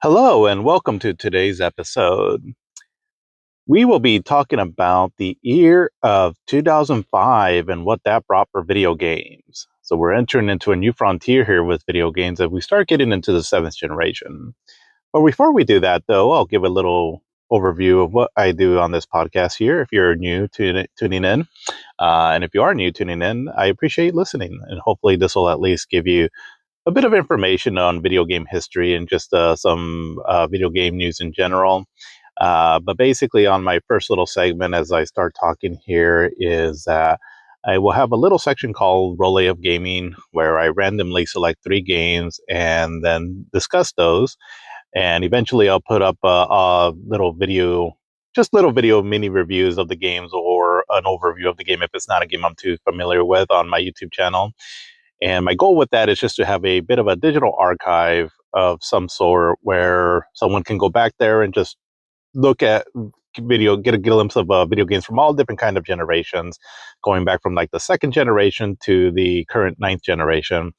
Hello, and welcome to today's episode. We will be talking about the year of 2005 and what that brought for video games. So, we're entering into a new frontier here with video games as we start getting into the seventh generation. But before we do that, though, I'll give a little overview of what I do on this podcast here if you're new tuning in. And if you are new tuning in, I appreciate listening. And hopefully, this will at least give you a bit of information on video game history and just some video game news in general. But basically, on my first little segment, as I start talking here, is I will have a little section called Roulette of Gaming, where I randomly select three games and then discuss those. And eventually, I'll put up a little video, just little video mini reviews of the games or an overview of the game if it's not a game I'm too familiar with on my YouTube channel. And my goal with that is just to have a bit of a digital archive of some sort where someone can go back there and just look at get a glimpse of video games from all different kind of generations, going back from like the second generation to the current ninth generation.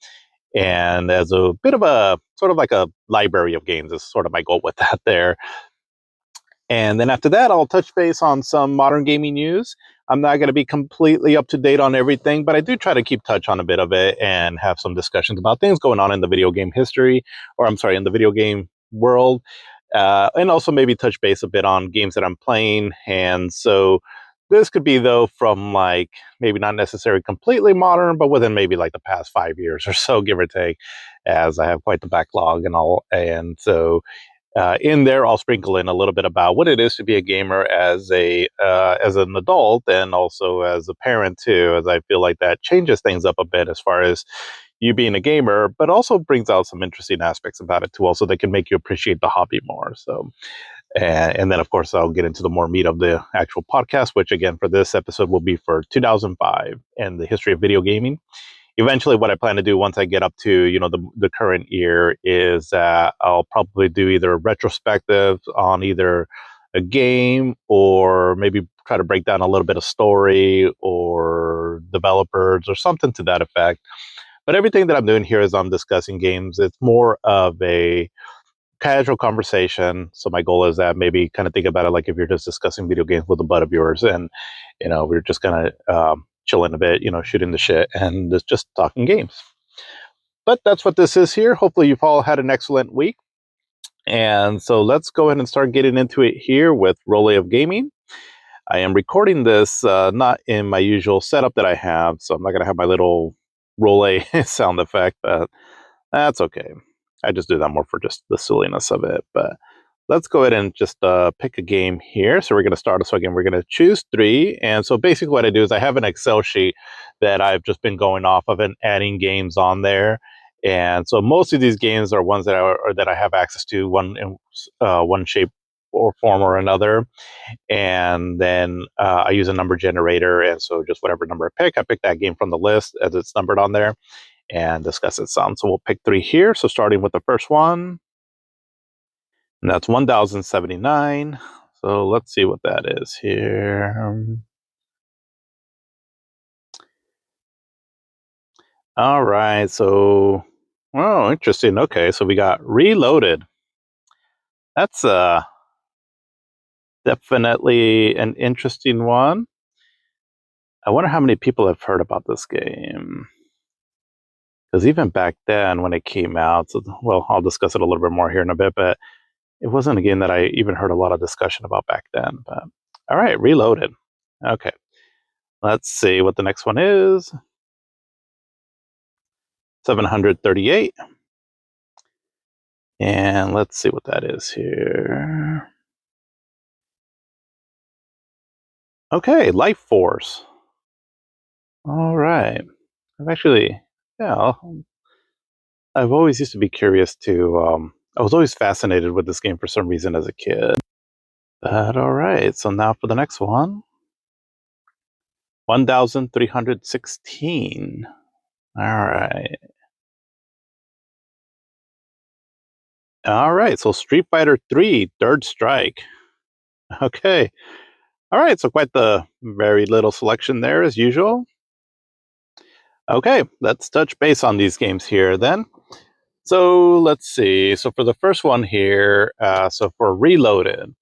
And as a bit of a sort of like a library of games is sort of my goal with that there. And then after that, I'll touch base on some modern gaming news. I'm not going to be completely up to date on everything, but I do try to keep touch on a bit of it and have some discussions about things going on in the video game history, or I'm sorry, in the video game world. And also maybe touch base a bit on games that I'm playing. And so this could be, though, from like maybe not necessarily completely modern, but within maybe like the past 5 years or so, give or take, as I have quite the backlog and all. And so in there, I'll sprinkle in a little bit about what it is to be a gamer as an adult and also as a parent too, as I feel like that changes things up a bit as far as you being a gamer, but also brings out some interesting aspects about it too, also that can make you appreciate the hobby more. So, and then of course I'll get into the more meat of the actual podcast, which again for this episode will be for 2005 and the history of video gaming. Eventually what I plan to do once I get up to, the current year is I'll probably do either a retrospective on either a game or maybe try to break down a little bit of story or developers or something to that effect. But everything that I'm doing here is I'm discussing games. It's more of a casual conversation. So my goal is that maybe kind of think about it like if you're just discussing video games with a bud of yours, and we're just kind of chilling a bit, shooting the shit and just talking games. But that's what this is here. Hopefully you've all had an excellent week. And so let's go ahead and start getting into it here with Roulette of Gaming. I am recording this not in my usual setup that I have, so I'm not going to have my little roulette sound effect, but that's okay. I just do that more for just the silliness of it. But let's go ahead and just pick a game here. So we're going to start. So again, we're going to choose three. And so basically what I do is I have an Excel sheet that I've just been going off of and adding games on there. And so most of these games are ones that I have access to, one in one shape or form or another. And then I use a number generator. And so just whatever number I pick that game from the list as it's numbered on there and discuss it some. So we'll pick three here. So starting with the first one, and that's 1079. So let's see what that is here. All right. So, oh, interesting. Okay. So we got Reloaded. That's definitely an interesting one. I wonder how many people have heard about this game. Because even back then when it came out, so, well, I'll discuss it a little bit more here in a bit, but it wasn't a game that I even heard a lot of discussion about back then. But all right, Reloaded. Okay. Let's see what the next one is. 738. And let's see what that is here. Okay, Life Force. All right. Yeah, I've always used to be curious to, I was always fascinated with this game for some reason as a kid. But all right, so now for the next one. 1316. All right. All right, so Street Fighter 3, Third Strike. Okay. All right, so quite the very little selection there as usual. Okay, let's touch base on these games here then. So let's see. So for the first one here, so for Reloaded.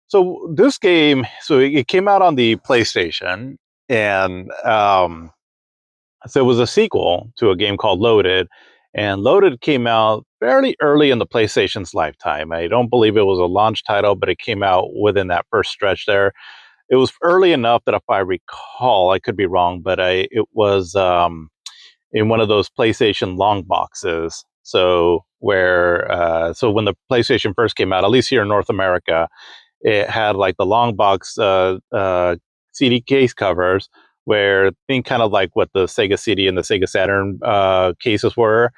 So this game, so it came out on the PlayStation, and so it was a sequel to a game called Loaded, and Loaded came out fairly early in the PlayStation's lifetime. I don't believe it was a launch title, but it came out within that first stretch there. It was early enough that if I recall, I could be wrong, but it was in one of those PlayStation long boxes. So so when the PlayStation first came out, at least here in North America, it had like the long box CD case covers, where think kind of like what the Sega CD and the Sega Saturn cases were.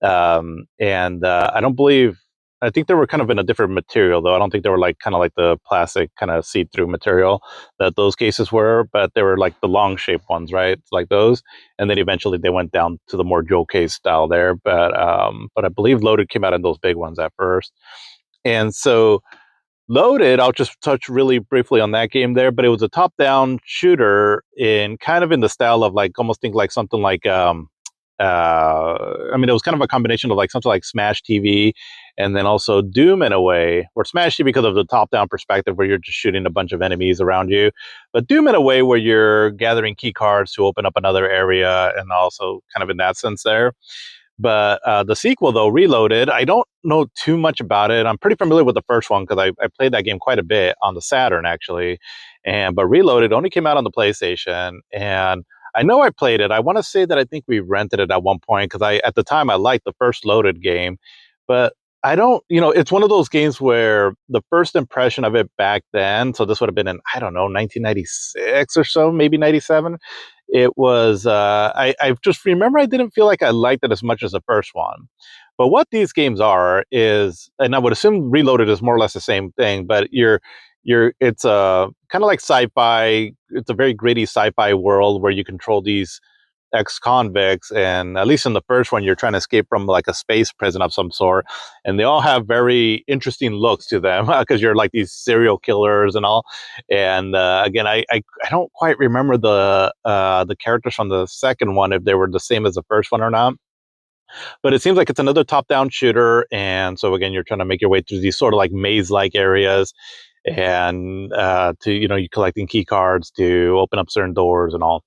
And I don't believe, I think they were kind of in a different material though. I don't think they were like kind of like the plastic kind of see-through material that those cases were, but they were like the long shaped ones, right? Like those. And then eventually they went down to the more jewel case style there. But I believe Loaded came out in those big ones at first. And so Loaded, I'll just touch really briefly on that game there, but it was a top-down shooter in kind of in the style of like almost think like something like I mean it was kind of a combination of like something like Smash TV and then also Doom in a way, or Smash TV because of the top-down perspective where you're just shooting a bunch of enemies around you, but Doom in a way where you're gathering key cards to open up another area and also kind of in that sense there. But the sequel, though, Reloaded, I don't know too much about it. I'm pretty familiar with the first one because I played that game quite a bit on the Saturn, actually. But Reloaded only came out on the PlayStation, and I know I played it. I want to say that I think we rented it at one point because I at the time I liked the first Loaded game, but I don't. It's one of those games where the first impression of it back then. So this would have been in I don't know 1996 or so, maybe 97. It was I just remember I didn't feel like I liked it as much as the first one. But what these games are is, and I would assume Reloaded is more or less the same thing, but it's a kind of like sci-fi. It's a very gritty sci-fi world where you control these ex-convicts, and at least in the first one you're trying to escape from like a space prison of some sort, and they all have very interesting looks to them because you're like these serial killers and all. And again, I don't quite remember the characters from the second one, if they were the same as the first one or not, but it seems like it's another top-down shooter. And so again, you're trying to make your way through these sort of like maze-like areas, and to you're collecting key cards to open up certain doors and all.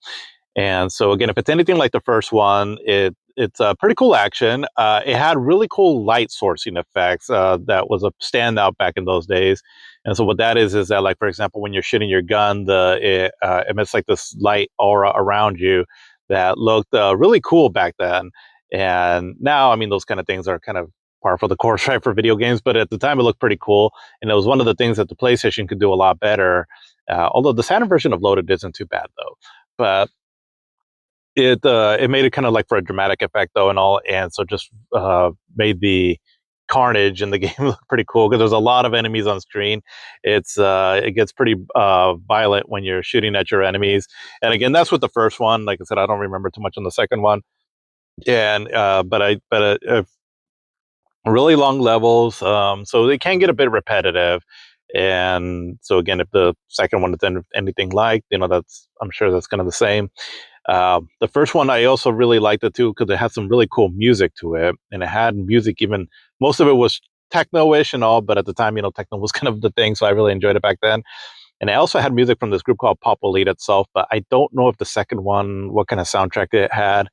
And so again, if it's anything like the first one, it's a pretty cool action. It had really cool light sourcing effects that was a standout back in those days. And so what that is that like for example, when you're shooting your gun, it emits like this light aura around you that looked really cool back then. And now, I mean, those kind of things are kind of par for the course, right, for video games. But at the time, it looked pretty cool, and it was one of the things that the PlayStation could do a lot better. Although the Saturn version of Loaded isn't too bad though. But it made it kind of like for a dramatic effect though and all, and so just made the carnage in the game look pretty cool because there's a lot of enemies on screen. It gets pretty violent when you're shooting at your enemies, and again that's with the first one. Like I said, I don't remember too much on the second one, and but really long levels, so they can get a bit repetitive. And so again, if the second one is anything like, that's I'm sure that's kind of the same. The first one I also really liked it too because it had some really cool music to it, and it had music even most of it was techno-ish and all, but at the time, techno was kind of the thing, so I really enjoyed it back then. And it also had music from this group called Pop Elite itself, but I don't know if the second one what kind of soundtrack it had.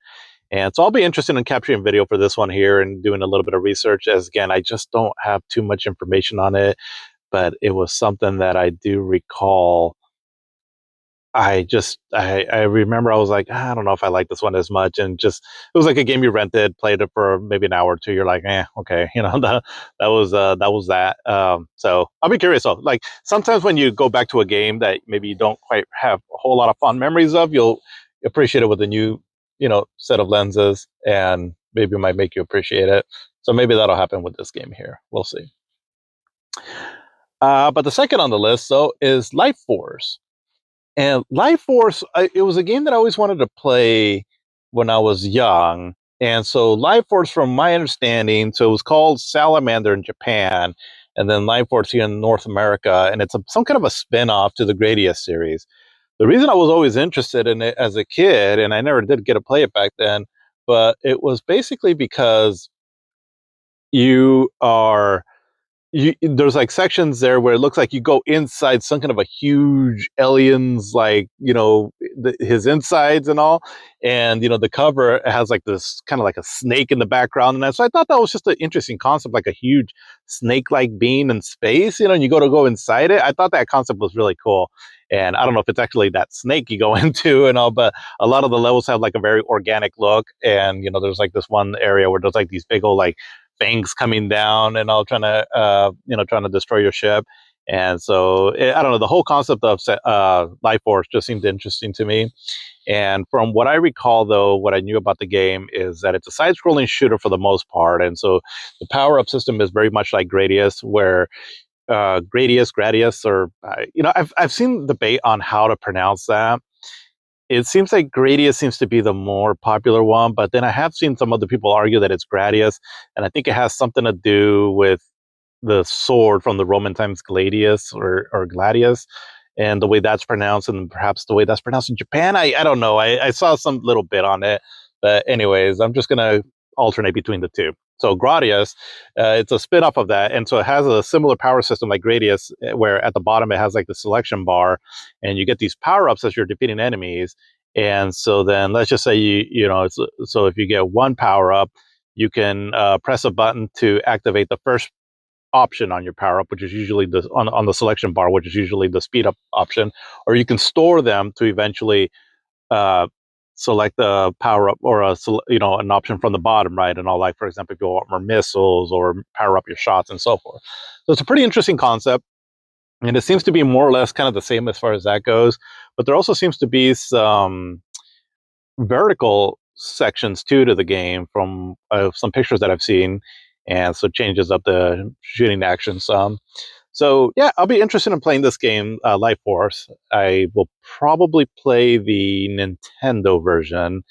And so I'll be interested in capturing video for this one here and doing a little bit of research. As again, I just don't have too much information on it, but it was something that I do recall. I remember I was like, I don't know if I like this one as much, and just it was like a game you rented, played it for maybe an hour or two. You're like, okay, that was that. So I'll be curious though. Like sometimes when you go back to a game that maybe you don't quite have a whole lot of fond memories of, you'll appreciate it with a new, set of lenses, and maybe it might make you appreciate it. So maybe that'll happen with this game here. We'll see. But the second on the list, though, is Life Force. And Life Force, it was a game that I always wanted to play when I was young. And so Life Force, from my understanding, so it was called Salamander in Japan, and then Life Force here in North America, and it's some kind of a spin-off to the Gradius series. The reason I was always interested in it as a kid, and I never did get to play it back then, but it was basically because you are there's like sections there where it looks like you go inside some kind of a huge alien's, like, his insides and all. And the cover has like this kind of like a snake in the background, and so I thought that was just an interesting concept, like a huge snake-like being in space, and you go inside it. I thought that concept was really cool. And I don't know if it's actually that snake you go into and all, but a lot of the levels have like a very organic look. And there's like this one area where there's like these big old like fangs coming down and all, trying to trying to destroy your ship. And so I don't know, the whole concept of life force just seemed interesting to me. And from what I recall, though, what I knew about the game is that it's a side-scrolling shooter for the most part. And so the power-up system is very much like Gradius, where Gradius, or I've seen debate on how to pronounce that. It seems like Gradius seems to be the more popular one, but then I have seen some other people argue that it's Gradius, and I think it has something to do with the sword from the Roman times, Gladius, or Gladius, and the way that's pronounced, and perhaps the way that's pronounced in Japan. I don't know. I saw some little bit on it, but anyways, I'm just gonna alternate between the two. So Gradius, it's a spin-off of that, and so it has a similar power system like Gradius, where at the bottom it has like the selection bar, and you get these power-ups as you're defeating enemies. And so then let's just say so if you get one power-up, you can press a button to activate the first option on your power up, which is usually on the selection bar, which is usually the speed up option, or you can store them to eventually uh, select a power up, or an option from the bottom, right? And all, like, for example, if you want more missiles or power up your shots and so forth. So it's a pretty interesting concept, and it seems to be more or less kind of the same as far as that goes. But there also seems to be some vertical sections too to the game from some pictures that I've seen, and so it changes up the shooting action some. So yeah, I'll be interested in playing this game, Life Force. I will probably play the Nintendo version.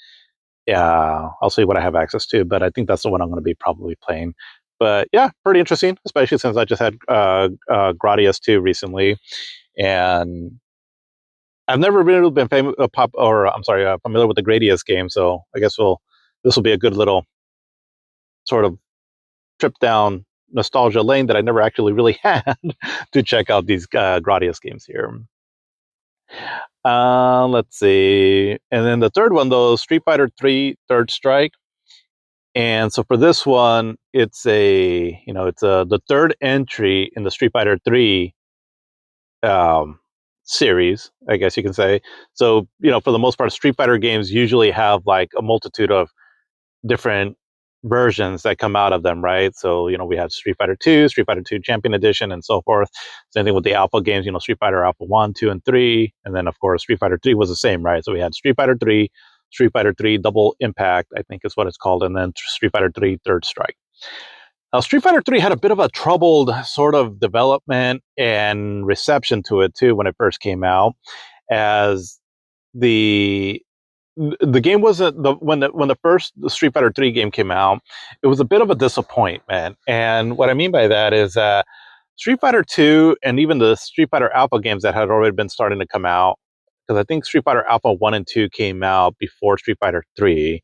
Yeah, I'll see what I have access to, but I think that's the one I'm going to be probably playing. But yeah, pretty interesting, especially since I just had Gradius 2 recently, and I've never really been familiar with the Gradius game, so I guess this will be a good little sort of trip down nostalgia lane that I never actually really had to check out these Gradius games here. Let's see, and then the third one, though, Street Fighter 3 Third Strike. And so for this one, it's the third entry in the Street Fighter 3 um, series, I guess you can say. So, for the most part, Street Fighter games usually have like a multitude of different versions that come out of them, right? So, we had Street Fighter 2, Street Fighter 2 Champion Edition, and so forth. Same thing with the Alpha games, Street Fighter Alpha 1, 2, and 3. And then, of course, Street Fighter 3 was the same, right? So we had Street Fighter 3, Street Fighter 3 Double Impact, I think is what it's called, and then Street Fighter 3 Third Strike. Now, Street Fighter 3 had a bit of a troubled sort of development and reception to it, too, when it first came out, as the the game wasn't when the first Street Fighter 3 game came out, it was a bit of a disappointment. And what I mean by that is that Street Fighter 2 and even the Street Fighter Alpha games that had already been starting to come out, because I think Street Fighter Alpha 1 and 2 came out before Street Fighter 3,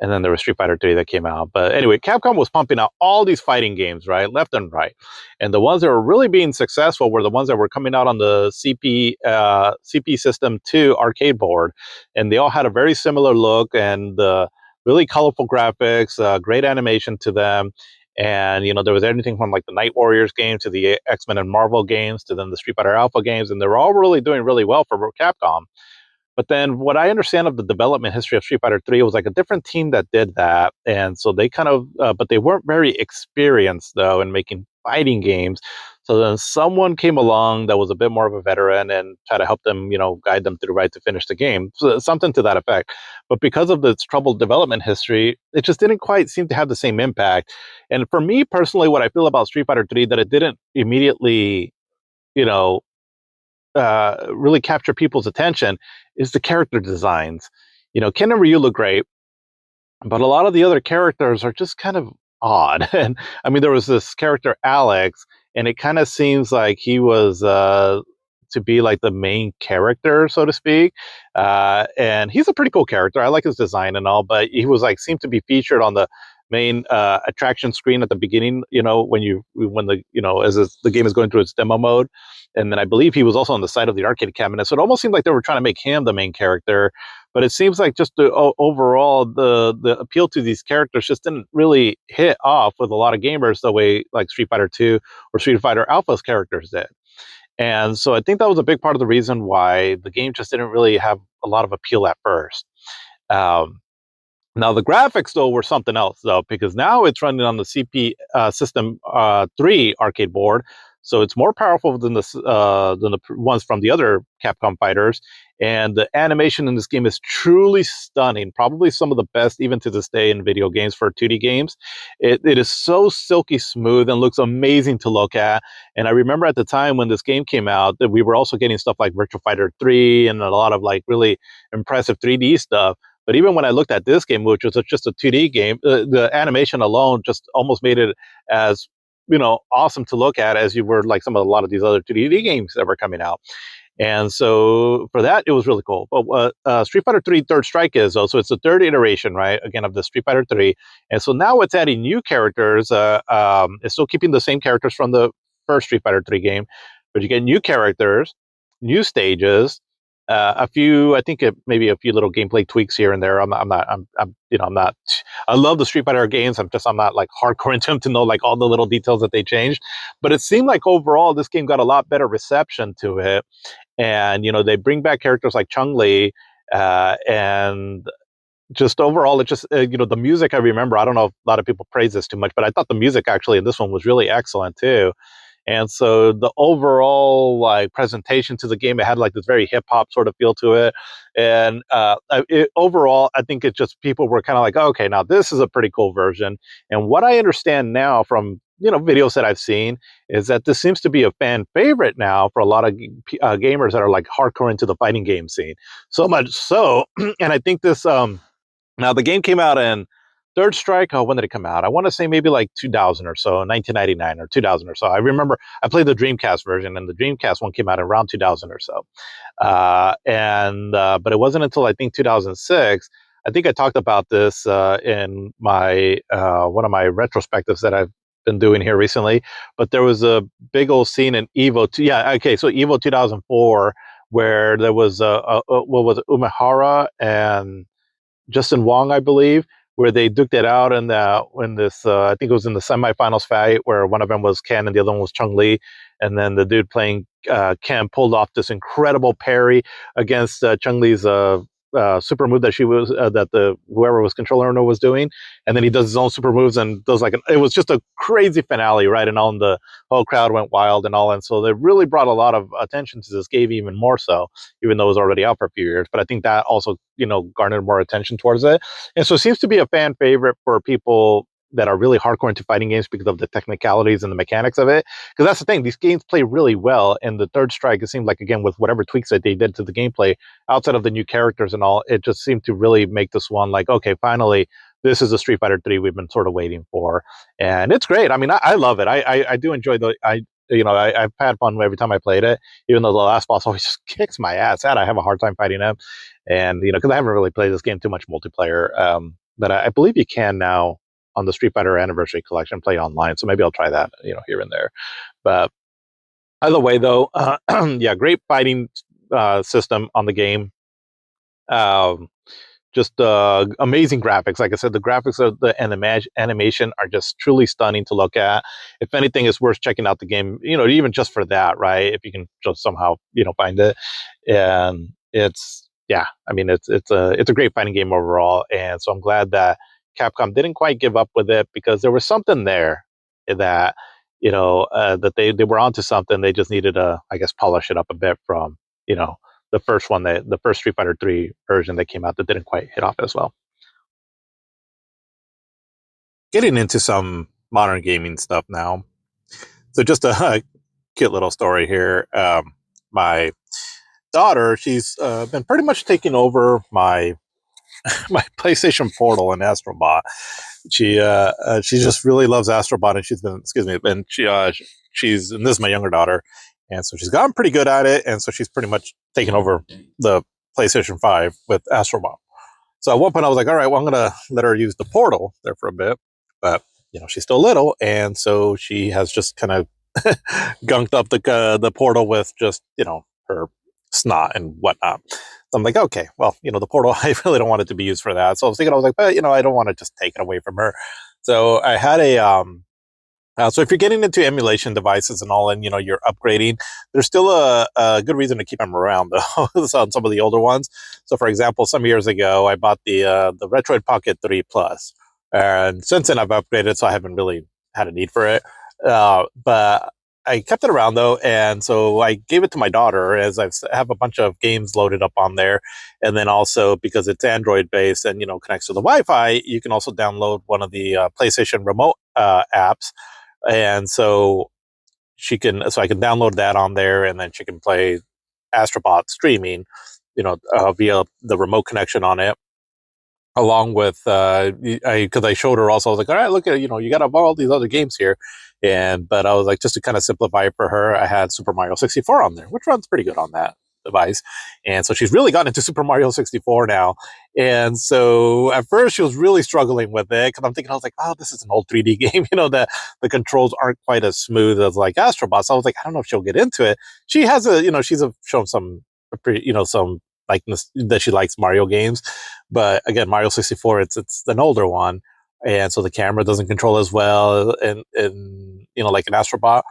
and then there was Street Fighter 3 that came out. But anyway, Capcom was pumping out all these fighting games, right, left and right. And the ones that were really being successful were the ones that were coming out on the CP System 2 arcade board, and they all had a very similar look and really colorful graphics, great animation to them. And there was anything from like the Night Warriors game to the X-Men and Marvel games to then the Street Fighter Alpha games, and they were all really doing really well for Capcom. But then what I understand of the development history of Street Fighter 3, it was like a different team that did that. And so they kind of, but they weren't very experienced, though, in making fighting games. So then someone came along that was a bit more of a veteran and tried to help them, guide them through right to finish the game. So something to that effect. But because of its troubled development history, it just didn't quite seem to have the same impact. And for me personally, what I feel about Street Fighter 3, that it didn't immediately, you know, really capture people's attention is the character designs. Ken and Ryu look great, but a lot of the other characters are just kind of odd. And I mean, there was this character Alex, and it kind of seems like he was to be like the main character, so to speak. And he's a pretty cool character. I like his design and all, but he was like seemed to be featured on the main attraction screen at the beginning. When the game is going through its demo mode, and then I believe he was also on the side of the arcade cabinet. So it almost seemed like they were trying to make him the main character. But it seems like just overall the appeal to these characters just didn't really hit off with a lot of gamers the way like Street Fighter Two or Street Fighter Alpha's characters did. And so I think that was a big part of the reason why the game just didn't really have a lot of appeal at first. Um, Now the graphics though were something else though, because now it's running on the CP System 3 arcade board, so it's more powerful than the ones from the other Capcom fighters. And the animation in this game is truly stunning, probably some of the best even to this day in video games for 2D games. It is so silky smooth and looks amazing to look at. And I remember at the time when this game came out that we were also getting stuff like Virtua Fighter 3 and a lot of like really impressive 3D stuff. But even when I looked at this game, which was just a 2D game, the animation alone just almost made it as awesome to look at as you were like a lot of these other 2D games that were coming out. And so for that, it was really cool. But what Street Fighter 3 Third Strike is, though, so it's the third iteration, right? Again, of the Street Fighter 3. And so now it's adding new characters. It's still keeping the same characters from the first Street Fighter 3 game, but you get new characters, new stages, I think maybe a few little gameplay tweaks here and there. I'm not. I love the Street Fighter games. I'm not like hardcore into them to know like all the little details that they changed. But it seemed like overall this game got a lot better reception to it. And they bring back characters like Chung Li, and just overall, it just the music. I remember. I don't know if a lot of people praise this too much, but I thought the music actually in this one was really excellent too. And so the overall like presentation to the game, it had like this very hip hop sort of feel to it. And overall, I think it just people were kind of like, oh, okay, now this is a pretty cool version. And what I understand now from videos that I've seen is that this seems to be a fan favorite now for a lot of gamers that are like hardcore into the fighting game scene. So much so, and I think this now the game came out in Third Strike. Oh, when did it come out? I want to say maybe like 2000 or so, 1999 or 2000 or so. I remember I played the Dreamcast version, and the Dreamcast one came out around 2000 or so. And but it wasn't until I think 2006. I think I talked about this in my one of my retrospectives that I've been doing here recently. But there was a big old scene in Evo. Yeah, okay, so Evo 2004, where there was what was it, Umehara and Justin Wong, I believe, where they duked it out in this I think it was in the semifinals fight where one of them was Ken and the other one was Chung Li, and then the dude playing Ken pulled off this incredible parry against Chung Li's super move that the whoever was controlling her was doing, and then he does his own super moves and does it was just a crazy finale, right? And all, and the whole crowd went wild and all, and so they really brought a lot of attention to this game, even more so, even though it was already out for a few years. But I think that also garnered more attention towards it, and so it seems to be a fan favorite for people that are really hardcore into fighting games because of the technicalities and the mechanics of it. Because that's the thing, these games play really well, and the Third Strike, it seemed like, again, with whatever tweaks that they did to the gameplay, outside of the new characters and all, it just seemed to really make this one like, okay, finally, this is a Street Fighter 3 we've been sort of waiting for. And it's great. I mean, I love it. I do enjoy I've had fun every time I played it, even though the last boss always just kicks my ass. I have a hard time fighting him. And, because I haven't really played this game too much multiplayer. But I believe you can now on the Street Fighter Anniversary Collection play online. So maybe I'll try that, here and there. But either way, though, yeah, great fighting system on the game. Just amazing graphics. Like I said, the graphics of the animation are just truly stunning to look at. If anything, it's worth checking out the game, even just for that, right? If you can just somehow, find it. And it's, yeah, I mean, it's a great fighting game overall. And so I'm glad that Capcom didn't quite give up with it, because there was something there that, that they were onto something. They just needed to, I guess, polish it up a bit from, the first Street Fighter 3 version that came out that didn't quite hit off as well. Getting into some modern gaming stuff now. So just a cute little story here. My daughter, she's been pretty much taking over my my PlayStation Portal and Astrobot. She just really loves Astrobot, and she's, and this is my younger daughter, and so she's gotten pretty good at it, and so she's pretty much taken over the PlayStation 5 with Astrobot. So at one point I was like, all right, well, I'm gonna let her use the Portal there for a bit. but she's still little, and so she has just kind of gunked up the portal with just her snot and whatnot. So I'm like, okay, well, the portal, I really don't want it to be used for that. So I was like, but I don't want to just take it away from her. So I had so if you're getting into emulation devices and all, and you're upgrading, there's still a good reason to keep them around though. On some of the older ones. So for example, some years ago, I bought the Retroid Pocket 3 Plus, and since then I've upgraded, so I haven't really had a need for it. But I kept it around though, and so I gave it to my daughter as I have a bunch of games loaded up on there, and then also because it's Android based and connects to the Wi-Fi, you can also download one of the PlayStation Remote apps, and so I can download that on there, and then she can play Astrobot streaming, via the remote connection on it. Along with, because I showed her also, I was like, all right, look at you got all these other games here, but I was like, just to kind of simplify it for her, I had Super Mario 64 on there, which runs pretty good on that device, and so she's really gotten into Super Mario 64 now. And so at first she was really struggling with it because I was like, oh, this is an old 3D game, the controls aren't quite as smooth as like Astrobot. So I was like, I don't know if she'll get into it. She has shown some some likeness that she likes Mario games, but again, Mario 64, it's an older one, and so the camera doesn't control as well, and like an Astrobot.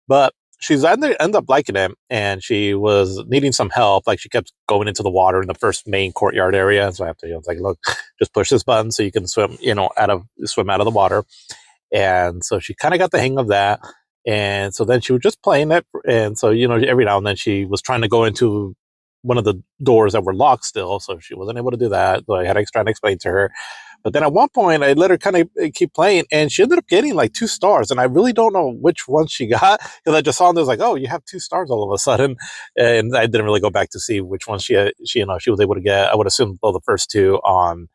But she's ended up liking it, and she was needing some help. Like she kept going into the water in the first main courtyard area, so I have to. I was like, look, just push this button so you can swim. Swim out of the water. And so she kind of got the hang of that. And so then she was just playing it. And so, every now and then she was trying to go into one of the doors that were locked still. So she wasn't able to do that. So I had to try and explain to her. But then at one point, I let her kind of keep playing, and she ended up getting like 2 stars. And I really don't know which one she got, because I just saw there's like, oh, you have 2 stars all of a sudden. And I didn't really go back to see which one she was able to get. I would assume the first 2 on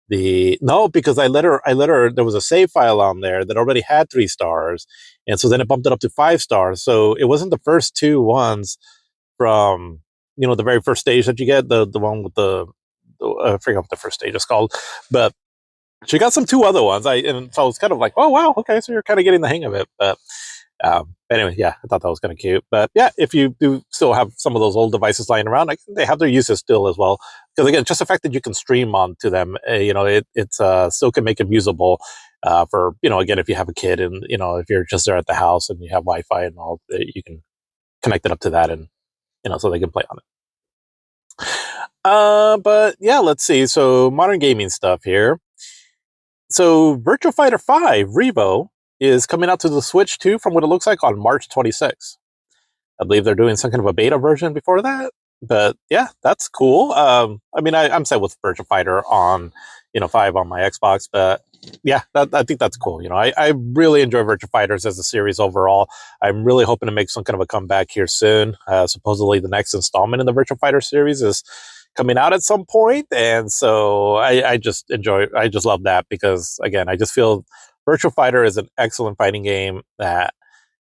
no, because I let her, there was a save file on there that already had 3 stars. And so then it bumped it up to 5 stars. So it wasn't the first 2 ones from, the very first stage that you get, the one with I forget what the first stage is called, but she got some 2 other ones. And so I was kind of like, oh wow, okay, so you're kind of getting the hang of it. But anyway, yeah, I thought that was kind of cute. But yeah, if you do still have some of those old devices lying around, they have their uses still as well. Because again, just the fact that you can stream onto them, it's still can make them usable for again, if you have a kid, and if you're just there at the house and you have Wi-Fi and all, you can connect it up to that, and so they can play on it. But yeah, let's see. So modern gaming stuff here. So Virtua Fighter 5 Revo is coming out to the Switch too, from what it looks like, on March 26th. I believe they're doing some kind of a beta version before that. But yeah, that's cool. I mean, I'm set with Virtua Fighter on 5 on my Xbox, but yeah, I think that's cool. I really enjoy Virtua Fighters as a series overall. I'm really hoping to make some kind of a comeback here soon. Supposedly the next installment in the Virtua Fighter series is coming out at some point, and so I just love that, because again, I just feel Virtua Fighter is an excellent fighting game that,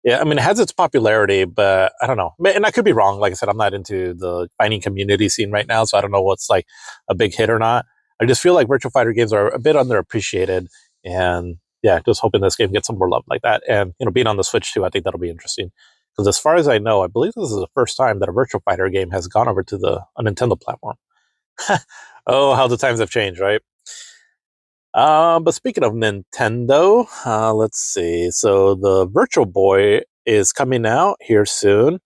yeah, I mean, it has its popularity, but I don't know. And I could be wrong. Like I said, I'm not into the fighting community scene right now, so I don't know what's like a big hit or not. I just feel like Virtua Fighter games are a bit underappreciated, and yeah, just hoping this game gets some more love like that. And being on the Switch too, I think that'll be interesting. Because as far as I know, I believe this is the first time that a Virtua Fighter game has gone over to a Nintendo platform. Oh, how the times have changed, right? But speaking of Nintendo, let's see. So the Virtual Boy is coming out here soon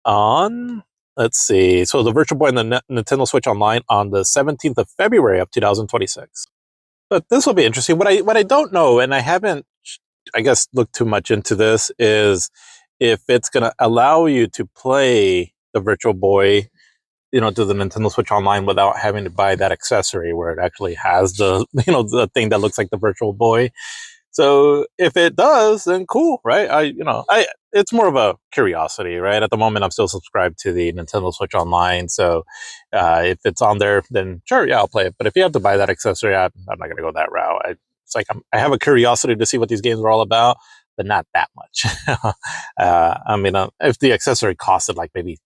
on, let's see. So the Virtual Boy and the Nintendo Switch Online on the 17th of February of 2026. But this will be interesting. What I don't know, and I haven't, I guess, looked too much into this, is if it's going to allow you to play the Virtual Boy to the Nintendo Switch Online without having to buy that accessory where it actually has the, the thing that looks like the Virtual Boy. So if it does, then cool, right? It's more of a curiosity, right? At the moment, I'm still subscribed to the Nintendo Switch Online. So if it's on there, then sure, yeah, I'll play it. But if you have to buy that accessory, I'm not going to go that route. It's like I have a curiosity to see what these games are all about, but not that much. I mean, if the accessory costed like maybe,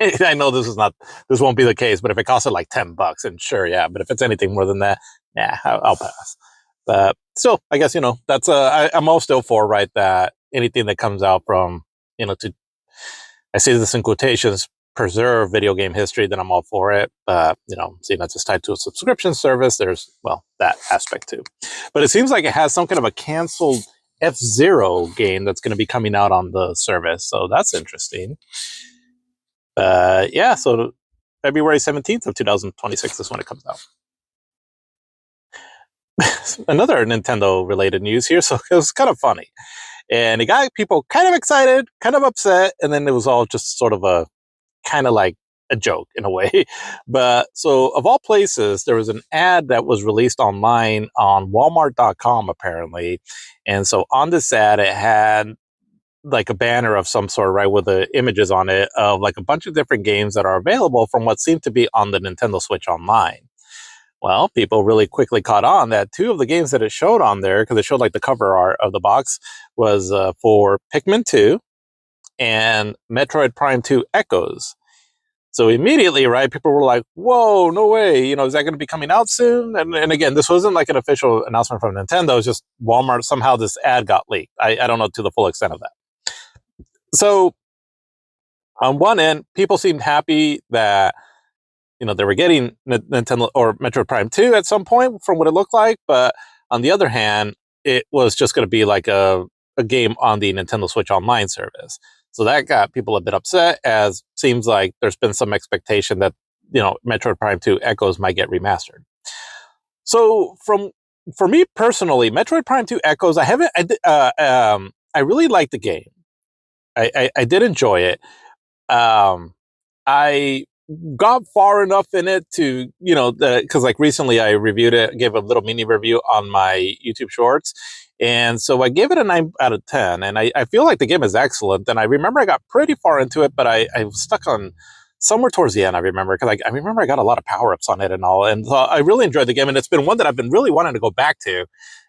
I know this won't be the case, but if it costed like $10, and sure, yeah. But if it's anything more than that, yeah, I'll pass. But still, I guess, that's I'm all still for, right, that anything that comes out from, to, I say this in quotations, preserve video game history, then I'm all for it. But, seeing that's just tied to a subscription service, there's, well, that aspect too. But it seems like it has some kind of a canceled F-Zero game that's going to be coming out on the service. So that's interesting. Yeah, so February 17th of 2026 is when it comes out. Another Nintendo related news here, so it was kind of funny. And it got people kind of excited, kind of upset, and then it was all just sort of a kind of like a joke in a way. But so, of all places, there was an ad that was released online on Walmart.com apparently. And so, on this ad, it had like a banner of some sort, right, with the images on it of like a bunch of different games that are available from what seemed to be on the Nintendo Switch Online. Well, people really quickly caught on that two of the games that it showed on there, because it showed like the cover art of the box, was for Pikmin 2 and Metroid Prime 2 Echoes. So immediately, right, people were like, whoa, no way, is that going to be coming out soon? And again, this wasn't like an official announcement from Nintendo, it was just Walmart, somehow this ad got leaked. I don't know to the full extent of that. So on one end, people seemed happy that they were getting Nintendo or Metroid Prime 2 at some point from what it looked like. But on the other hand, it was just going to be like a game on the Nintendo Switch Online service. So that got people a bit upset, as seems like there's been some expectation that, Metroid Prime 2 Echoes might get remastered. So for me personally, Metroid Prime 2 Echoes, I really liked the game. I did enjoy it. I got far enough in it to, because like recently I reviewed it, gave a little mini review on my YouTube Shorts. And so I gave it a 9 out of 10. And I feel like the game is excellent. And I remember I got pretty far into it, but I was stuck on somewhere towards the end, I remember, because I remember I got a lot of power-ups on it and all. And so I really enjoyed the game. And it's been one that I've been really wanting to go back to.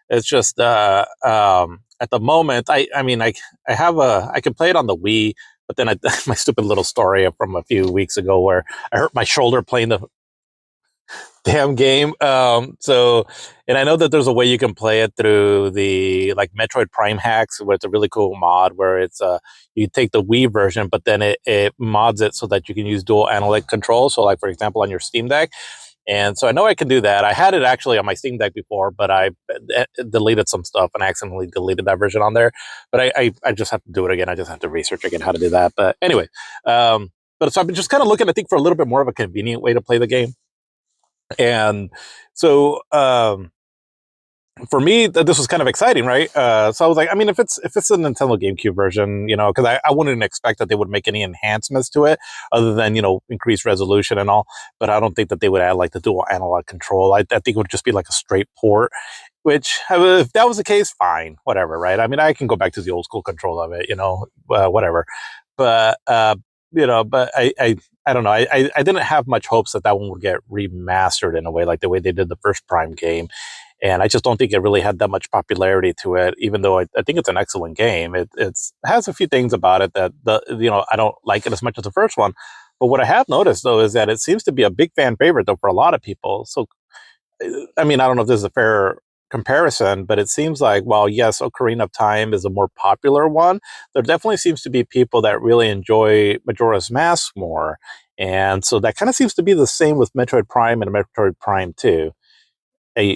It's just, at the moment, I can play it on the Wii. But then my stupid little story from a few weeks ago where I hurt my shoulder playing the damn game. And I know that there's a way you can play it through the like Metroid Prime hacks, where it's a really cool mod where it's you take the Wii version, but then it mods it so that you can use dual analog controls. So like, for example, on your Steam Deck. And so I know I can do that. I had it actually on my Steam Deck before, but I deleted some stuff and accidentally deleted that version on there. But I just have to do it again. I just have to research again how to do that. But anyway, but so I've been just kind of looking, I think, for a little bit more of a convenient way to play the game. And so for me, this was kind of exciting, right? So I was like, I mean, if it's a Nintendo GameCube version, because I wouldn't expect that they would make any enhancements to it other than, increased resolution and all. But I don't think that they would add like the dual analog control. I think it would just be like a straight port, which if that was the case, fine, whatever, right? I mean, I can go back to the old school control of it, whatever. But, but I don't know. I didn't have much hopes that one would get remastered in a way like the way they did the first Prime game. And I just don't think it really had that much popularity to it, even though I think it's an excellent game. It has a few things about it that, I don't like it as much as the first one. But what I have noticed, though, is that it seems to be a big fan favorite, though, for a lot of people. So, I mean, I don't know if this is a fair comparison, but it seems like, while, yes, Ocarina of Time is a more popular one, there definitely seems to be people that really enjoy Majora's Mask more. And so that kind of seems to be the same with Metroid Prime and Metroid Prime 2.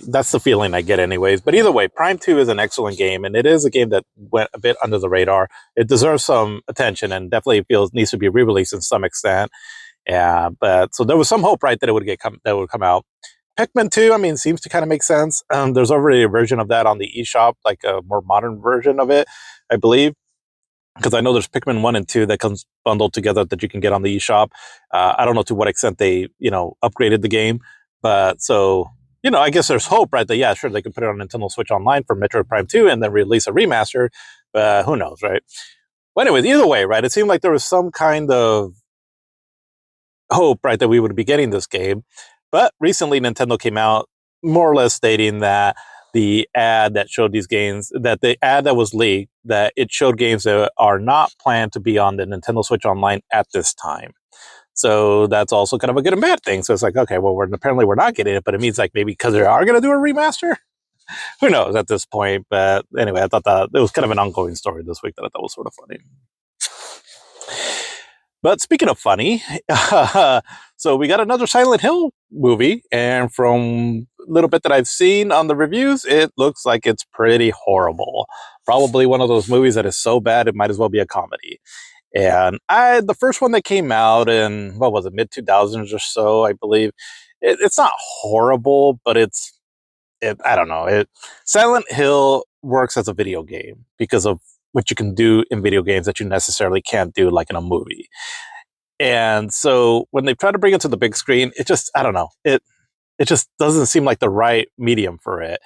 That's the feeling I get anyways. But either way, Prime 2 is an excellent game, and it is a game that went a bit under the radar. It deserves some attention and definitely needs to be re-released in some extent. Yeah, but so there was some hope, right, that it would come out. Pikmin 2, I mean, seems to kind of make sense. There's already a version of that on the eShop, like a more modern version of it, I believe. Because I know there's Pikmin 1 and 2 that comes bundled together that you can get on the eShop. I don't know to what extent they, upgraded the game. But so, I guess there's hope, right? That, yeah, sure, they can put it on Nintendo Switch Online for Metroid Prime 2 and then release a remaster. Who knows, right? Well, anyways, either way, right? It seemed like there was some kind of hope, right, that we would be getting this game. But recently, Nintendo came out more or less stating that the ad that showed these games, that the ad that was leaked, that it showed games that are not planned to be on the Nintendo Switch Online at this time. So that's also kind of a good and bad thing. So it's like, okay, well, apparently we're not getting it, but it means like maybe because they are going to do a remaster. Who knows at this point? But anyway, I thought that it was kind of an ongoing story this week that I thought was sort of funny. But speaking of funny, so we got another Silent Hill movie, and from a little bit that I've seen on the reviews, it looks like it's pretty horrible. Probably one of those movies that is so bad it might as well be a comedy. And the first one that came out in what was it, mid 2000s or so, I believe. It's not horrible, but I don't know. Silent Hill works as a video game because of what you can do in video games that you necessarily can't do like in a movie. And so when they try to bring it to the big screen, it just I don't know. It just doesn't seem like the right medium for it.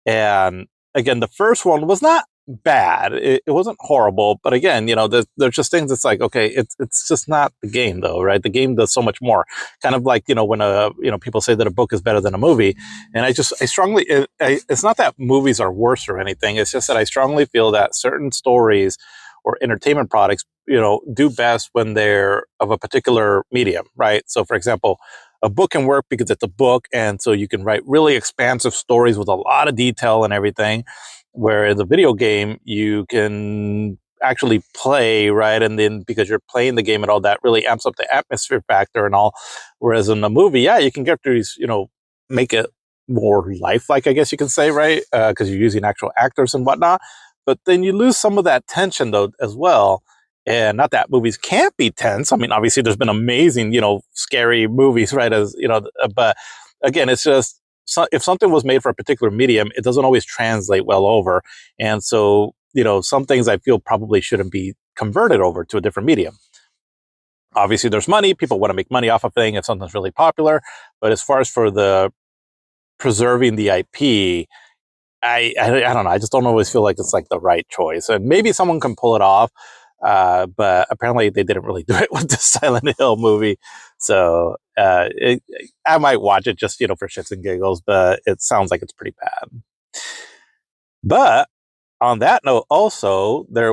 And again, the first one was not bad. It wasn't horrible, but again, there's just things that's like, okay, it's just not the game though, right? The game does so much more. Kind of like, when people say that a book is better than a movie. And I strongly, it's not that movies are worse or anything. It's just that I strongly feel that certain stories or entertainment products, do best when they're of a particular medium, right? So for example, a book can work because it's a book, and so you can write really expansive stories with a lot of detail and everything. Whereas a video game, you can actually play, right? And then because you're playing the game and all that really amps up the atmosphere factor and all. Whereas in a movie, yeah, you can get these, make it more lifelike, I guess you can say, right? Because you're using actual actors and whatnot. But then you lose some of that tension though as well. And not that movies can't be tense. I mean, obviously, there's been amazing, scary movies, right? But again, it's just if something was made for a particular medium, it doesn't always translate well over. And so, some things I feel probably shouldn't be converted over to a different medium. Obviously, there's money. People want to make money off of thing if something's really popular. But as far as for the preserving the IP, I don't know. I just don't always feel like it's like the right choice. And maybe someone can pull it off, but apparently they didn't really do it with the Silent Hill movie. So I might watch it just for shits and giggles, but it sounds like it's pretty bad. But on that note, also they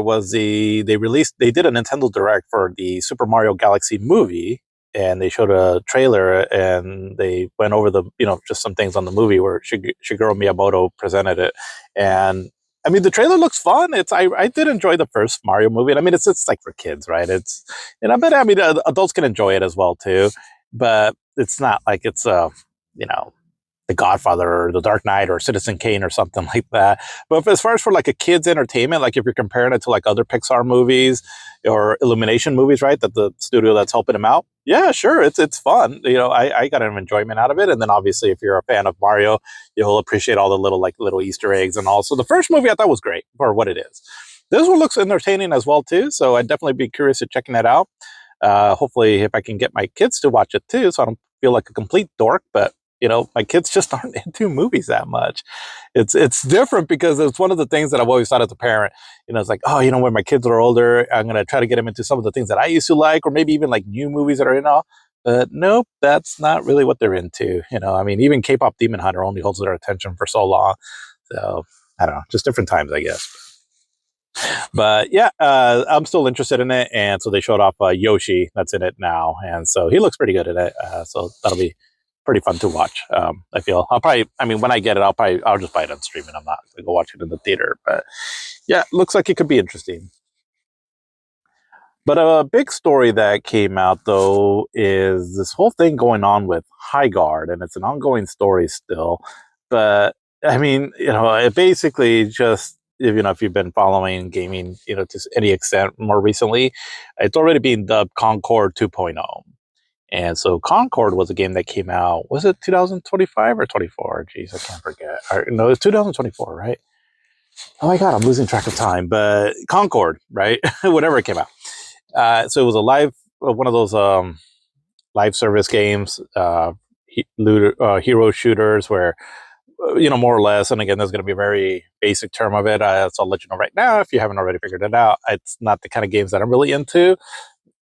did a Nintendo Direct for the Super Mario Galaxy movie, and they showed a trailer and they went over the just some things on the movie where Shigeru Miyamoto presented it. And I mean, the trailer looks fun. I did enjoy the first Mario movie, and I mean it's like for kids, right? But I mean adults can enjoy it as well too, but it's not like it's you know the Godfather or The Dark Knight or Citizen Kane or something like that. But as far as for like a kid's entertainment, like if you're comparing it to like other Pixar movies or Illumination movies, right? That the studio that's helping them out, yeah, sure, it's fun. I got an enjoyment out of it. And then obviously, if you're a fan of Mario, you'll appreciate all the little Easter eggs and all. So the first movie I thought was great for what it is. This one looks entertaining as well too. So I'd definitely be curious to checking that out. Hopefully, if I can get my kids to watch it too, so I don't feel like a complete dork, but my kids just aren't into movies that much. It's different because it's one of the things that I've always thought as a parent. It's like, oh, when my kids are older, I'm gonna try to get them into some of the things that I used to like, or maybe even like new movies that are in all. But nope, that's not really what they're into. I mean, even K-pop Demon Hunter only holds their attention for so long. So I don't know, just different times, I guess. But yeah, I'm still interested in it, and so they showed off Yoshi that's in it now, and so he looks pretty good in it. So that'll be pretty fun to watch. I feel I mean, when I get it, I'll just buy it on streaming. I'm not gonna go watch it in the theater, but yeah, looks like it could be interesting. But a big story that came out though is this whole thing going on with High Guard, and it's an ongoing story still. But I mean, it basically just if you've been following gaming, to any extent more recently, it's already been dubbed Concord 2.0. And so Concord was a game that came out, was it 2025 or 24? Jeez, I can't forget. No, it's 2024, right? Oh my God, I'm losing track of time. But Concord, right? Whatever it came out. So it was a one of those live service games, hero shooters where, more or less, and again, there's going to be a very basic term of it. So I'll let you know right now if you haven't already figured it out. It's not the kind of games that I'm really into,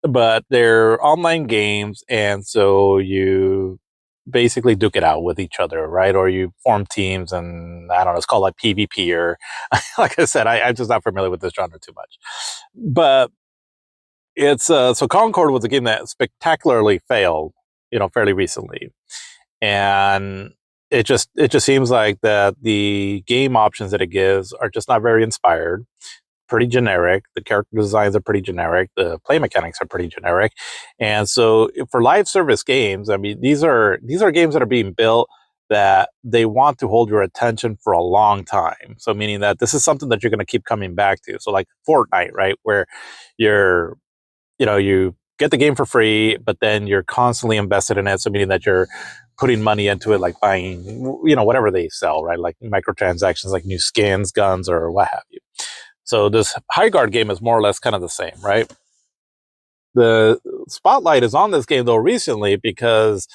but they're online games, and so you basically duke it out with each other, right? Or you form teams, and I don't know, it's called like PvP, or like I said, I'm just not familiar with this genre too much. But it's so Concord was a game that spectacularly failed, fairly recently, and it just seems like that the game options that it gives are just not very inspired, pretty generic. The character designs are pretty generic. The play mechanics are pretty generic. And so for live service games, I mean, these are games that are being built that they want to hold your attention for a long time. So meaning that this is something that you're going to keep coming back to. So like Fortnite, right? Where you're, you get the game for free, but then you're constantly invested in it. So meaning that you're putting money into it, like buying, whatever they sell, right? Like microtransactions, like new skins, guns, or what have you. So this High Guard game is more or less kind of the same, right? The spotlight is on this game though recently because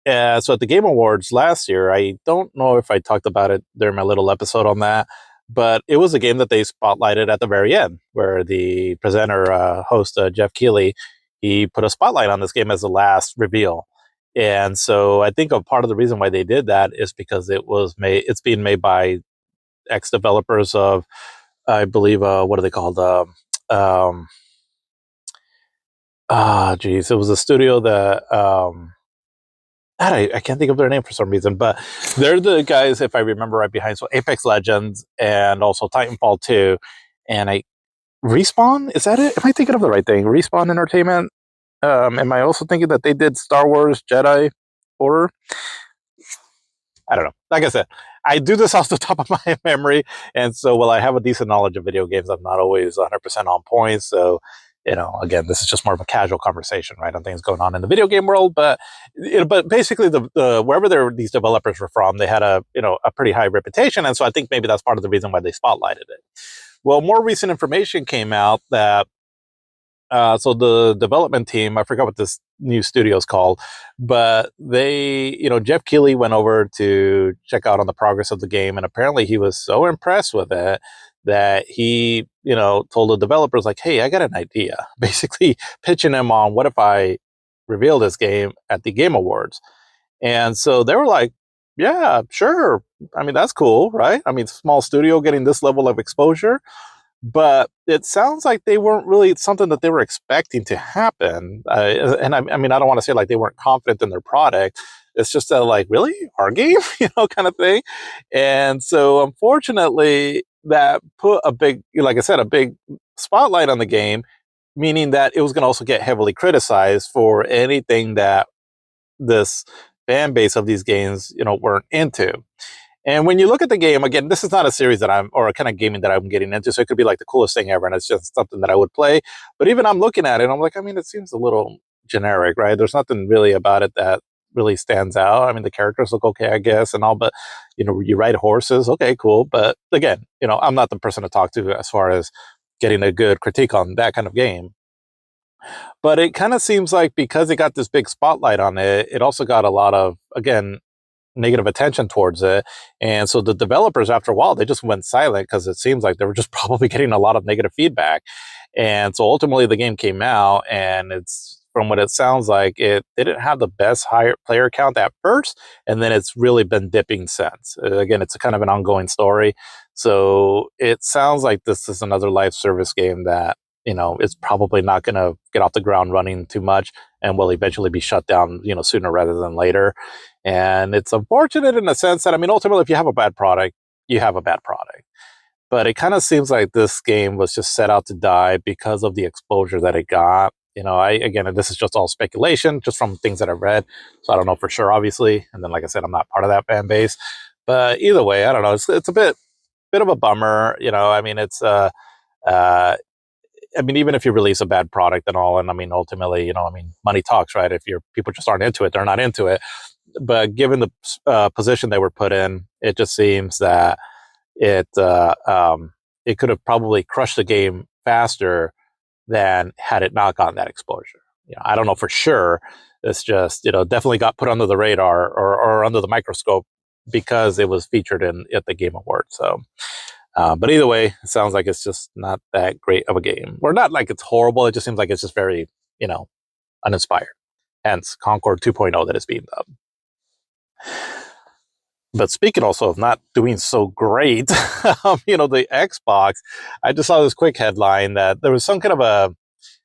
so at the Game Awards last year, I don't know if I talked about it during my little episode on that, but it was a game that they spotlighted at the very end, where the presenter, host Jeff Keighley, he put a spotlight on this game as the last reveal. And so I think a part of the reason why they did that is because it's being made by ex developers of, I believe, what are they called? Um, geez, it was a studio that I can't think of their name for some reason, but they're the guys, if I remember right, behind so Apex Legends and also Titanfall 2, and Respawn, is that it? Am I thinking of the right thing? Respawn Entertainment. Am I also thinking that they did Star Wars Jedi Order? I don't know. Like I said, I do this off the top of my memory. And so while I have a decent knowledge of video games, I'm not always 100% on point. So, again, this is just more of a casual conversation, right, on things going on in the video game world. But basically, the wherever these developers were from, they had a pretty high reputation. And so I think maybe that's part of the reason why they spotlighted it. Well, more recent information came out that so the development team, I forgot what this new studio is called, but Jeff Keighley went over to check out on the progress of the game, and apparently he was so impressed with it that he, told the developers like, "Hey, I got an idea." Basically, pitching him on what if I reveal this game at the Game Awards, and so they were like, "Yeah, sure. I mean, that's cool, right? I mean, small studio getting this level of exposure." But it sounds like they weren't really something that they were expecting to happen. And I mean, I don't want to say like they weren't confident in their product. It's just like, really, our game, kind of thing. And so, unfortunately, that put like I said, a big spotlight on the game, meaning that it was going to also get heavily criticized for anything that this fan base of these games, weren't into. And when you look at the game, again, this is not a series or a kind of gaming that I'm getting into. So it could be like the coolest thing ever. And it's just something that I would play. But even I'm looking at it, I'm like, I mean, it seems a little generic, right? There's nothing really about it that really stands out. I mean, the characters look okay, I guess, and all, but, you ride horses. Okay, cool. But again, I'm not the person to talk to as far as getting a good critique on that kind of game. But it kind of seems like because it got this big spotlight on it, it also got a lot of, again, negative attention towards it. And so the developers, after a while, they just went silent because it seems like they were just probably getting a lot of negative feedback. And so ultimately the game came out, and it's, from what it sounds like, it didn't have the best higher player count at first, and then it's really been dipping since. Again, it's a kind of an ongoing story. So it sounds like this is another live service game that, it's probably not going to get off the ground running too much and will eventually be shut down, sooner rather than later. And it's unfortunate in a sense that, I mean, ultimately, if you have a bad product, you have a bad product. But it kind of seems like this game was just set out to die because of the exposure that it got. Again, this is just all speculation, just from things that I've read. So I don't know for sure, obviously. And then, like I said, I'm not part of that fan base. But either way, I don't know. It's a bit of a bummer. I mean, I mean, even if you release a bad product and all, and I mean, ultimately, I mean, money talks, right? If people just aren't into it, they're not into it. But given the position they were put in, it just seems that it could have probably crushed the game faster than had it not gotten that exposure. I don't know for sure. It's just, definitely got put under the radar or under the microscope because it was featured at the Game Awards. So, but either way, it sounds like it's just not that great of a game. Or not like it's horrible. It just seems like it's just very, uninspired. Hence, Concord 2.0 that is being dubbed. But speaking also of not doing so great, the Xbox, I just saw this quick headline that there was some kind of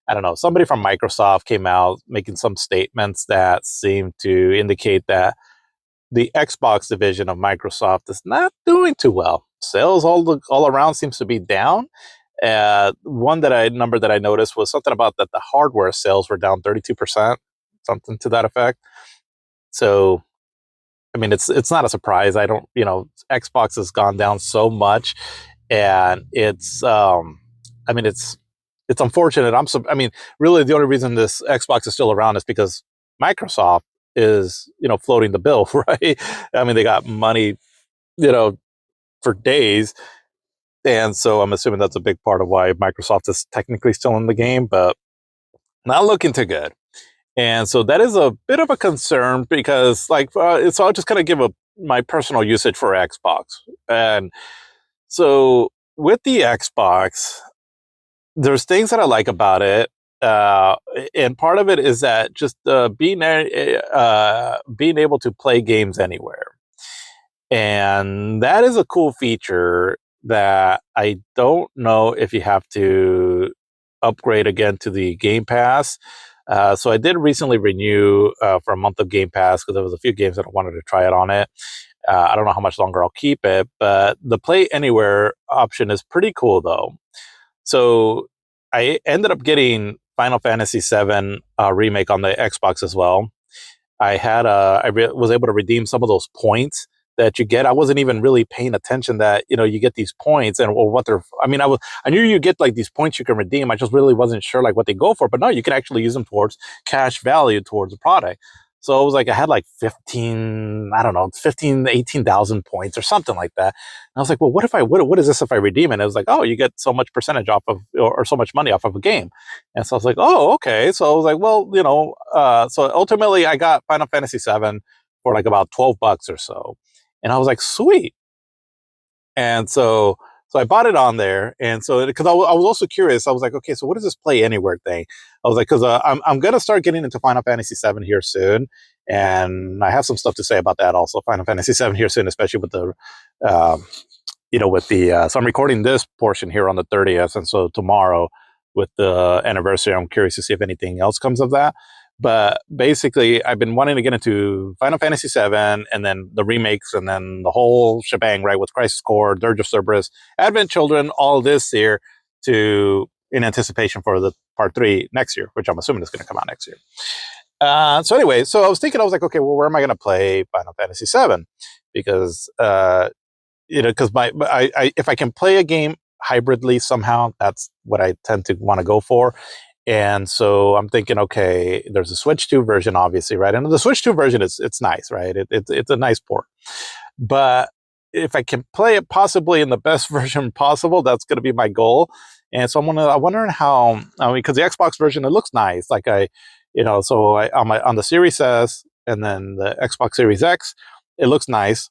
I don't know, somebody from Microsoft came out making some statements that seemed to indicate that the Xbox division of Microsoft is not doing too well. Sales all around seems to be down. One number that I noticed was something about that the hardware sales were down 32%, something to that effect. So, I mean, it's not a surprise. I don't, Xbox has gone down so much, and I mean, it's unfortunate. I mean, really, the only reason this Xbox is still around is because Microsoft is, floating the bill, right? I mean, they got money, you know, for days. And so I'm assuming that's a big part of why Microsoft is technically still in the game, but not looking too good. And so that is a bit of a concern because, so I'll just kind of give my personal usage for Xbox. And so with the Xbox, there's things that I like about it. Uh, and part of it is that just being able to play games anywhere. And that is a cool feature that I don't know if you have to upgrade again to the Game Pass. So I did recently renew for a month of Game Pass because there was a few games that I wanted to try it on it. I don't know how much longer I'll keep it, but the Play Anywhere option is pretty cool though. So I ended up getting Final Fantasy VII remake on the Xbox as well. Was able to redeem some of those points that you get. I wasn't even really paying attention that you get these points and or what they're. I mean, I knew you get like these points you can redeem. I just really wasn't sure like what they go for. But no, you can actually use them towards cash value towards a product. So it was like I had like 15, I don't know, 15, 18,000 points or something like that. And I was like, well, what is this if I redeem it? And it was like, oh, you get so much percentage off of, or so much money off of a game. And so I was like, oh, okay. So I was like, well, so ultimately I got Final Fantasy VII for like about $12 or so. And I was like, sweet. And so I bought it on there. And so, because I was also curious, I was like, okay, so what is this Play Anywhere thing? I was like, because I'm going to start getting into Final Fantasy VII here soon. And I have some stuff to say about that also, Final Fantasy VII here soon, especially with the, so I'm recording this portion here on the 30th. And so tomorrow with the anniversary, I'm curious to see if anything else comes of that. But basically, I've been wanting to get into Final Fantasy VII and then the remakes and then the whole shebang, right, with Crisis Core, Dirge of Cerberus, Advent Children, all this here in anticipation for the part 3 next year, which I'm assuming is going to come out next year. So anyway, so I was like, okay, well, where am I going to play Final Fantasy VII? Because, because if I can play a game hybridly somehow, that's what I tend to want to go for. And so I'm thinking, okay, there's a Switch 2 version, obviously, right? And the Switch 2 version it's nice, right? It's a nice port. But if I can play it possibly in the best version possible, that's going to be my goal. And so I'm wondering how. I mean, because the Xbox version, it looks nice. Like on the Series S and then the Xbox Series X, it looks nice.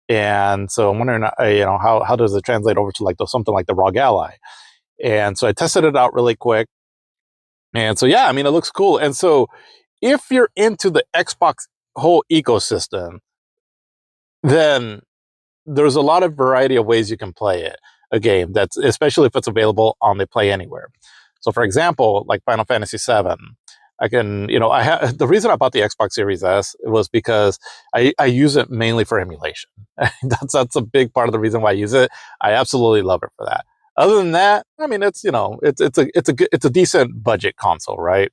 And so I'm wondering, how does it translate over to something like the ROG Ally? And so I tested it out really quick. And so, yeah, I mean, it looks cool. And so if you're into the Xbox whole ecosystem, then there's a lot of variety of ways you can play a game, that's especially if it's available on the Play Anywhere. So for example, like Final Fantasy VII, I can, the reason I bought the Xbox Series S was because I use it mainly for emulation. That's a big part of the reason why I use it. I absolutely love it for that. Other than that, I mean, it's a decent budget console, right?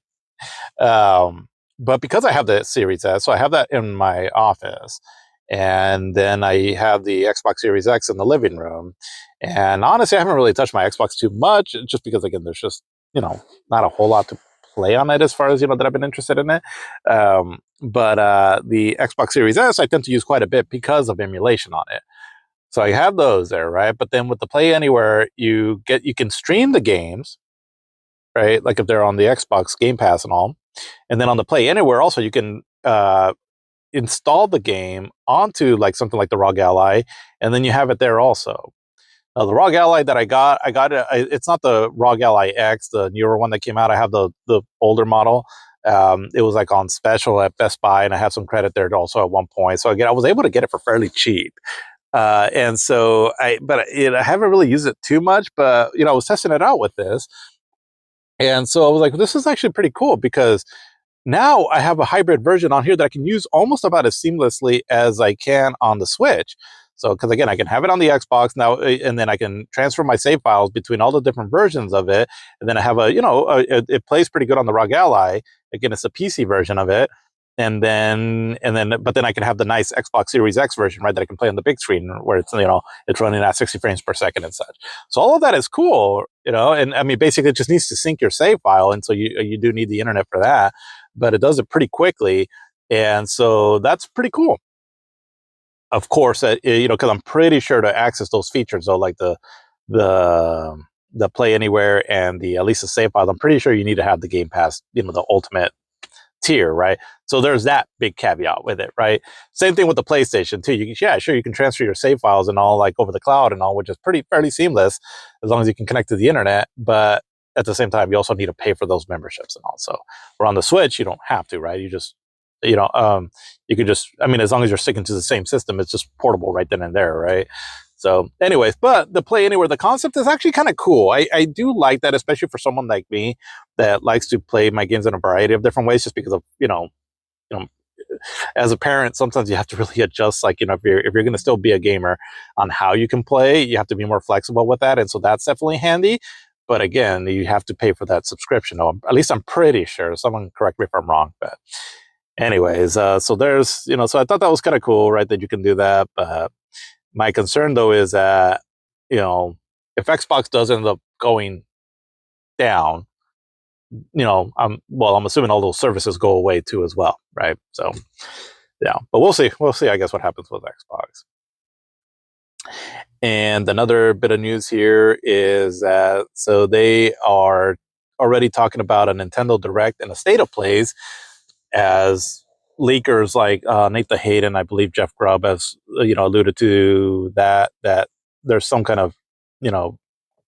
But because I have the Series S, so I have that in my office, and then I have the Xbox Series X in the living room. And honestly, I haven't really touched my Xbox too much, just because again, there's just not a whole lot to play on it as far as that I've been interested in it. But the Xbox Series S, I tend to use quite a bit because of emulation on it. So I have those there, right? But then with the Play Anywhere, you can stream the games, right? Like if they're on the Xbox Game Pass and all. And then on the Play Anywhere, also you can install the game onto like something like the ROG Ally, and then you have it there also. Now the ROG Ally that I got it. It's not the ROG Ally X, the newer one that came out. I have the older model. It was like on special at Best Buy, and I have some credit there also at one point. So again, I was able to get it for fairly cheap. And so I haven't really used it too much, but I was testing it out with this. And so I was like, this is actually pretty cool because now I have a hybrid version on here that I can use almost about as seamlessly as I can on the Switch. So, because again, I can have it on the Xbox now, and then I can transfer my save files between all the different versions of it. And then I have it plays pretty good on the ROG Ally. Again, it's a PC version of it. But then I can have the nice Xbox Series X version, right, that I can play on the big screen where it's running at 60 frames per second and such. So all of that is cool, and I mean, basically it just needs to sync your save file. And so you do need the internet for that, but it does it pretty quickly. And so that's pretty cool. Of course, because I'm pretty sure to access those features, though, like the play anywhere and the at least the save files, I'm pretty sure you need to have the Game Pass, the ultimate tier, right? So there's that big caveat with it, right? Same thing with the PlayStation too. You can transfer your save files and all like over the cloud and all, which is fairly seamless as long as you can connect to the internet. But at the same time, you also need to pay for those memberships and all. So, where on the Switch, you don't have to, right? You just you could just, I mean, as long as you're sticking to the same system, it's just portable right then and there, right? So, anyways, but the Play Anywhere, the concept is actually kind of cool. I do like that, especially for someone like me that likes to play my games in a variety of different ways, just because of as a parent, sometimes you have to really adjust. Like, if you're going to still be a gamer, on how you can play, you have to be more flexible with that, and so that's definitely handy. But again, you have to pay for that subscription. Or at least I'm pretty sure. Someone correct me if I'm wrong, but anyways, so there's, so I thought that was kind of cool, right? That you can do that. But my concern though is that, if Xbox does end up going down, I'm assuming all those services go away too as well, right? So yeah, but we'll see. We'll see, I guess, what happens with Xbox. And another bit of news here is that so they are already talking about a Nintendo Direct and a State of Plays, as leakers like Nathan Hayden, I believe Jeff Grubb has alluded to that there's some kind of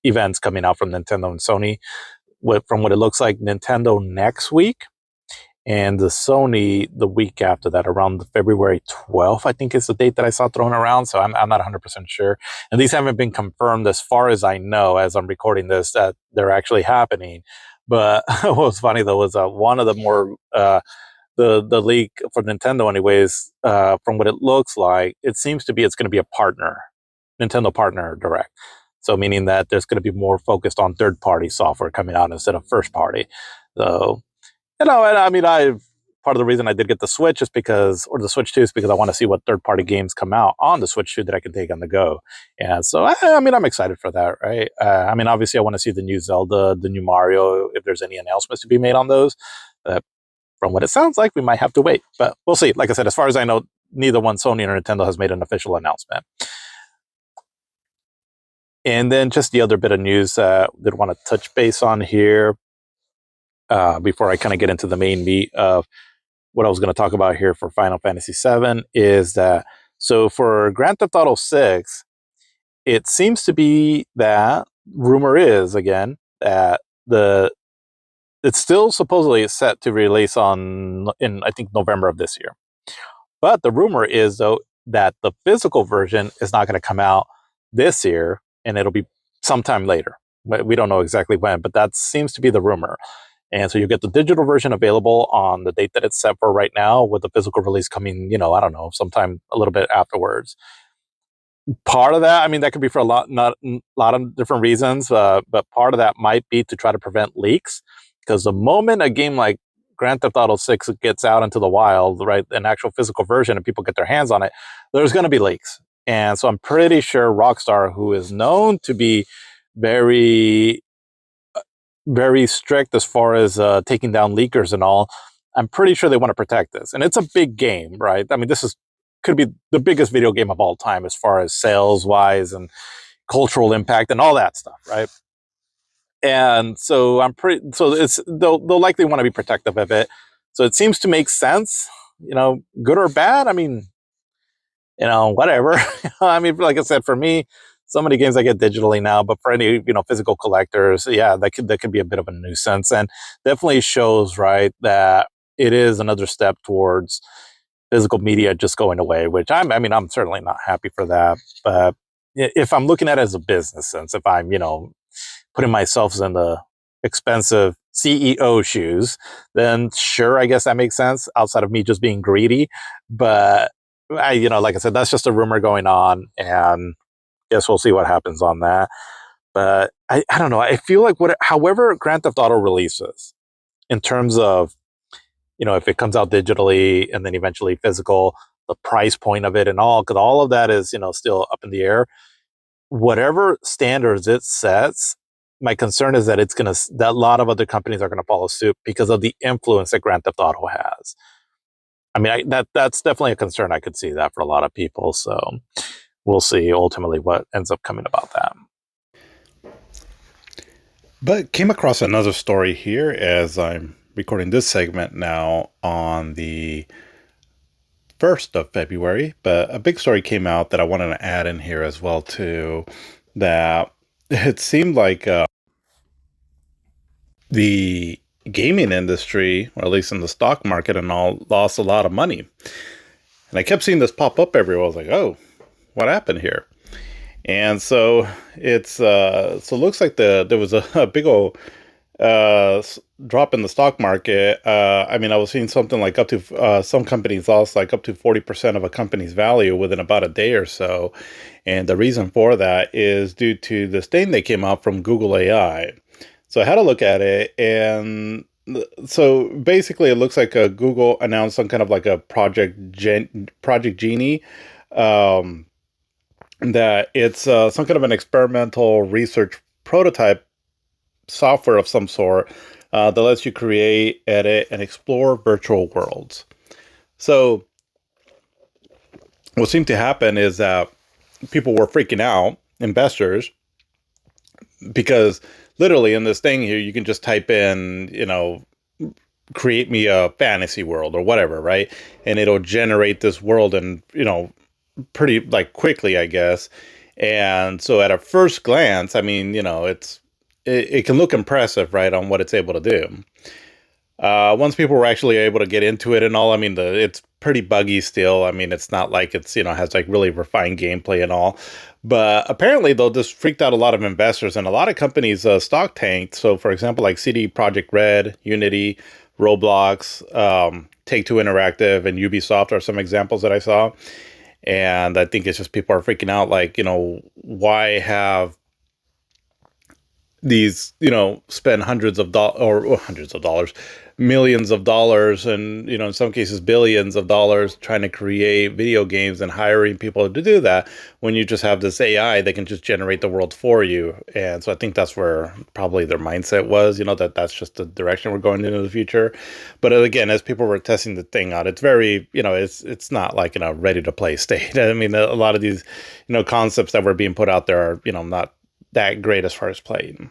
events coming out from Nintendo and Sony. From what it looks like, Nintendo next week, and the Sony the week after that, around the February 12th, I think is the date that I saw thrown around. So I'm not 100% sure, and these haven't been confirmed as far as I know as I'm recording this that they're actually happening. But what was funny though was one of the more the leak for Nintendo, anyways, from what it looks like, it seems to be it's going to be a Nintendo partner direct. So meaning that there's going to be more focused on third-party software coming out instead of first-party. So, and I mean, part of the reason I did get the Switch or the Switch 2 is because I want to see what third-party games come out on the Switch 2 that I can take on the go. And so, I mean, I'm excited for that, right? I mean, obviously, I want to see the new Zelda, the new Mario, if there's any announcements to be made on those. From what it sounds like, we might have to wait, but we'll see. Like I said, as far as I know, neither one, Sony or Nintendo, has made an official announcement. And then just the other bit of news that I want to touch base on here before I kind of get into the main meat of what I was going to talk about here for Final Fantasy VII is that, so for Grand Theft Auto 6, it seems to be that, rumor is, again, that it's still supposedly set to release in I think November of this year. But the rumor is though that the physical version is not going to come out this year, and it'll be sometime later. We don't know exactly when, but that seems to be the rumor. And so you get the digital version available on the date that it's set for right now, with the physical release coming, I don't know, sometime a little bit afterwards. Part of that, I mean, that could be for a lot of different reasons, but part of that might be to try to prevent leaks. Because the moment a game like Grand Theft Auto 6 gets out into the wild, right, an actual physical version, and people get their hands on it, there's going to be leaks. And so I'm pretty sure Rockstar, who is known to be very, very strict as far as taking down leakers and all, I'm pretty sure they want to protect this. And it's a big game, right? I mean, could be the biggest video game of all time as far as sales wise and cultural impact and all that stuff, right? And so they'll likely want to be protective of it. So it seems to make sense, good or bad. I mean, whatever. I mean, like I said, for me, so many games I get digitally now, but for any, physical collectors, yeah, that could be a bit of a nuisance, and definitely shows, right, that it is another step towards physical media just going away, which I'm certainly not happy for that. But if I'm looking at it as a business sense, if I'm, putting myself in the expensive CEO shoes, then sure, I guess that makes sense outside of me just being greedy. But like I said, that's just a rumor going on, and guess we'll see what happens on that. But I don't know. I feel like however Grand Theft Auto releases, in terms of if it comes out digitally and then eventually physical, the price point of it and all, because all of that is still up in the air. Whatever standards it sets, my concern is that that a lot of other companies are gonna follow suit because of the influence that Grand Theft Auto has. I mean, that's definitely a concern. I could see that for a lot of people. So we'll see ultimately what ends up coming about that. But came across another story here as I'm recording this segment now on the 1st of February. But a big story came out that I wanted to add in here as well too. That it seemed like the gaming industry, or at least in the stock market and all, lost a lot of money. And I kept seeing this pop up everywhere. I was like, oh, what happened here? And so it looks like there was a big old drop in the stock market. I mean, I was seeing something like up to some companies lost like up to 40% of a company's value within about a day or so. And the reason for that is due to this thing that came out from Google AI. So I had a look at it, and so basically it looks like Google announced some kind of like a Project Genie. Um, that it's some kind of an experimental research prototype software of some sort that lets you create, edit, and explore virtual worlds. So what seemed to happen is that people were freaking out, investors, because literally in this thing here, you can just type in, create me a fantasy world or whatever, right? And it'll generate this world and, pretty like quickly, I guess. And so at a first glance, I mean, it can look impressive, right, on what it's able to do. Once people were actually able to get into it and all, I mean, it's pretty buggy still. I mean, it's not like it's, has like really refined gameplay and all. But apparently, though, this freaked out a lot of investors and a lot of companies stock tanked. So, for example, like CD Projekt Red, Unity, Roblox, Take-Two Interactive, and Ubisoft are some examples that I saw. And I think it's just people are freaking out, like, why have these, spend hundreds of dollars, millions of dollars, and, in some cases, billions of dollars trying to create video games and hiring people to do that when you just have this AI that can just generate the world for you. And so I think that's where probably their mindset was, that's just the direction we're going into the future. But again, as people were testing the thing out, it's very, it's not like in a ready to play state. I mean, a lot of these, concepts that were being put out there are, not that great as far as playing.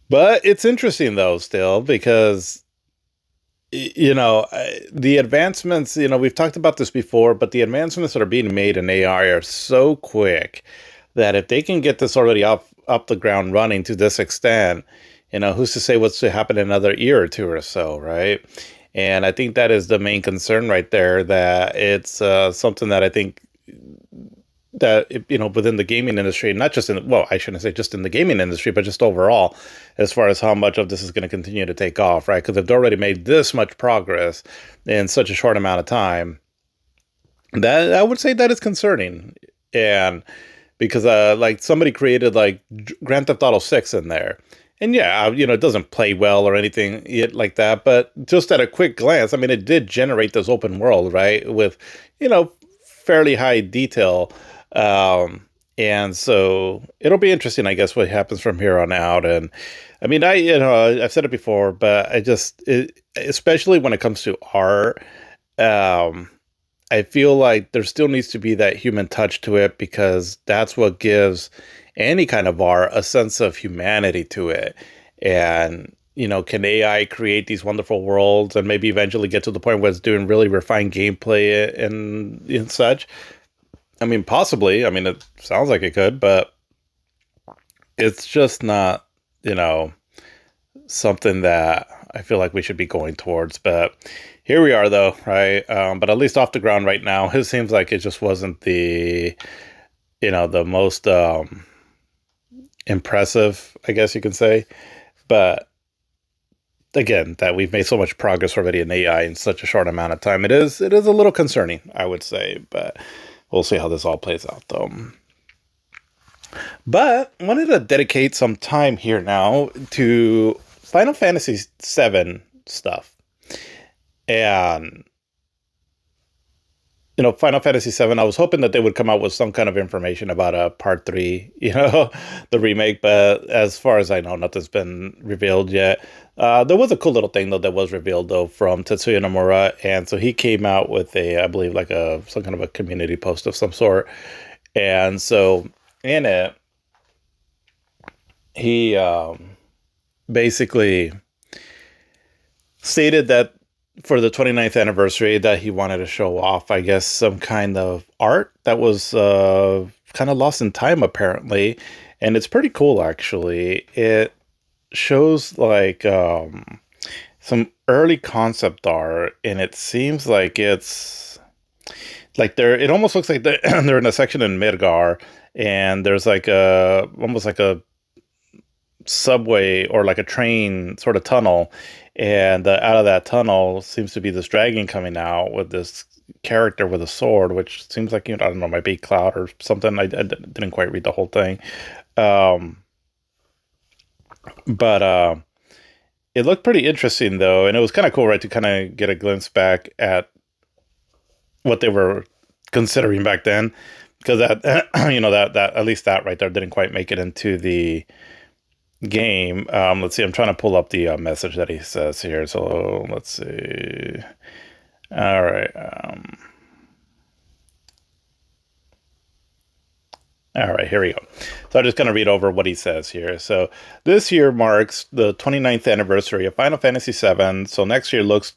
But it's interesting though still because the advancements, we've talked about this before, but the advancements that are being made in AI are so quick that if they can get this already up the ground running to this extent, who's to say what's to happen in another year or two or so, right? And I think that is the main concern right there, that it's something that I think that, within the gaming industry, not just I shouldn't say just in the gaming industry, but just overall, as far as how much of this is going to continue to take off, right? Because they've already made this much progress in such a short amount of time, that I would say that is concerning. And because, like, somebody created, like, Grand Theft Auto 6 in there. And yeah, it doesn't play well or anything yet like that, but just at a quick glance, I mean, it did generate this open world, right? With, fairly high detail. And so it'll be interesting, I guess, what happens from here on out. And I mean, I've said it before, but especially when it comes to art, I feel like there still needs to be that human touch to it, because that's what gives any kind of art a sense of humanity to it. And, can AI create these wonderful worlds and maybe eventually get to the point where it's doing really refined gameplay and such? I mean, possibly. I mean, it sounds like it could, but it's just not, something that I feel like we should be going towards. But here we are, though, right? But at least off the ground right now, it seems like it just wasn't the most impressive, I guess you can say. But again, that we've made so much progress already in AI in such a short amount of time. It is a little concerning, I would say, but we'll see how this all plays out, though. But I wanted to dedicate some time here now to Final Fantasy VII stuff. And, Final Fantasy VII, I was hoping that they would come out with some kind of information about a part three, the remake. But as far as I know, nothing's been revealed yet. There was a cool little thing, though, that was revealed, though, from Tetsuya Nomura. And so he came out with I believe, like some kind of a community post of some sort. And so in it, he basically stated that for the 29th anniversary that he wanted to show off, I guess, some kind of art that was kind of lost in time, apparently. And it's pretty cool, actually. It shows like some early concept art, and it seems like it's like it almost looks like they're in a section in Midgar, and there's like almost like a subway or like a train sort of tunnel, and out of that tunnel seems to be this dragon coming out with this character with a sword, which seems like, I don't know, might be Cloud or something. I didn't quite read the whole thing, but it looked pretty interesting, though, and it was kind of cool, right, to kind of get a glimpse back at what they were considering back then, because that that at least that right there didn't quite make it into the game. Let's see, I'm trying to pull up the message that he says here, so let's see. All right. All right, here we go. So I'm just going to read over what he says here. So this year marks the 29th anniversary of Final Fantasy VII, so next year looks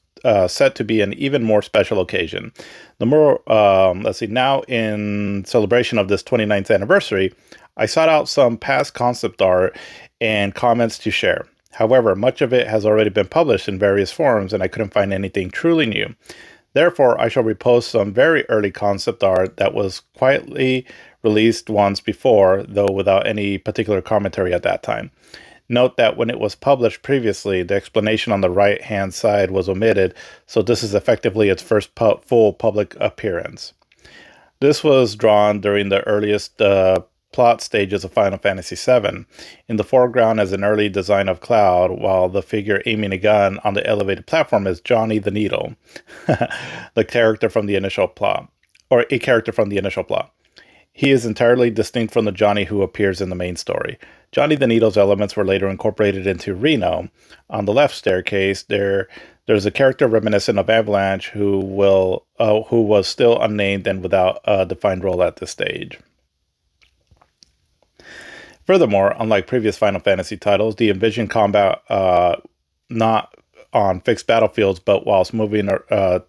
set to be an even more special occasion. The more, let's see, now in celebration of this 29th anniversary, I sought out some past concept art and comments to share. However, much of it has already been published in various forums, and I couldn't find anything truly new. Therefore, I shall repost some very early concept art that was quietly released once before, though without any particular commentary at that time. Note that when it was published previously, the explanation on the right-hand side was omitted, so this is effectively its first full public appearance. This was drawn during the earliest plot stages of Final Fantasy VII. In the foreground is an early design of Cloud, while the figure aiming a gun on the elevated platform is Johnny the Needle, the character from the initial plot, or a character from the initial plot. He is entirely distinct from the Johnny who appears in the main story. Johnny the Needle's elements were later incorporated into Reno. On the left staircase, there's a character reminiscent of Avalanche who was still unnamed and without a defined role at this stage. Furthermore, unlike previous Final Fantasy titles, the envisioned combat not on fixed battlefields, but whilst moving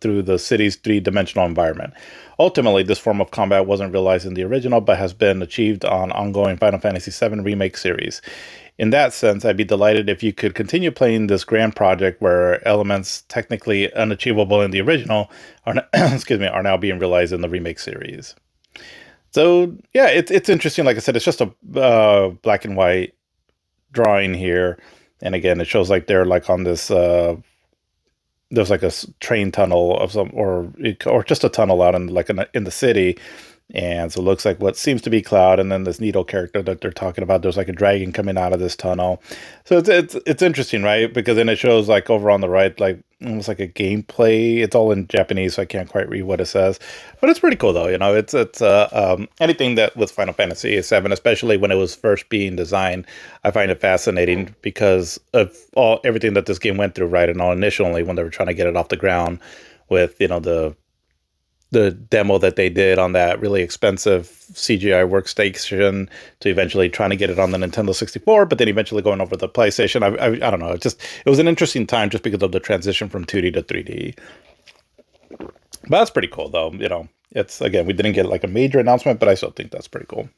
through the city's three-dimensional environment. Ultimately, this form of combat wasn't realized in the original, but has been achieved on ongoing Final Fantasy VII Remake series. In that sense, I'd be delighted if you could continue playing this grand project where elements technically unachievable in the original are are now being realized in the Remake series. So, yeah, it's interesting. Like I said, it's just a black and white drawing here. And again, it shows like they're like on this, there's like a train tunnel of some, or just a tunnel out in like in the city. And so it looks like what seems to be Cloud, and then this Needle character that they're talking about. There's like a dragon coming out of this tunnel. So it's interesting, right? Because then it shows like over on the right, like almost like a gameplay. It's all in Japanese, so I can't quite read what it says. But it's pretty cool, though. It's anything that with Final Fantasy VII, especially when it was first being designed, I find it fascinating because of everything that this game went through, right? And all initially when they were trying to get it off the ground with the demo that they did on that really expensive CGI workstation to eventually trying to get it on the Nintendo 64, but then eventually going over the PlayStation. I don't know. It was an interesting time just because of the transition from 2D to 3D. But that's pretty cool, though. It's, again, we didn't get like a major announcement, but I still think that's pretty cool.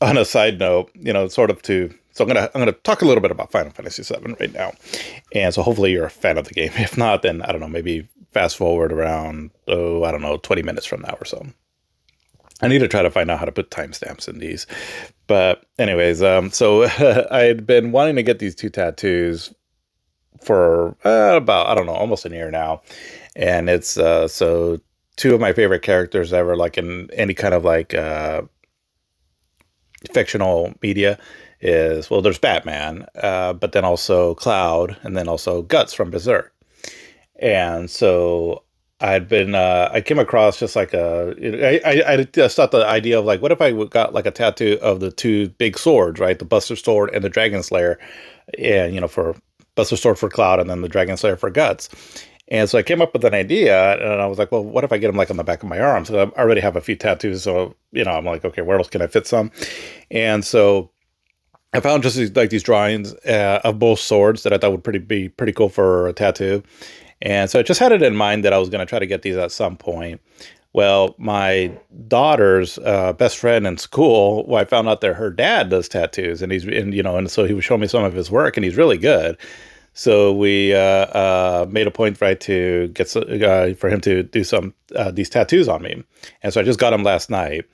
On a side note, so I'm gonna talk a little bit about Final Fantasy VII right now, and so hopefully you're a fan of the game. If not, then I don't know, maybe fast forward around 20 minutes from now or so. I need to try to find out how to put timestamps in these. But anyways, so I had been wanting to get these two tattoos for about, I don't know, almost a year now. And it's so two of my favorite characters ever, like in any kind of like fictional media is, well, there's Batman, but then also Cloud, and then also Guts from Berserk. And so I came across just like I just thought the idea of like, what if I got like a tattoo of the two big swords, right? The Buster Sword and the Dragon Slayer, and, for Buster Sword for Cloud and then the Dragon Slayer for Guts. And so I came up with an idea, and I was like, well, what if I get them like on the back of my arm? So I already have a few tattoos, so, I'm like, okay, where else can I fit some? And so I found just these drawings of both swords that I thought would be pretty cool for a tattoo. And so I just had it in mind that I was going to try to get these at some point. Well, my daughter's best friend in school, well, I found out that her dad does tattoos, and and so he was showing me some of his work, and he's really good. So we made a point, right, to get for him to do some these tattoos on me, and so I just got them last night,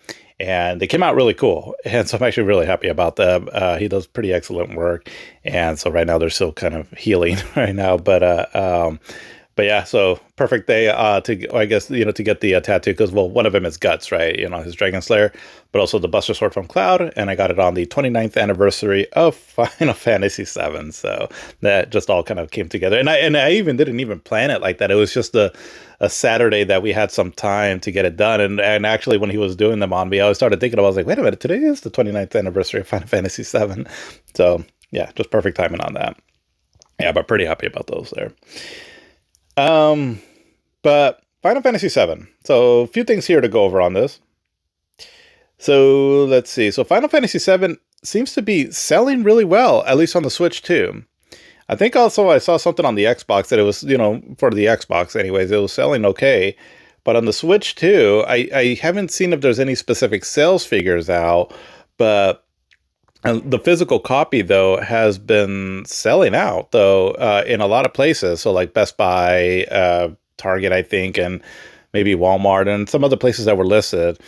and they came out really cool, and so I'm actually really happy about them. He does pretty excellent work, and so right now they're still kind of healing right now, but yeah, so perfect day I guess, to get the tattoo, because, well, one of them is Guts, right? His Dragon Slayer, but also the Buster Sword from Cloud, and I got it on the 29th anniversary of Final Fantasy VII. So that just all kind of came together, and I didn't even plan it like that. It was just a Saturday that we had some time to get it done, and actually when he was doing them on me, I started thinking, I was like, wait a minute, today is the 29th anniversary of Final Fantasy VII. So yeah, just perfect timing on that. Yeah, but pretty happy about those there. But Final Fantasy VII. So a few things here to go over on this. So let's see. So Final Fantasy VII seems to be selling really well, at least on the Switch too. I think also I saw something on the Xbox that it was, for the Xbox anyways, it was selling okay. But on the Switch too, I haven't seen if there's any specific sales figures out, but the physical copy, though, has been selling out, though, in a lot of places. So like Best Buy, Target, I think, and maybe Walmart and some other places that were listed.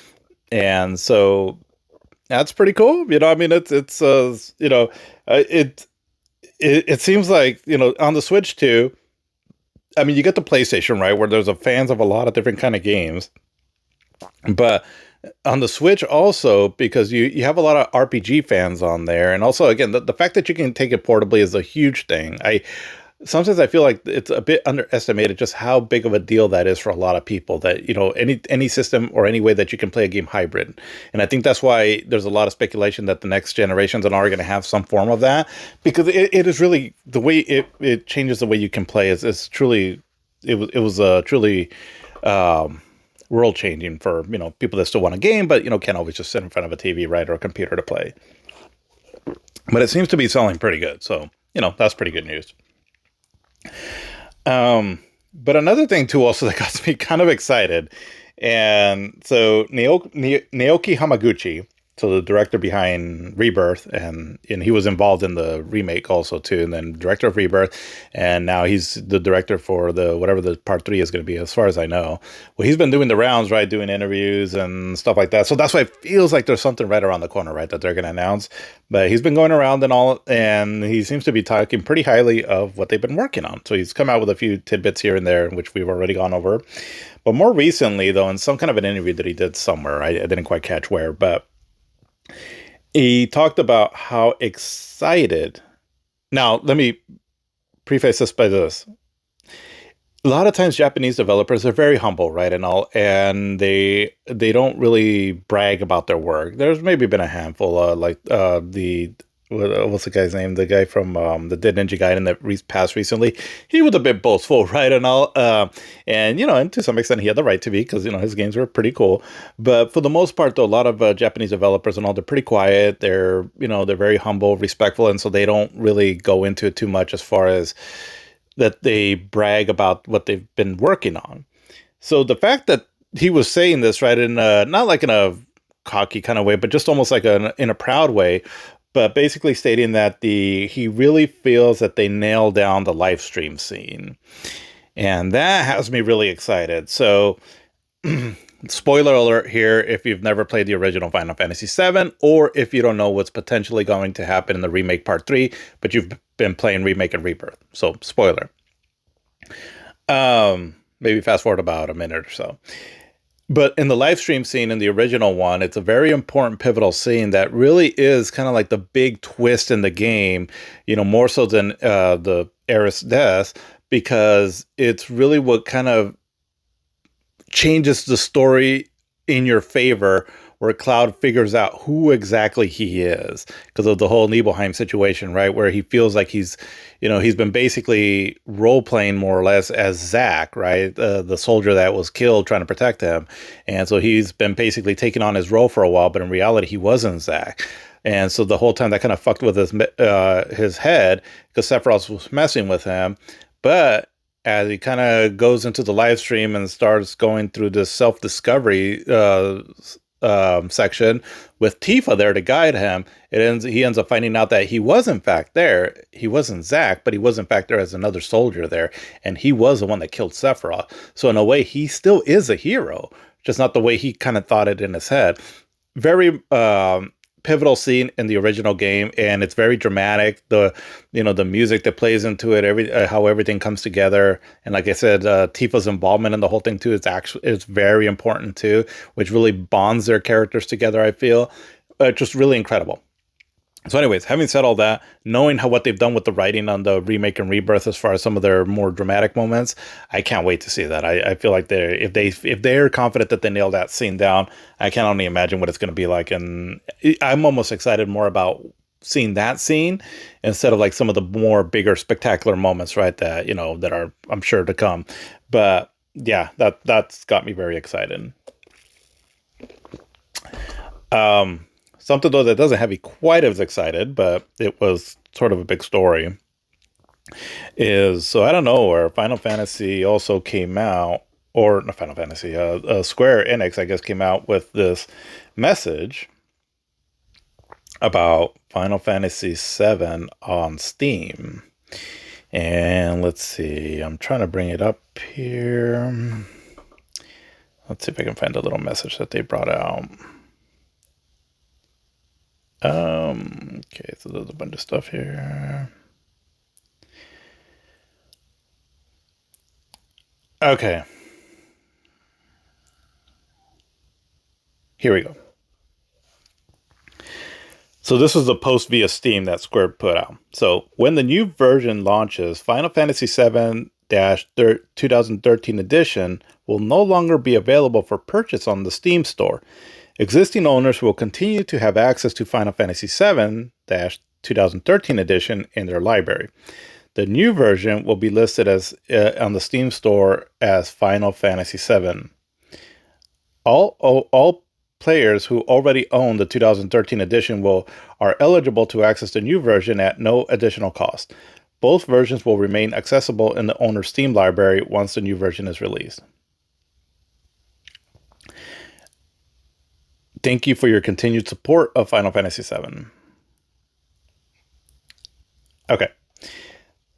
And so that's pretty cool. I mean, it seems like, on the Switch too. I mean, you get the PlayStation, right, where there's fans of a lot of different kind of games, but on the Switch also, because you have a lot of RPG fans on there, and also, again, the fact that you can take it portably is a huge thing. Sometimes I feel like it's a bit underestimated just how big of a deal that is for a lot of people, that, any system or any way that you can play a game hybrid. And I think that's why there's a lot of speculation that the next generations are going to have some form of that, because it is really the way it changes the way you can play is truly, it was truly world changing for, people that still want a game, but, can't always just sit in front of a TV, right, or a computer to play. But it seems to be selling pretty good. So, that's pretty good news. But another thing too, also, that got me kind of excited, and so Naoki Hamaguchi, so the director behind Rebirth, and he was involved in the remake also too, and then director of Rebirth, and now he's the director for whatever the part 3 is going to be, as far as I know. Well, he's been doing the rounds, right, doing interviews and stuff like that. So that's why it feels like there's something right around the corner, right, that they're going to announce. But he's been going around and all, and he seems to be talking pretty highly of what they've been working on. So he's come out with a few tidbits here and there, which we've already gone over. But more recently, though, in some kind of an interview that he did somewhere, I didn't quite catch where, but he talked about how excited. Now, let me preface this by this. A lot of times Japanese developers are very humble, right, and all, and they don't really brag about their work. There's maybe been a handful, like what's the guy's name? The guy from the Dead Ninja Gaiden that passed recently. He was a bit boastful, right, and all, and and to some extent he had the right to be, because his games were pretty cool. But for the most part, though, a lot of Japanese developers and all, they're pretty quiet. They're they're very humble, respectful, and so they don't really go into it too much as far as that they brag about what they've been working on. So the fact that he was saying this, right, in not like in a cocky kind of way, but just almost like in a proud way, but basically stating that he really feels that they nailed down the live stream scene. And that has me really excited. So spoiler alert here if you've never played the original Final Fantasy VII, or if you don't know what's potentially going to happen in the remake part 3, but you've been playing Remake and Rebirth. So, spoiler. Maybe fast forward about a minute or so. But in the live stream scene in the original one, it's a very important pivotal scene that really is kind of like the big twist in the game, more so than the Eris death, because it's really what kind of changes the story in your favor, where Cloud figures out who exactly he is because of the whole Nibelheim situation, right? Where he feels like he's been basically role playing more or less as Zack, right? The soldier that was killed trying to protect him. And so he's been basically taking on his role for a while, but in reality, he wasn't Zack. And so the whole time that kind of fucked with his head because Sephiroth was messing with him. But as he kind of goes into the live stream and starts going through this self-discovery section with Tifa there to guide him, he ends up finding out that he was in fact there. He wasn't Zack, but he was in fact there as another soldier there, and he was the one that killed Sephiroth. So in a way, he still is a hero, just not the way he kind of thought it in his head. Very pivotal scene in the original game, and it's very dramatic. The music that plays into it, how everything comes together, and like I said, Tifa's involvement in the whole thing too. It's very important too, which really bonds their characters together. I feel just really incredible. So anyways, having said all that, knowing what they've done with the writing on the remake and rebirth as far as some of their more dramatic moments, I can't wait to see that. I feel like if they're confident that they nailed that scene down, I can only imagine what it's going to be like. And I'm almost excited more about seeing that scene instead of like some of the more bigger spectacular moments, right? That that are, I'm sure, to come. But yeah, that's got me very excited. Something, though, that doesn't have me quite as excited, but it was sort of a big story, is, so I don't know where Final Fantasy also came out, or not Final Fantasy, Square Enix, I guess, came out with this message about Final Fantasy VII on Steam. And let's see, I'm trying to bring it up here. Let's see if I can find a little message that they brought out. Okay, so there's a bunch of stuff here. Okay. Here we go. So this is the post via Steam that Square put out. So when the new version launches, Final Fantasy VII 2013 edition will no longer be available for purchase on the Steam store. Existing owners will continue to have access to Final Fantasy VII 2013 edition in their library. The new version will be listed as on the Steam store as Final Fantasy VII. All players who already own the 2013 edition are eligible to access the new version at no additional cost. Both versions will remain accessible in the owner's Steam library once the new version is released. Thank you for your continued support of Final Fantasy VII. Okay.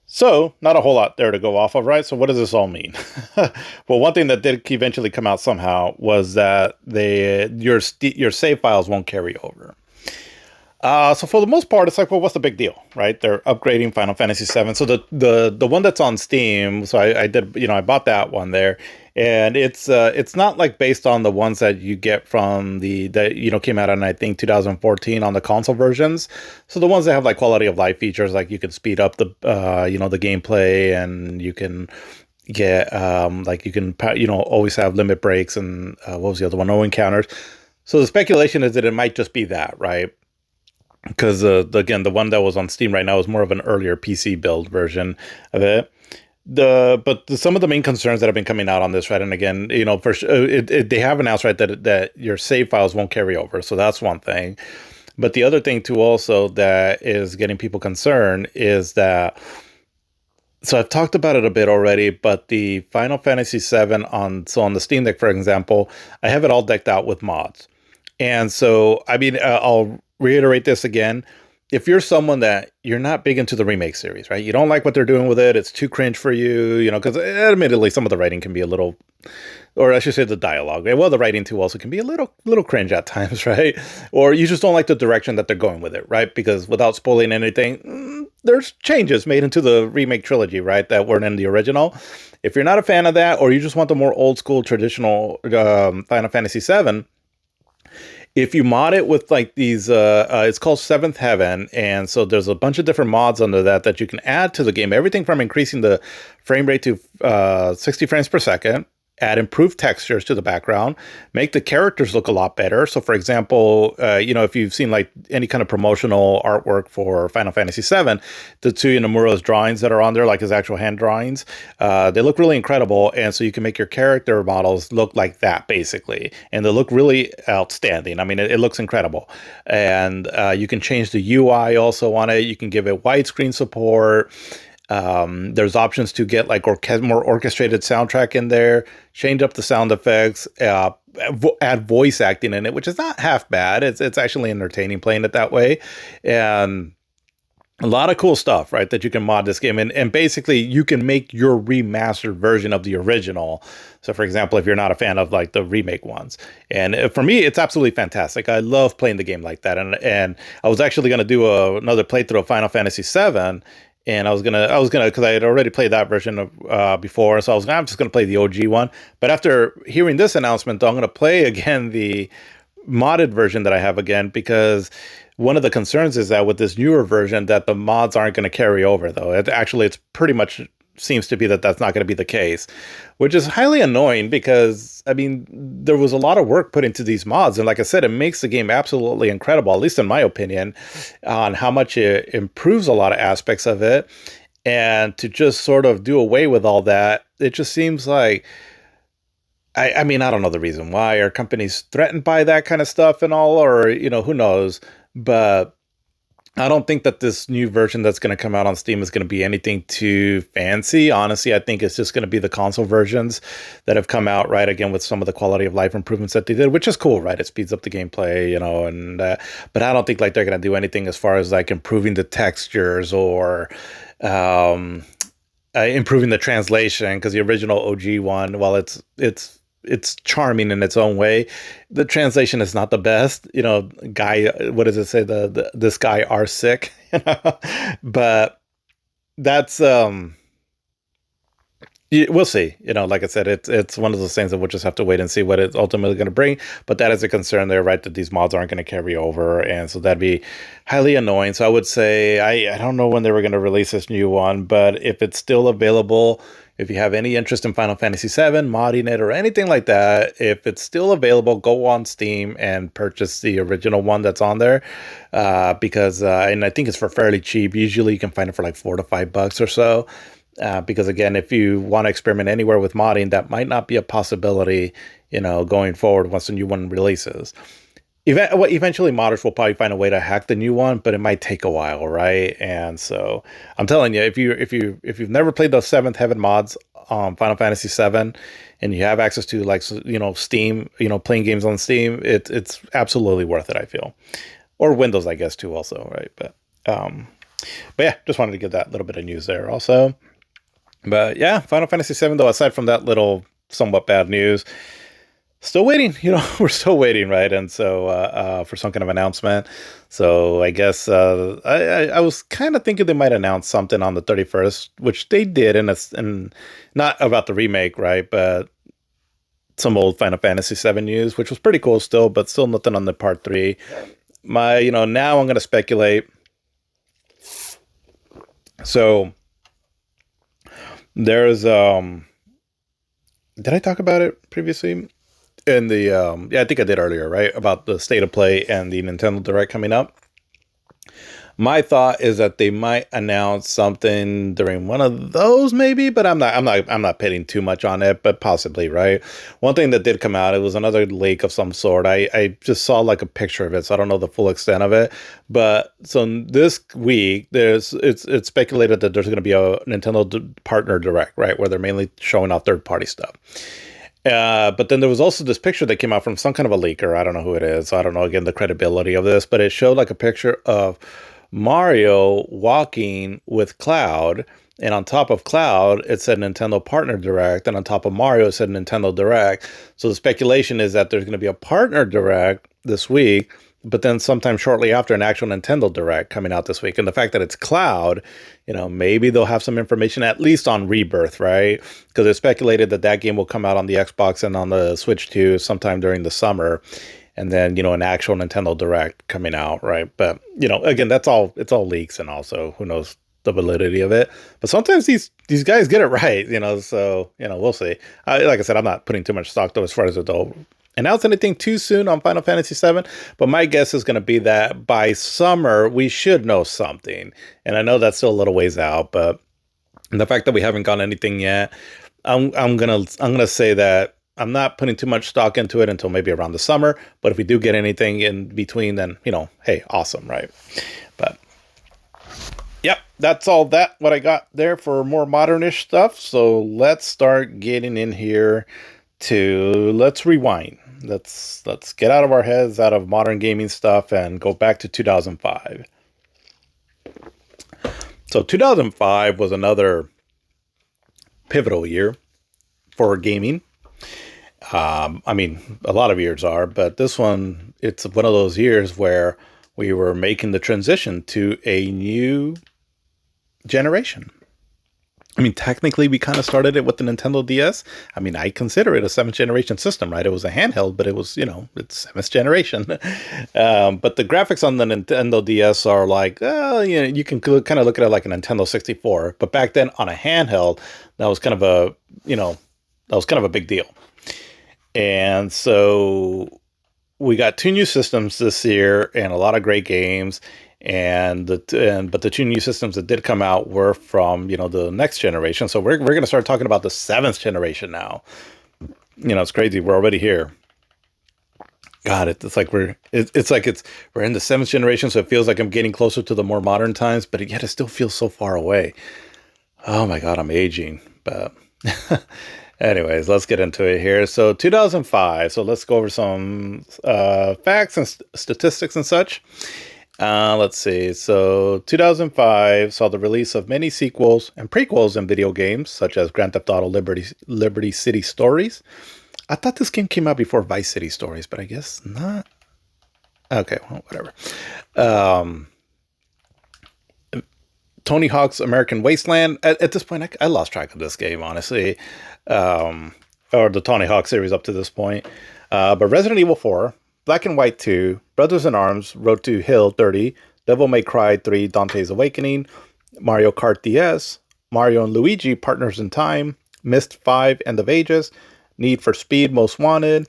So, not a whole lot there to go off of, right? So what does this all mean? Well, one thing that did eventually come out somehow was that your save files won't carry over. So for the most part, it's like, well, what's the big deal, right? They're upgrading Final Fantasy VII. So the one that's on Steam, so I did, I bought that one there, and it's not like based on the ones that you get from that came out in, I think, 2014 on the console versions. So the ones that have like quality of life features, like you can speed up the the gameplay, and you can get like you can always have limit breaks, and what was the other one? No encounters. So the speculation is that it might just be that, right? Because again, the one that was on Steam right now is more of an earlier PC build version of it. Some of the main concerns that have been coming out on this, right, and again, they have announced, right, that your save files won't carry over, so that's one thing. But the other thing too, also, that is getting people concerned is that. So I've talked about it a bit already, but the Final Fantasy VII on the Steam Deck, for example, I have it all decked out with mods, and so I mean, I'll reiterate this again. if you're someone that you're not big into the remake series, right? You don't like what they're doing with it. It's too cringe for you, because admittedly, some of the writing can be a little, or I should say the dialogue. Well, the writing too also can be a little cringe at times, right? Or you just don't like the direction that they're going with it, right? Because without spoiling anything, there's changes made into the remake trilogy, right? That weren't in the original. If you're not a fan of that, or you just want the more old school traditional Final Fantasy VII, if you mod it with like these it's called Seventh Heaven, and so there's a bunch of different mods under that you can add to the game, everything from increasing the frame rate to 60 frames per second, add improved textures to the background, make the characters look a lot better. So for example, if you've seen like any kind of promotional artwork for Final Fantasy VII, the Tetsuya Nomura's drawings that are on there, like his actual hand drawings, they look really incredible. And so you can make your character models look like that basically. And they look really outstanding. I mean, it looks incredible. And you can change the UI also on it. You can give it widescreen support. There's options to get like more orchestrated soundtrack in there, change up the sound effects, add voice acting in it, which is not half bad. It's actually entertaining playing it that way, and a lot of cool stuff, right? That you can mod this game, and basically you can make your remastered version of the original. So, for example, if you're not a fan of like the remake ones, and for me, it's absolutely fantastic. I love playing the game like that, and I was actually going to do another playthrough of Final Fantasy VII. And I was gonna, because I had already played that version of before, so I'm just gonna play the OG one. But after hearing this announcement, though, I'm gonna play again the modded version that I have again, because one of the concerns is that with this newer version, that the mods aren't going to carry over. Though it's pretty much seems to be that that's not going to be the case, which is highly annoying because, I mean, there was a lot of work put into these mods. And like I said, it makes the game absolutely incredible, at least in my opinion, on how much it improves a lot of aspects of it. And to just sort of do away with all that, it just seems like, I mean, I don't know the reason why. Are companies threatened by that kind of stuff and all, or, who knows? But I don't think that this new version that's going to come out on Steam is going to be anything too fancy. Honestly, I think it's just going to be the console versions that have come out, right? Again, with some of the quality of life improvements that they did, which is cool, right? It speeds up the gameplay, and but I don't think like they're going to do anything as far as like improving the textures or improving the translation, because the original OG one, while it's charming in its own way, the translation is not the best. Guy, what does it say? This guy are sick, but that's we'll see. Like I said, it's one of those things that we'll just have to wait and see what it's ultimately going to bring. But that is a concern there, right? That these mods aren't going to carry over, and so that'd be highly annoying. So I would say I don't know when they were going to release this new one, but if it's still available, if you have any interest in Final Fantasy VII, modding it or anything like that, if it's still available, go on Steam and purchase the original one that's on there, because and I think it's for fairly cheap. Usually, you can find it for like $4 to $5 or so. Because again, if you want to experiment anywhere with modding, that might not be a possibility, going forward once the new one releases. Eventually, modders will probably find a way to hack the new one, but it might take a while, right? And so, I'm telling you, if you've never played those Seventh Heaven mods on Final Fantasy VII, and you have access to like Steam, playing games on Steam, it's absolutely worth it. I feel, or Windows, I guess too, also, right? But yeah, just wanted to give that little bit of news there, also. But yeah, Final Fantasy VII, though, aside from that little somewhat bad news, still waiting. We're still waiting, right? And so for some kind of announcement. So I guess I was kind of thinking they might announce something on the 31st, which they did, and not about the remake, right? But some old Final Fantasy VII news, which was pretty cool still, but still nothing on the part 3. Now I'm going to speculate. So there's did I talk about it previously in the yeah, I think I did earlier, right, about the State of Play and the Nintendo Direct coming up. My thought is that they might announce something during one of those, maybe, but I'm not pitting too much on it, but possibly, right? One thing that did come out, it was another leak of some sort. I just saw like a picture of it, so I don't know the full extent of it. But so this week, it's speculated that there's going to be a Nintendo partner direct, right, where they're mainly showing off third-party stuff. But then there was also this picture that came out from some kind of a leaker. I don't know who it is. I don't know, again, the credibility of this, but it showed like a picture of Mario walking with Cloud. And on top of Cloud, it said Nintendo Partner Direct. And on top of Mario, it said Nintendo Direct. So the speculation is that there's going to be a Partner Direct this week, but then sometime shortly after, an actual Nintendo Direct coming out this week. And the fact that it's Cloud, maybe they'll have some information at least on Rebirth, right? Because it's speculated that that game will come out on the Xbox and on the Switch too sometime during the summer. And then, an actual Nintendo Direct coming out, right? But, again, it's all leaks, and also who knows the validity of it. But sometimes these guys get it right, so, we'll see. Like I said, I'm not putting too much stock, though, as far as they'll announce anything too soon on Final Fantasy VII. But my guess is going to be that by summer, we should know something. And I know that's still a little ways out, but the fact that we haven't gotten anything yet, I'm gonna say that I'm not putting too much stock into it until maybe around the summer. But if we do get anything in between, then hey, awesome, right? But yep, that's all what I got there for more modernish stuff. So let's start getting in here let's rewind. Let's get out of our heads, out of modern gaming stuff, and go back to 2005. So 2005 was another pivotal year for gaming. I mean, a lot of years are, but this one, it's one of those years where we were making the transition to a new generation. I mean, technically, we kind of started it with the Nintendo DS. I mean, I consider it a 7th generation system, right? It was a handheld, but it was, it's 7th generation. But the graphics on the Nintendo DS are like, you can kind of look at it like a Nintendo 64. But back then, on a handheld, that was kind of a big deal. And so we got 2 new systems this year and a lot of great games. But the 2 new systems that did come out were from the next generation. So we're going to start talking about the 7th generation now. It's crazy. We're already here. God, it's like we're in the 7th generation. So it feels like I'm getting closer to the more modern times, but yet it still feels so far away. Oh my God, I'm aging. But anyways, let's get into it here. So 2005. So let's go over some facts and statistics and such. Let's see. So 2005 saw the release of many sequels and prequels in video games, such as Grand Theft Auto Liberty City Stories. I thought this game came out before Vice City Stories, but I guess not. Okay, well, whatever. Tony Hawk's American Wasteland. At this point, I lost track of this game, honestly. Or the Tony Hawk series up to this point. But Resident Evil 4, Black and White 2, Brothers in Arms, Road to Hill 30, Devil May Cry 3, Dante's Awakening, Mario Kart DS, Mario and Luigi Partners in Time, Myst 5 End of Ages, Need for Speed Most Wanted,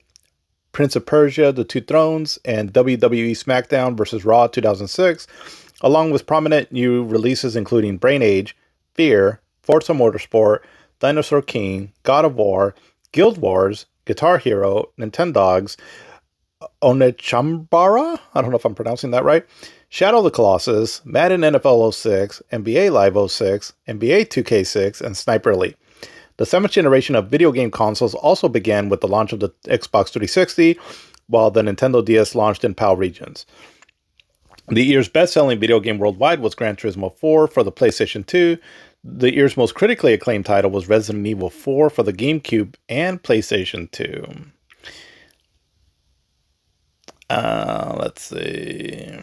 Prince of Persia The Two Thrones, and WWE SmackDown vs. Raw 2006, along with prominent new releases including Brain Age, Fear, Forza Motorsport, Dinosaur King, God of War, Guild Wars, Guitar Hero, Nintendogs, Onechambara, I don't know if I'm pronouncing that right, Shadow of the Colossus, Madden NFL 06, NBA Live 06, NBA 2K6, and Sniper Elite. The 7th generation of video game consoles also began with the launch of the Xbox 360, while the Nintendo DS launched in PAL regions. The year's best-selling video game worldwide was Gran Turismo 4 for the PlayStation 2. The year's most critically acclaimed title was Resident Evil 4 for the GameCube and PlayStation 2. Let's see.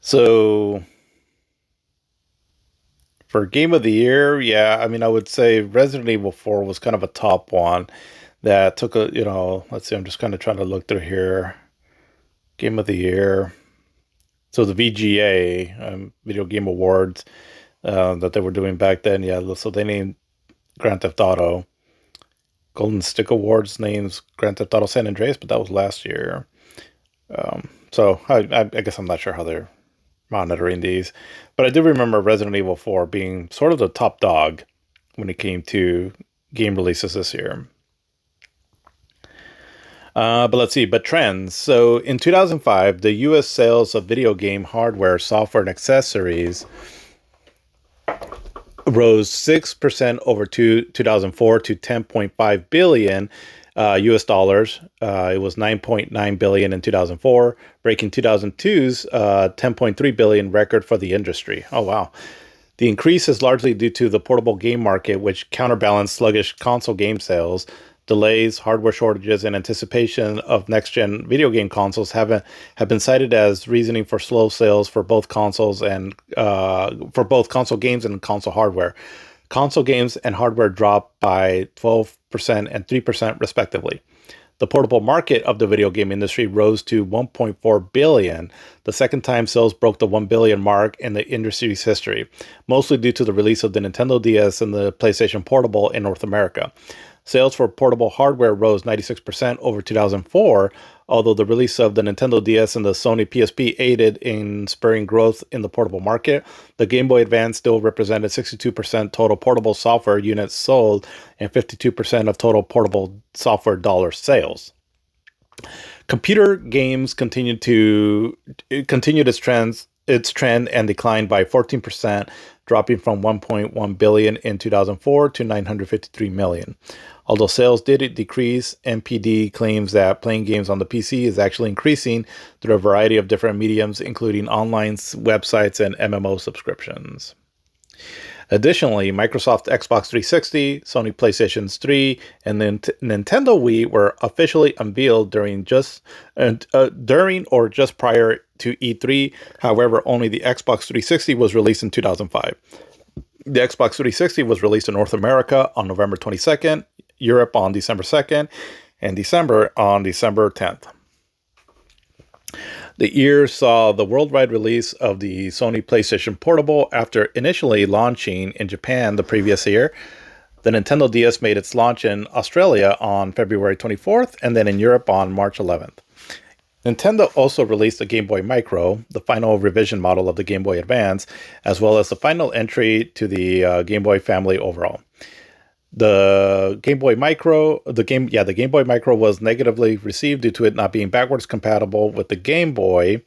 So, for Game of the Year, yeah, I mean, I would say Resident Evil 4 was kind of a top one that took let's see, I'm just kind of trying to look through here. Game of the Year. So the VGA, Video Game Awards, that they were doing back then, yeah, so they named Grand Theft Auto. Golden Stick Awards names Grand Theft Auto San Andreas, but that was last year. So I guess I'm not sure how they're monitoring these. But I do remember Resident Evil 4 being sort of the top dog when it came to game releases this year. But let's see, trends. So in 2005, the U.S. sales of video game hardware, software, and accessories rose 6% over 2004 to 10.5 billion. US dollars. It was 9.9 billion in 2004, breaking 2002's 10.3 billion record for the industry. Oh, wow. The increase is largely due to the portable game market, which counterbalanced sluggish console game sales. Delays, hardware shortages, and anticipation of next-gen video game consoles have been cited as reasoning for slow sales for both consoles and for both console games and console hardware. Console games and hardware dropped by 12% and 3% respectively. The portable market of the video game industry rose to 1.4 billion, the second time sales broke the 1 billion mark in the industry's history, mostly due to the release of the Nintendo DS and the PlayStation Portable in North America. Sales for portable hardware rose 96% over 2004, although the release of the Nintendo DS and the Sony PSP aided in spurring growth in the portable market. The Game Boy Advance still represented 62% total portable software units sold and 52% of total portable software dollar sales. Computer games continued its trend and declined by 14%, dropping from 1.1 billion in 2004 to 953 million. Although sales did decrease, NPD claims that playing games on the PC is actually increasing through a variety of different mediums, including online websites and MMO subscriptions. Additionally, Microsoft Xbox 360, Sony PlayStation 3, and the Nintendo Wii were officially unveiled during or just prior to E3. However, only the Xbox 360 was released in 2005. The Xbox 360 was released in North America on November 22nd, Europe on December 2nd, and December on December 10th. The year saw the worldwide release of the Sony PlayStation Portable after initially launching in Japan the previous year. The Nintendo DS made its launch in Australia on February 24th and then in Europe on March 11th. Nintendo also released the Game Boy Micro, the final revision model of the Game Boy Advance, as well as the final entry to the Game Boy family overall. The Game Boy Micro was negatively received due to it not being backwards compatible with the Game Boy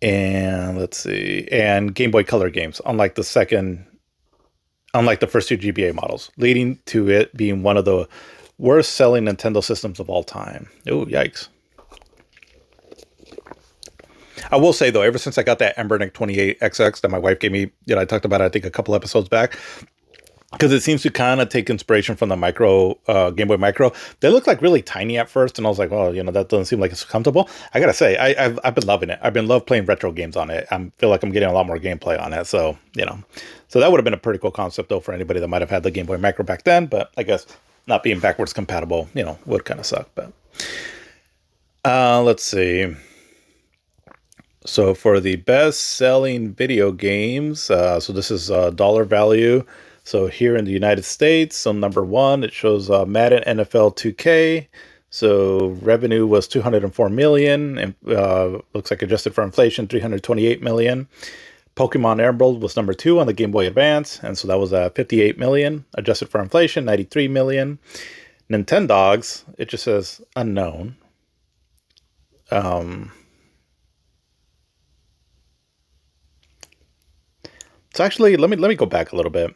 and Game Boy Color games, unlike the first two GBA models, leading to it being one of the worst selling Nintendo systems of all time. Oh, yikes. I will say though, ever since I got that Embernic 28XX that my wife gave me, I talked about it, I think a couple episodes back, because it seems to kind of take inspiration from the Game Boy Micro. They look like really tiny at first, and I was like, well, that doesn't seem like it's comfortable. I gotta say, I've been loving it. I've been playing retro games on it. I feel like I'm getting a lot more gameplay on it. So, so that would have been a pretty cool concept though for anybody that might have had the Game Boy Micro back then. But I guess not being backwards compatible, would kind of suck. But let's see. So for the best-selling video games, so this is dollar value. So here in the United States, so number one, it shows Madden NFL 2K. So revenue was 204 million, and looks like adjusted for inflation, 328 million. Pokemon Emerald was number two on the Game Boy Advance, and so that was 58 million, adjusted for inflation, 93 million. Nintendogs, it just says unknown. So actually, let me go back a little bit.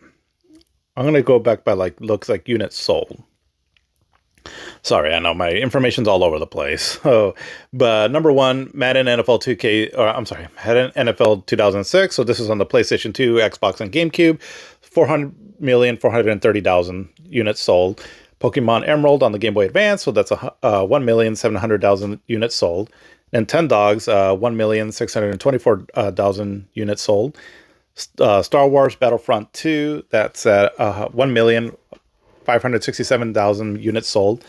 I'm going to go back by looks like units sold. Sorry, I know my information's all over the place. Oh, but number one, Madden NFL 2K, Madden NFL 2006. So this is on the PlayStation 2, Xbox, and GameCube. 400,430,000 units sold. Pokemon Emerald on the Game Boy Advance. So that's 1,700,000 units sold. Nintendogs, 1,624,000 units sold. Star Wars Battlefront 2, that's at 1,567,000 units sold.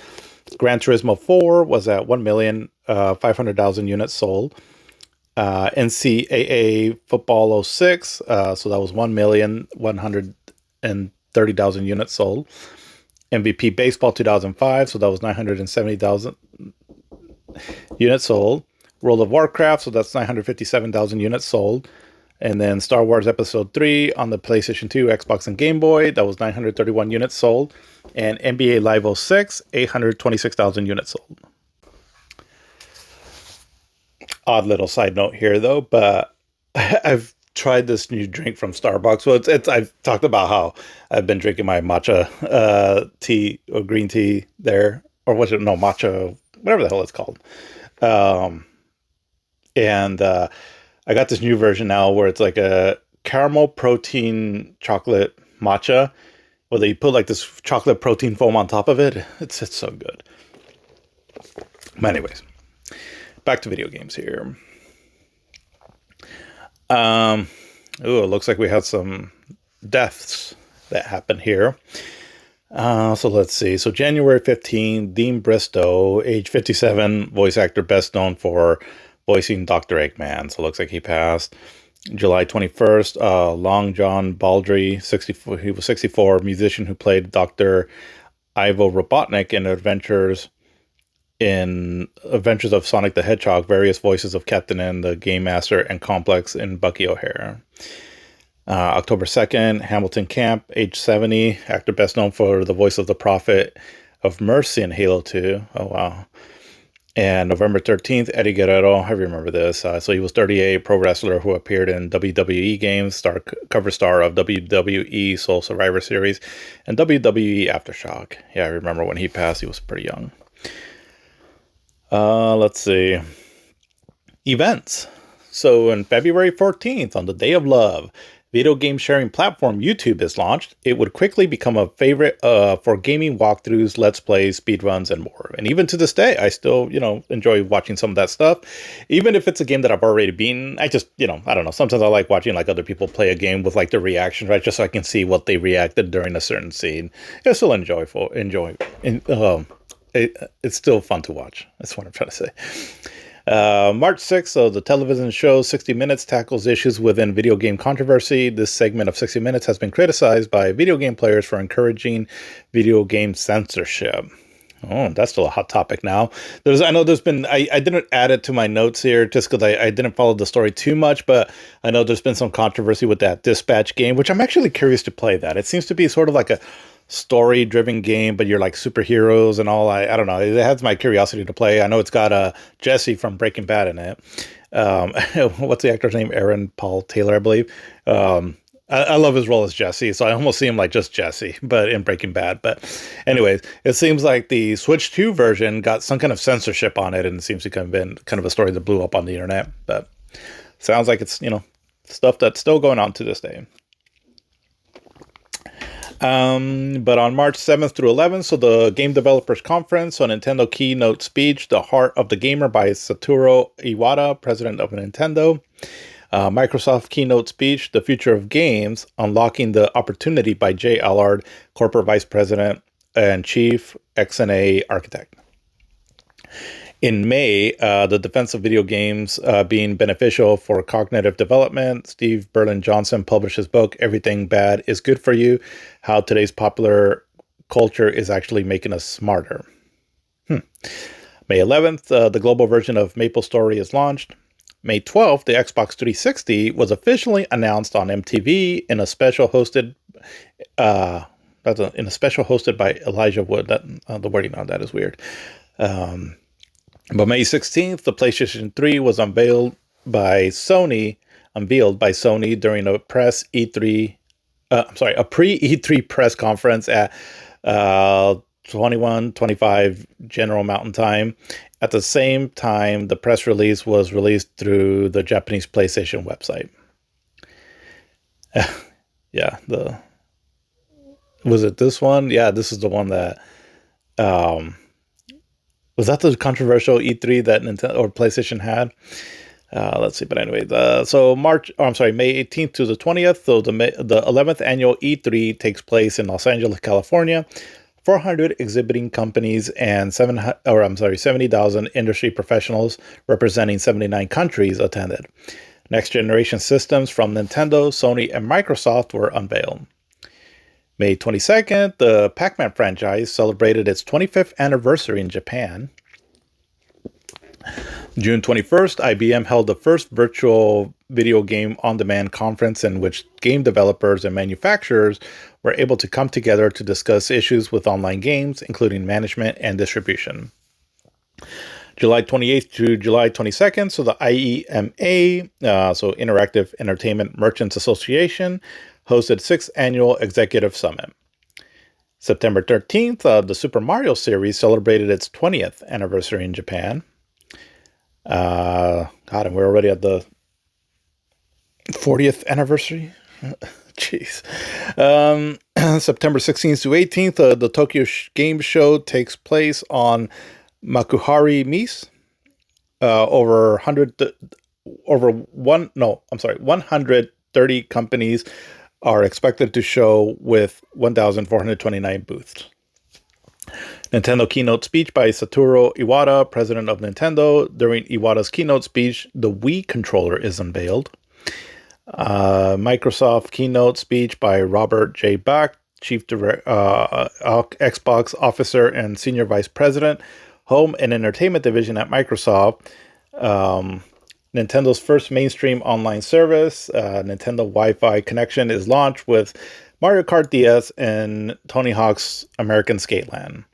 Gran Turismo 4 was at 1,500,000 units sold. NCAA Football 06, so that was 1,130,000 units sold. MVP Baseball 2005, so that was 970,000 units sold. World of Warcraft, so that's 957,000 units sold. And then Star Wars Episode 3 on the PlayStation 2, Xbox, and Game Boy. That was 931 units sold. And NBA Live 06, 826,000 units sold. Odd little side note here, though, but I've tried this new drink from Starbucks. Well, I've talked about how I've been drinking my matcha tea or green tea there, or what's it? No, matcha, whatever the hell it's called. Um, and I got this new version now where it's like a caramel protein chocolate matcha, where they put like this chocolate protein foam on top of it. It's so good. But anyways, back to video games here. Oh, it looks like we had some deaths that happened here. So let's see. So January 15, Dean Bristow, age 57, voice actor best known for voicing Dr. Eggman. So it looks like he passed. July 21st, Long John Baldry, 64. He was 64, musician who played Dr. Ivo Robotnik in Adventures of Sonic the Hedgehog, various voices of Captain N, the Game Master, and Complex in Bucky O'Hare. October 2nd, Hamilton Camp, age 70, actor best known for the voice of the Prophet of Mercy in Halo 2. Oh, wow. And November 13th, Eddie Guerrero, I remember this. So he was 38, pro wrestler who appeared in WWE games, cover star of WWE Soul Survivor Series, and WWE Aftershock. Yeah, I remember when he passed, he was pretty young. Let's see. Events. So on February 14th, on the Day of Love, video game sharing platform YouTube is launched. It would quickly become a favorite for gaming walkthroughs, let's plays, speedruns, and more. And even to this day, I still, enjoy watching some of that stuff. Even if it's a game that I've already beaten, I just, I don't know. Sometimes I like watching like other people play a game with like their reactions, right? Just so I can see what they reacted during a certain scene. It's still it's still fun to watch. That's what I'm trying to say. March 6th, so the television show 60 Minutes tackles issues within video game controversy. This segment of 60 Minutes has been criticized by video game players for encouraging video game censorship. Oh, that's still a hot topic now. I didn't add it to my notes here just because I didn't follow the story too much, but I know there's been some controversy with that Dispatch game, which I'm actually curious to play that. It seems to be sort of like a story-driven game, but you're like superheroes and all. I don't know. It has my curiosity to play. I know it's got Jesse from Breaking Bad in it. What's the actor's name? Aaron Paul Taylor, I believe. I love his role as Jesse, so I almost see him like just Jesse, but in Breaking Bad. But anyways, it seems like the Switch 2 version got some kind of censorship on it, and it seems to have been kind of a story that blew up on the internet. But sounds like it's, stuff that's still going on to this day. But on March 7th through 11th, so the Game Developers Conference, so Nintendo keynote speech, The Heart of the Gamer by Satoru Iwata, president of Nintendo. Microsoft keynote speech, The Future of Games, Unlocking the Opportunity by Jay Allard, corporate vice president and chief XNA architect. In May, the defense of video games being beneficial for cognitive development, Steve Berlin-Johnson published his book, Everything Bad is Good for You, How Today's Popular Culture is Actually Making Us Smarter. May 11th, the global version of MapleStory is launched. May 12th, the Xbox 360 was officially announced on MTV in a special hosted by Elijah Wood. The wording on that is weird. But May 16th, the PlayStation 3 was unveiled by Sony during a pre-E3 press conference at 21:25 General Mountain Time. At the same time, the press release was released through the Japanese PlayStation website. Yeah, was it this one? Yeah, this is the one that was that the controversial E3 that Nintendo or PlayStation had? Let's see. But anyway, May 18th to the 20th. So the 11th annual E3 takes place in Los Angeles, California. 400 exhibiting companies and 70,000 industry professionals representing 79 countries attended. Next generation systems from Nintendo, Sony, and Microsoft were unveiled. May 22nd, the Pac-Man franchise celebrated its 25th anniversary in Japan. June 21st, IBM held the first virtual video game on-demand conference in which game developers and manufacturers were able to come together to discuss issues with online games, including management and distribution. July 28th to July 22nd, so the IEMA, so Interactive Entertainment Merchants Association, hosted 6th Annual Executive Summit. September 13th, the Super Mario series celebrated its 20th anniversary in Japan. God, and we're already at the 40th anniversary? Jeez. September 16th to 18th, the Tokyo Game Show takes place on Makuhari Mise. Over 130 companies are expected to show with 1,429 booths. Nintendo keynote speech by Satoru Iwata, president of Nintendo. During Iwata's keynote speech, the Wii controller is unveiled. Microsoft keynote speech by Robert J. Bach, chief Xbox officer and senior vice president, home and entertainment division at Microsoft. Nintendo's first mainstream online service, Nintendo Wi-Fi connection, is launched with Mario Kart DS and Tony Hawk's American Skateland.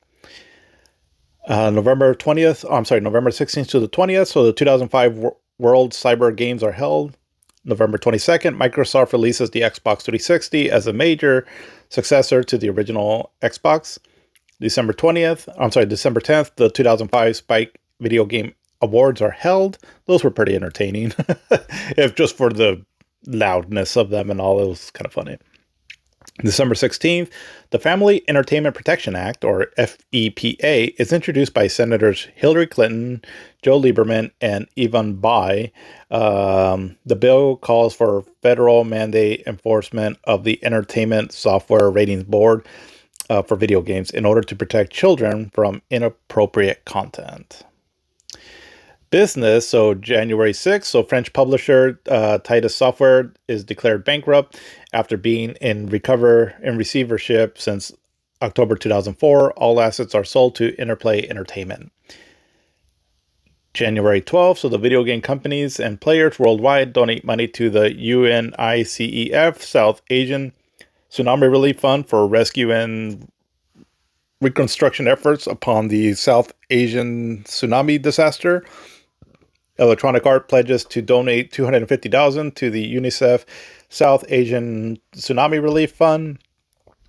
November 16th to the 20th, so the 2005 World Cyber Games are held. November 22nd, Microsoft releases the Xbox 360 as a major successor to the original Xbox. December 10th, the 2005 Spike Video Game Awards are held. Those were pretty entertaining. If just for the loudness of them and all, it was kind of funny. December 16th, the Family Entertainment Protection Act, or FEPA, is introduced by Senators Hillary Clinton, Joe Lieberman, and Evan Bayh. The bill calls for federal mandate enforcement of the Entertainment Software Ratings Board for video games in order to protect children from inappropriate content. Business, so January 6th, so French publisher Titus Software is declared bankrupt after being in receivership since October 2004. All assets are sold to Interplay Entertainment. January 12th, so the video game companies and players worldwide donate money to the UNICEF South Asian Tsunami Relief Fund for rescue and reconstruction efforts upon the South Asian tsunami disaster. Electronic Art pledges to donate $250,000 to the UNICEF South Asian Tsunami Relief Fund.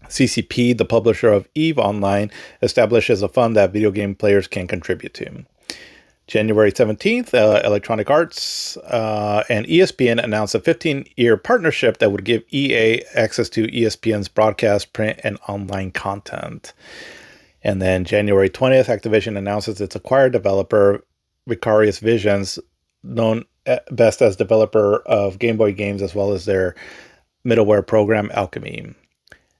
CCP, the publisher of EVE Online, establishes a fund that video game players can contribute to. January 17th, Electronic Arts and ESPN announced a 15-year partnership that would give EA access to ESPN's broadcast, print, and online content. And then January 20th, Activision announces its acquired developer, Vicarious Visions, known best as developer of Game Boy games as well as their middleware program, Alchemy.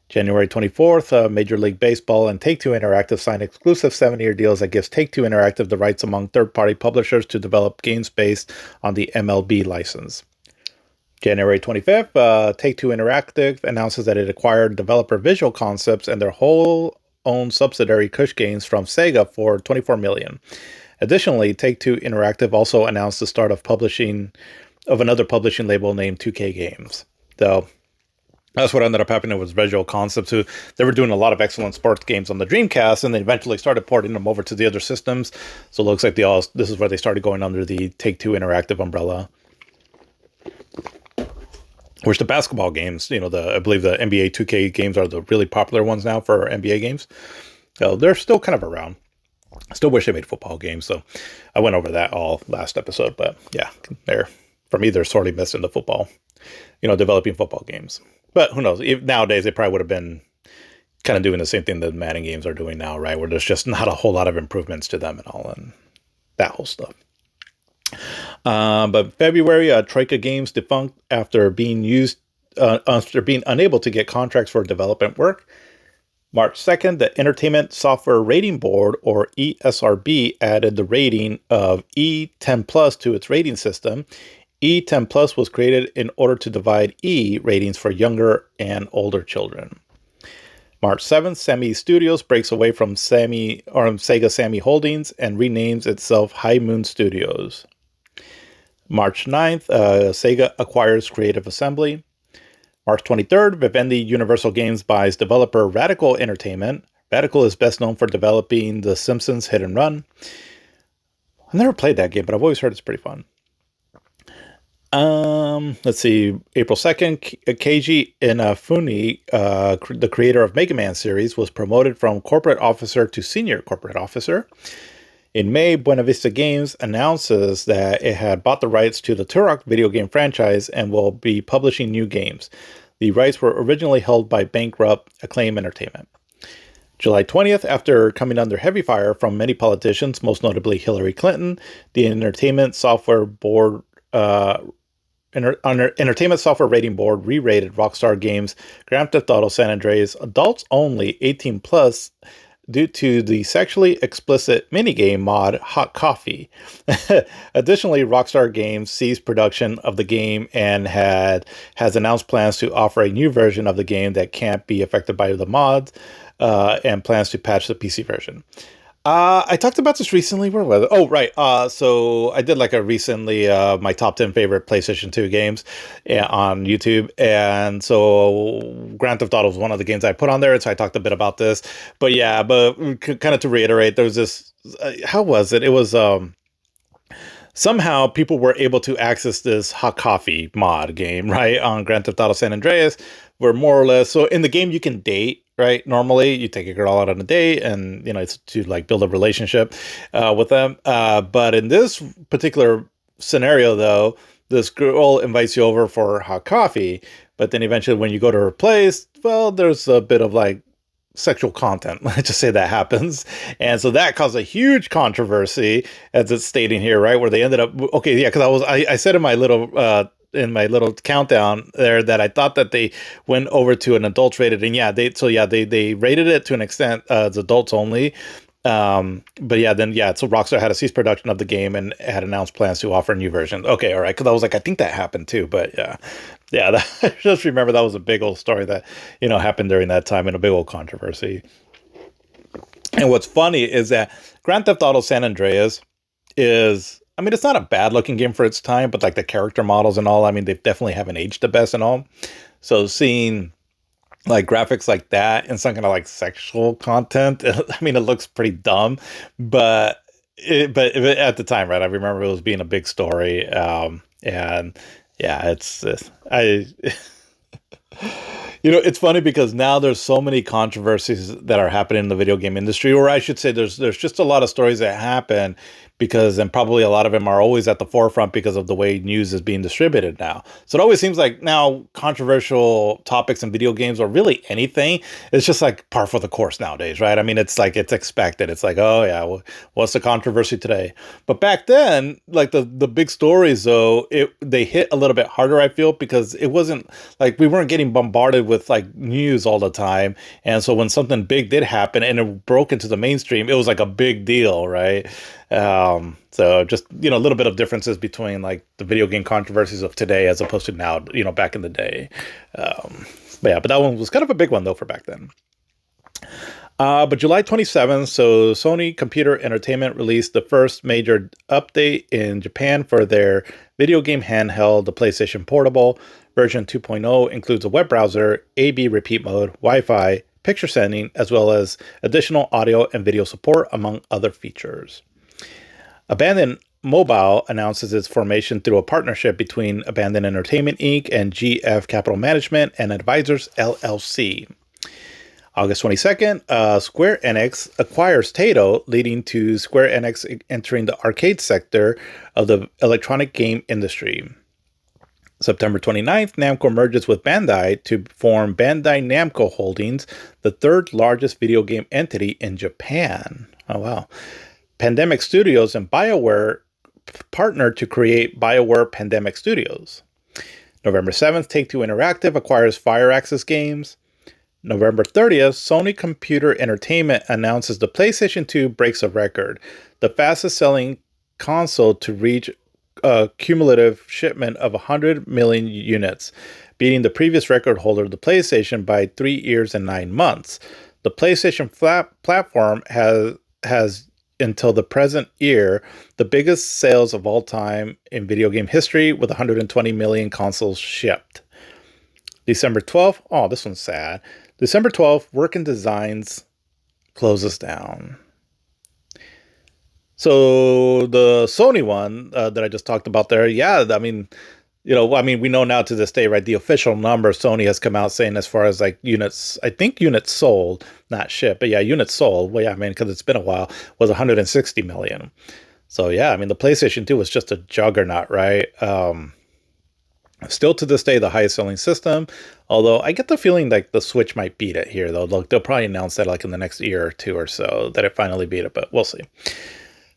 January 24th, Major League Baseball and Take-Two Interactive signed exclusive 7-year deals that gives Take-Two Interactive the rights among third-party publishers to develop games based on the MLB license. January 25th, Take-Two Interactive announces that it acquired developer Visual Concepts and their whole-owned subsidiary Kush Games from Sega for $24 million. Additionally, Take-Two Interactive also announced the start of another publishing label named 2K Games. So that's what ended up happening with Visual Concepts, who they were doing a lot of excellent sports games on the Dreamcast, and they eventually started porting them over to the other systems. So it looks like this is where they started going under the Take-Two Interactive umbrella. Which the basketball games, I believe the NBA 2K games are the really popular ones now for NBA games. So they're still kind of around. Still wish they made football games, so I went over that all last episode. But yeah, for me, they're sorely missing the football, developing football games. But who knows? Nowadays, they probably would have been kind of doing the same thing that Madden games are doing now, right? Where there's just not a whole lot of improvements to them and all, and that whole stuff. But February, Troika Games defunct after being unable to get contracts for development work. March 2nd, the Entertainment Software Rating Board, or ESRB, added the rating of E10 Plus to its rating system. E10 Plus was created in order to divide E ratings for younger and older children. March 7th, Sammy Studios breaks away from Sega Sammy Holdings and renames itself High Moon Studios. March 9th, Sega acquires Creative Assembly. March 23rd, Vivendi Universal Games buys developer Radical Entertainment. Radical is best known for developing The Simpsons Hit and Run. I've never played that game, but I've always heard it's pretty fun. Let's see. April 2nd, Keiji Inafune, the creator of Mega Man series, was promoted from corporate officer to senior corporate officer. In May, Buena Vista Games announces that it had bought the rights to the Turok video game franchise and will be publishing new games. The rights were originally held by bankrupt Acclaim Entertainment. July 20th, after coming under heavy fire from many politicians, most notably Hillary Clinton, the Entertainment Software Board Entertainment Software Rating Board re-rated Rockstar Games' Grand Theft Auto San Andreas adults only 18 plus due to the sexually explicit minigame mod Hot Coffee. Additionally, Rockstar Games ceased production of the game and has announced plans to offer a new version of the game that can't be affected by the mods, and plans to patch the PC version. I talked about this recently. Where was it? Oh, right. So I did like a recently my top 10 favorite PlayStation 2 games on YouTube. And so Grand Theft Auto was one of the games I put on there. And so I talked a bit about this. But yeah, but kind of to reiterate, there was this, how was it? It was, somehow people were able to access this Hot Coffee mod game, right, on Grand Theft Auto San Andreas, where more or less, so in the game you can date, right? Normally you take a girl out on a date and, it's to like build a relationship with them. But in this particular scenario, though, this girl invites you over for hot coffee, but then eventually when you go to her place, well, there's a bit of like sexual content. Let's just say that happens. And so that caused a huge controversy, as it's stating here, right? Where they ended up, okay, yeah, because I said in my little countdown there that I thought that they went over to an adults rated, and they rated it to an extent as adults only. But so Rockstar had to cease production of the game and had announced plans to offer a new version. Okay, all right, because I was like, I think that happened too, but yeah. I just remember that was a big old story that happened during that time and a big old controversy. And what's funny is that Grand Theft Auto San Andreas is, I mean, it's not a bad looking game for its time, but like the character models and all, I mean, they definitely haven't aged the best and all. So seeing like graphics like that and some kind of like sexual content, I mean, it looks pretty dumb, but at the time, right? I remember it was being a big story, and yeah, I. It's funny because now there's so many controversies that are happening in the video game industry, or I should say, there's just a lot of stories that happen because, and probably a lot of them are always at the forefront because of the way news is being distributed now. So it always seems like now controversial topics in video games, or really anything, it's just like par for the course nowadays, right? I mean, it's like, it's expected. It's like, oh yeah, well, what's the controversy today? But back then, like the big stories though, they hit a little bit harder, I feel, because it wasn't like we weren't getting bombarded with like news all the time. And so when something big did happen and it broke into the mainstream, it was like a big deal, right? So just, a little bit of differences between like the video game controversies of today as opposed to now, back in the day. But that one was kind of a big one though for back then. But July 27th, so Sony Computer Entertainment released the first major update in Japan for their video game handheld, the PlayStation Portable. Version 2.0 includes a web browser, A/B repeat mode, Wi-Fi, picture sending, as well as additional audio and video support, among other features. Abandon Mobile announces its formation through a partnership between Abandon Entertainment Inc. and GF Capital Management and Advisors LLC. August 22nd, Square Enix acquires Taito, leading to Square Enix entering the arcade sector of the electronic game industry. September 29th, Namco merges with Bandai to form Bandai Namco Holdings, the third largest video game entity in Japan. Oh, wow. Pandemic Studios and BioWare partnered to create BioWare Pandemic Studios. November 7th, Take-Two Interactive acquires Firaxis Games. November 30th, Sony Computer Entertainment announces the PlayStation 2 breaks a record, the fastest selling console to reach a cumulative shipment of 100 million units, beating the previous record holder, the PlayStation, by 3 years and 9 months. The PlayStation platform has until the present year the biggest sales of all time in video game history, with 120 million consoles shipped. December 12th, oh, this one's sad. December 12th, Working Designs closes down. So the Sony one that I just talked about there, yeah, I mean, we know now to this day, right? The official number Sony has come out saying as far as like units, I think units sold, not shipped, but yeah, units sold. Well, yeah, I mean, because it's been a while, was 160 million. So yeah, I mean, the PlayStation 2 was just a juggernaut, right? Still to this day, the highest selling system. Although I get the feeling like the Switch might beat it here, though. They'll probably announce that like in the next year or two or so that it finally beat it, but we'll see.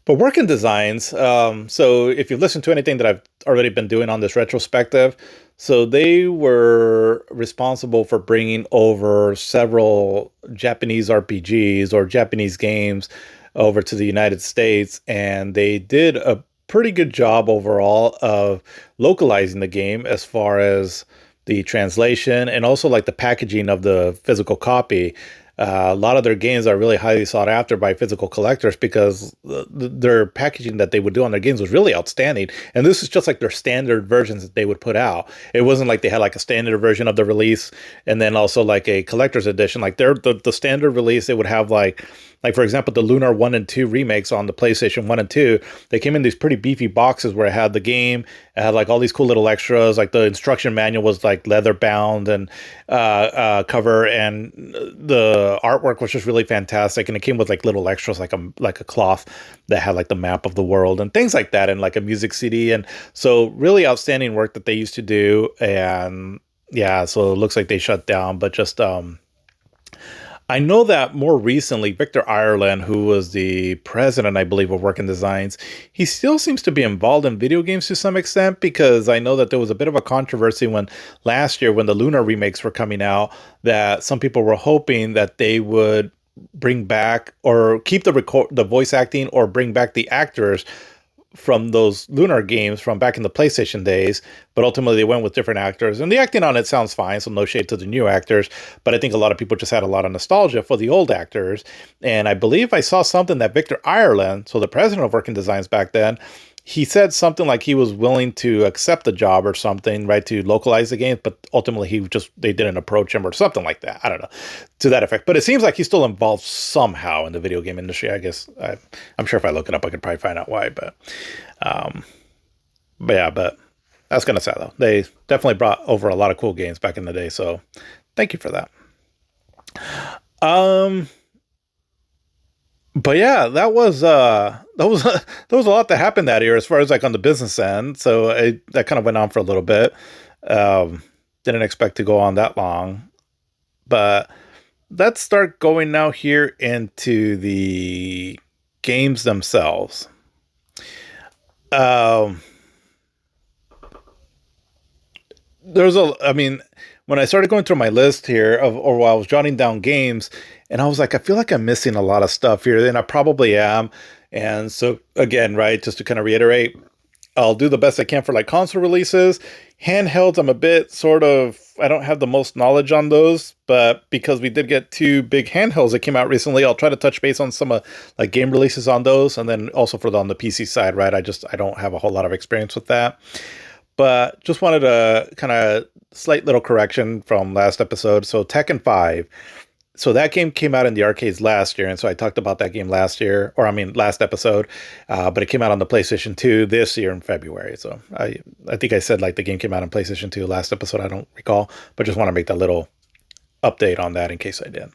But working designs, so if you've listened to anything that I've already been doing on this retrospective, so they were responsible for bringing over several Japanese RPGs or Japanese games over to the United States, and they did a pretty good job overall of localizing the game as far as the translation and also like the packaging of the physical copy. A lot of their games are really highly sought after by physical collectors because their packaging that they would do on their games was really outstanding. And this is just like their standard versions that they would put out. It wasn't like they had like a standard version of the release and then also like a collector's edition. Like the standard release, they would have like for example, the Lunar 1 and 2 remakes on the PlayStation 1 and 2, they came in these pretty beefy boxes where it had the game, it had like all these cool little extras, like the instruction manual was like leather bound and cover, and the artwork was just really fantastic, and it came with like little extras like a cloth that had like the map of the world and things like that, and like a music CD, and so really outstanding work that they used to do. And yeah, so it looks like they shut down, but just I know that more recently, Victor Ireland, who was the president, I believe, of Working Designs, he still seems to be involved in video games to some extent, because I know that there was a bit of a controversy when last year when the Lunar remakes were coming out, that some people were hoping that they would bring back or keep the voice acting or bring back the actors from those Lunar games from back in the PlayStation days, but ultimately they went with different actors. And the acting on it sounds fine, so no shade to the new actors, but I think a lot of people just had a lot of nostalgia for the old actors. And I believe I saw something that Victor Ireland, so the president of Working Designs back then, he said something like he was willing to accept the job or something, right, to localize the games, but ultimately they didn't approach him or something like that. I don't know, to that effect. But it seems like he's still involved somehow in the video game industry. I guess I'm sure if I look it up, I could probably find out why. Um, but yeah, but that's kind of sad though. They definitely brought over a lot of cool games back in the day. So thank you for that. Um, but yeah, that was a lot that happened that year as far as like on the business end. So that kind of went on for a little bit. Didn't expect to go on that long, but let's start going now here into the games themselves. Um, I mean, when I started going through my list here or while I was jotting down games, and I was like, I feel like I'm missing a lot of stuff here, and I probably am. And so again, right, just to kind of reiterate, I'll do the best I can for like console releases. Handhelds, I'm a bit I don't have the most knowledge on those, but because we did get two big handhelds that came out recently, I'll try to touch base on some like game releases on those, and then also on the PC side, right? I don't have a whole lot of experience with that. But just wanted a kind of slight little correction from last episode. So Tekken 5. So that game came out in the arcades last year, and so I talked about that game last year, or I mean last episode, but it came out on the PlayStation 2 this year in February. So I think I said like the game came out on PlayStation 2 last episode. I don't recall, but just want to make that little update on that in case I did.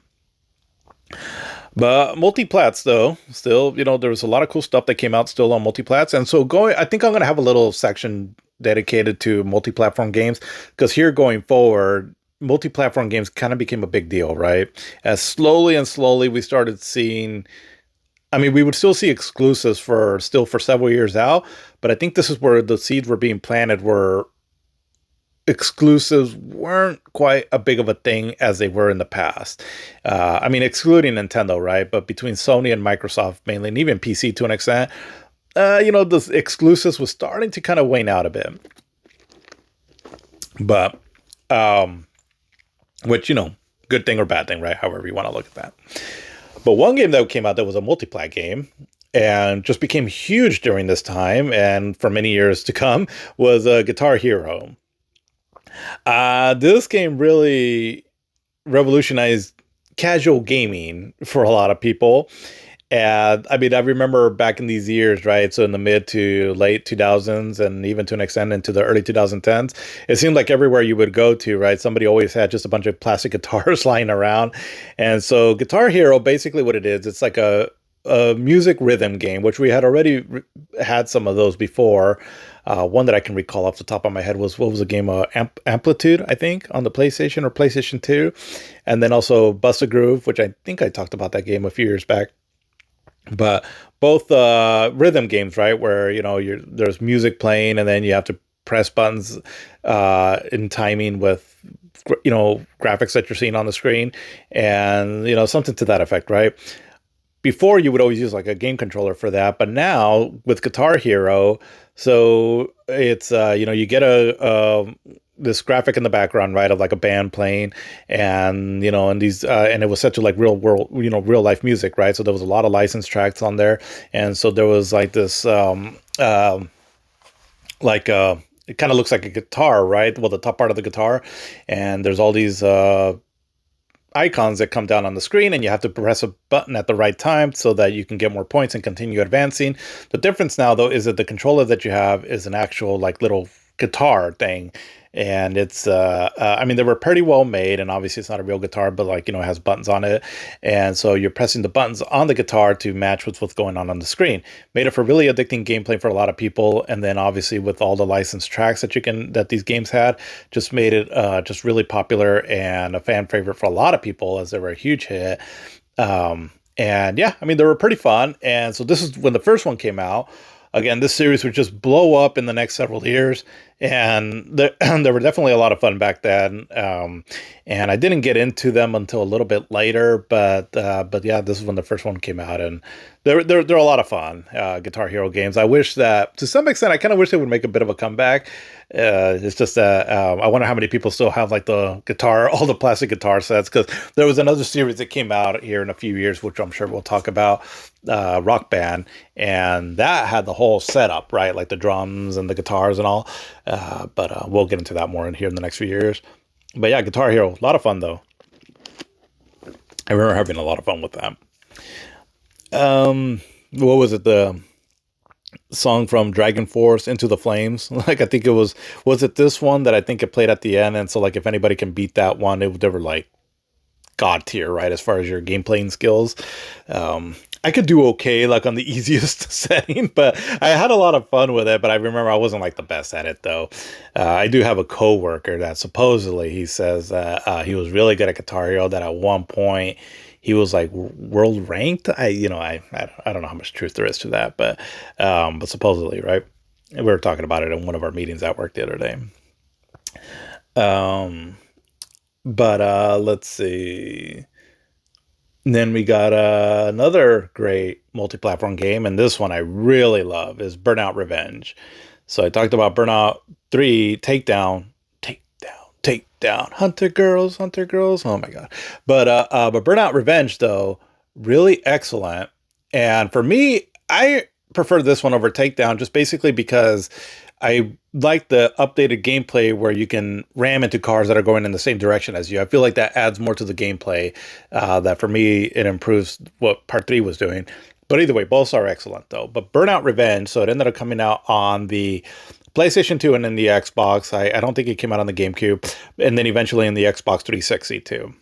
But multiplats though, still, there was a lot of cool stuff that came out still on multiplats. And so I think I'm going to have a little section dedicated to multi-platform games, because here going forward, multi-platform games kind of became a big deal, right? As slowly and slowly we started seeing, I mean, we would still see exclusives for several years out, but I think this is where the seeds were being planted, where exclusives weren't quite a big of a thing as they were in the past. I mean, excluding Nintendo, right? But between Sony and Microsoft mainly, and even PC to an extent, the exclusives was starting to kind of wane out a bit. But, which, good thing or bad thing, right? However you want to look at that. But one game that came out that was a multiplat game and just became huge during this time and for many years to come was Guitar Hero. This game really revolutionized casual gaming for a lot of people. And I mean, I remember back in these years, right? So in the mid to late 2000s and even to an extent into the early 2010s, it seemed like everywhere you would go to, right? Somebody always had just a bunch of plastic guitars lying around. And so Guitar Hero, basically what it is, it's like a music rhythm game, which we had already had some of those before. One that I can recall off the top of my head was what was the game? Amplitude, I think, on the PlayStation or PlayStation 2. And then also Bust a Groove, which I think I talked about that game a few years back. But both rhythm games, right, where there's music playing and then you have to press buttons in timing with graphics that you're seeing on the screen, and something to that effect, right? Before you would always use like a game controller for that, but now with Guitar Hero, so it's you get a this graphic in the background, right, of like a band playing, and and these and it was set to like real world, real life music, right? So there was a lot of licensed tracks on there, and so there was like this like it kind of looks like a guitar, right? Well, the top part of the guitar, and there's all these icons that come down on the screen, and you have to press a button at the right time so that you can get more points and continue advancing. The difference now, though, is that the controller that you have is an actual like little guitar thing, and it's I mean, they were pretty well made, and obviously it's not a real guitar, but like it has buttons on it, and so you're pressing the buttons on the guitar to match with what's going on the screen. Made it for really addicting gameplay for a lot of people, and then obviously with all the licensed tracks that these games had, just made it just really popular and a fan favorite for a lot of people, as they were a huge hit. And yeah, I mean, they were pretty fun. And so this is when the first one came out. Again, this series would just blow up in the next several years, and there were definitely a lot of fun back then. And I didn't get into them until a little bit later, but yeah, this is when the first one came out, and they're a lot of fun. Guitar Hero games. I wish that to some extent, I kind of wish they would make a bit of a comeback. It's just that I wonder how many people still have like the guitar, all the plastic guitar sets, because there was another series that came out here in a few years, which I'm sure we'll talk about, Rock Band, and that had the whole setup, right, like the drums and the guitars and all. But we'll get into that more in here in the next few years. But yeah, Guitar Hero, a lot of fun though. I remember having a lot of fun with that. What was it? The song from Dragon Force, Into the Flames. Like I think it was it this one that I think it played at the end, and so like if anybody can beat that one, they were like god tier, right, as far as your game playing skills. I could do okay like on the easiest setting, but I had a lot of fun with it. But I remember I wasn't like the best at it though. I do have a coworker that supposedly he says that he was really good at Guitar Hero, that at one point he was like world ranked. I don't know how much truth there is to that, but supposedly, right? We were talking about it in one of our meetings at work the other day. Um, but let's see. And then we got another great multi-platform game, and this one I really love is Burnout Revenge. So I talked about Burnout 3 Takedown, Takedown, Takedown, Hunter Girls, Hunter Girls. Oh my god! But Burnout Revenge though, really excellent. And for me, I prefer this one over Takedown, just basically because I like the updated gameplay where you can ram into cars that are going in the same direction as you. I feel like that adds more to the gameplay. That for me, it improves what Part 3 was doing. But either way, both are excellent though. But Burnout Revenge, so it ended up coming out on the PlayStation 2 and then the Xbox. I don't think it came out on the GameCube. And then eventually in the Xbox 360 too.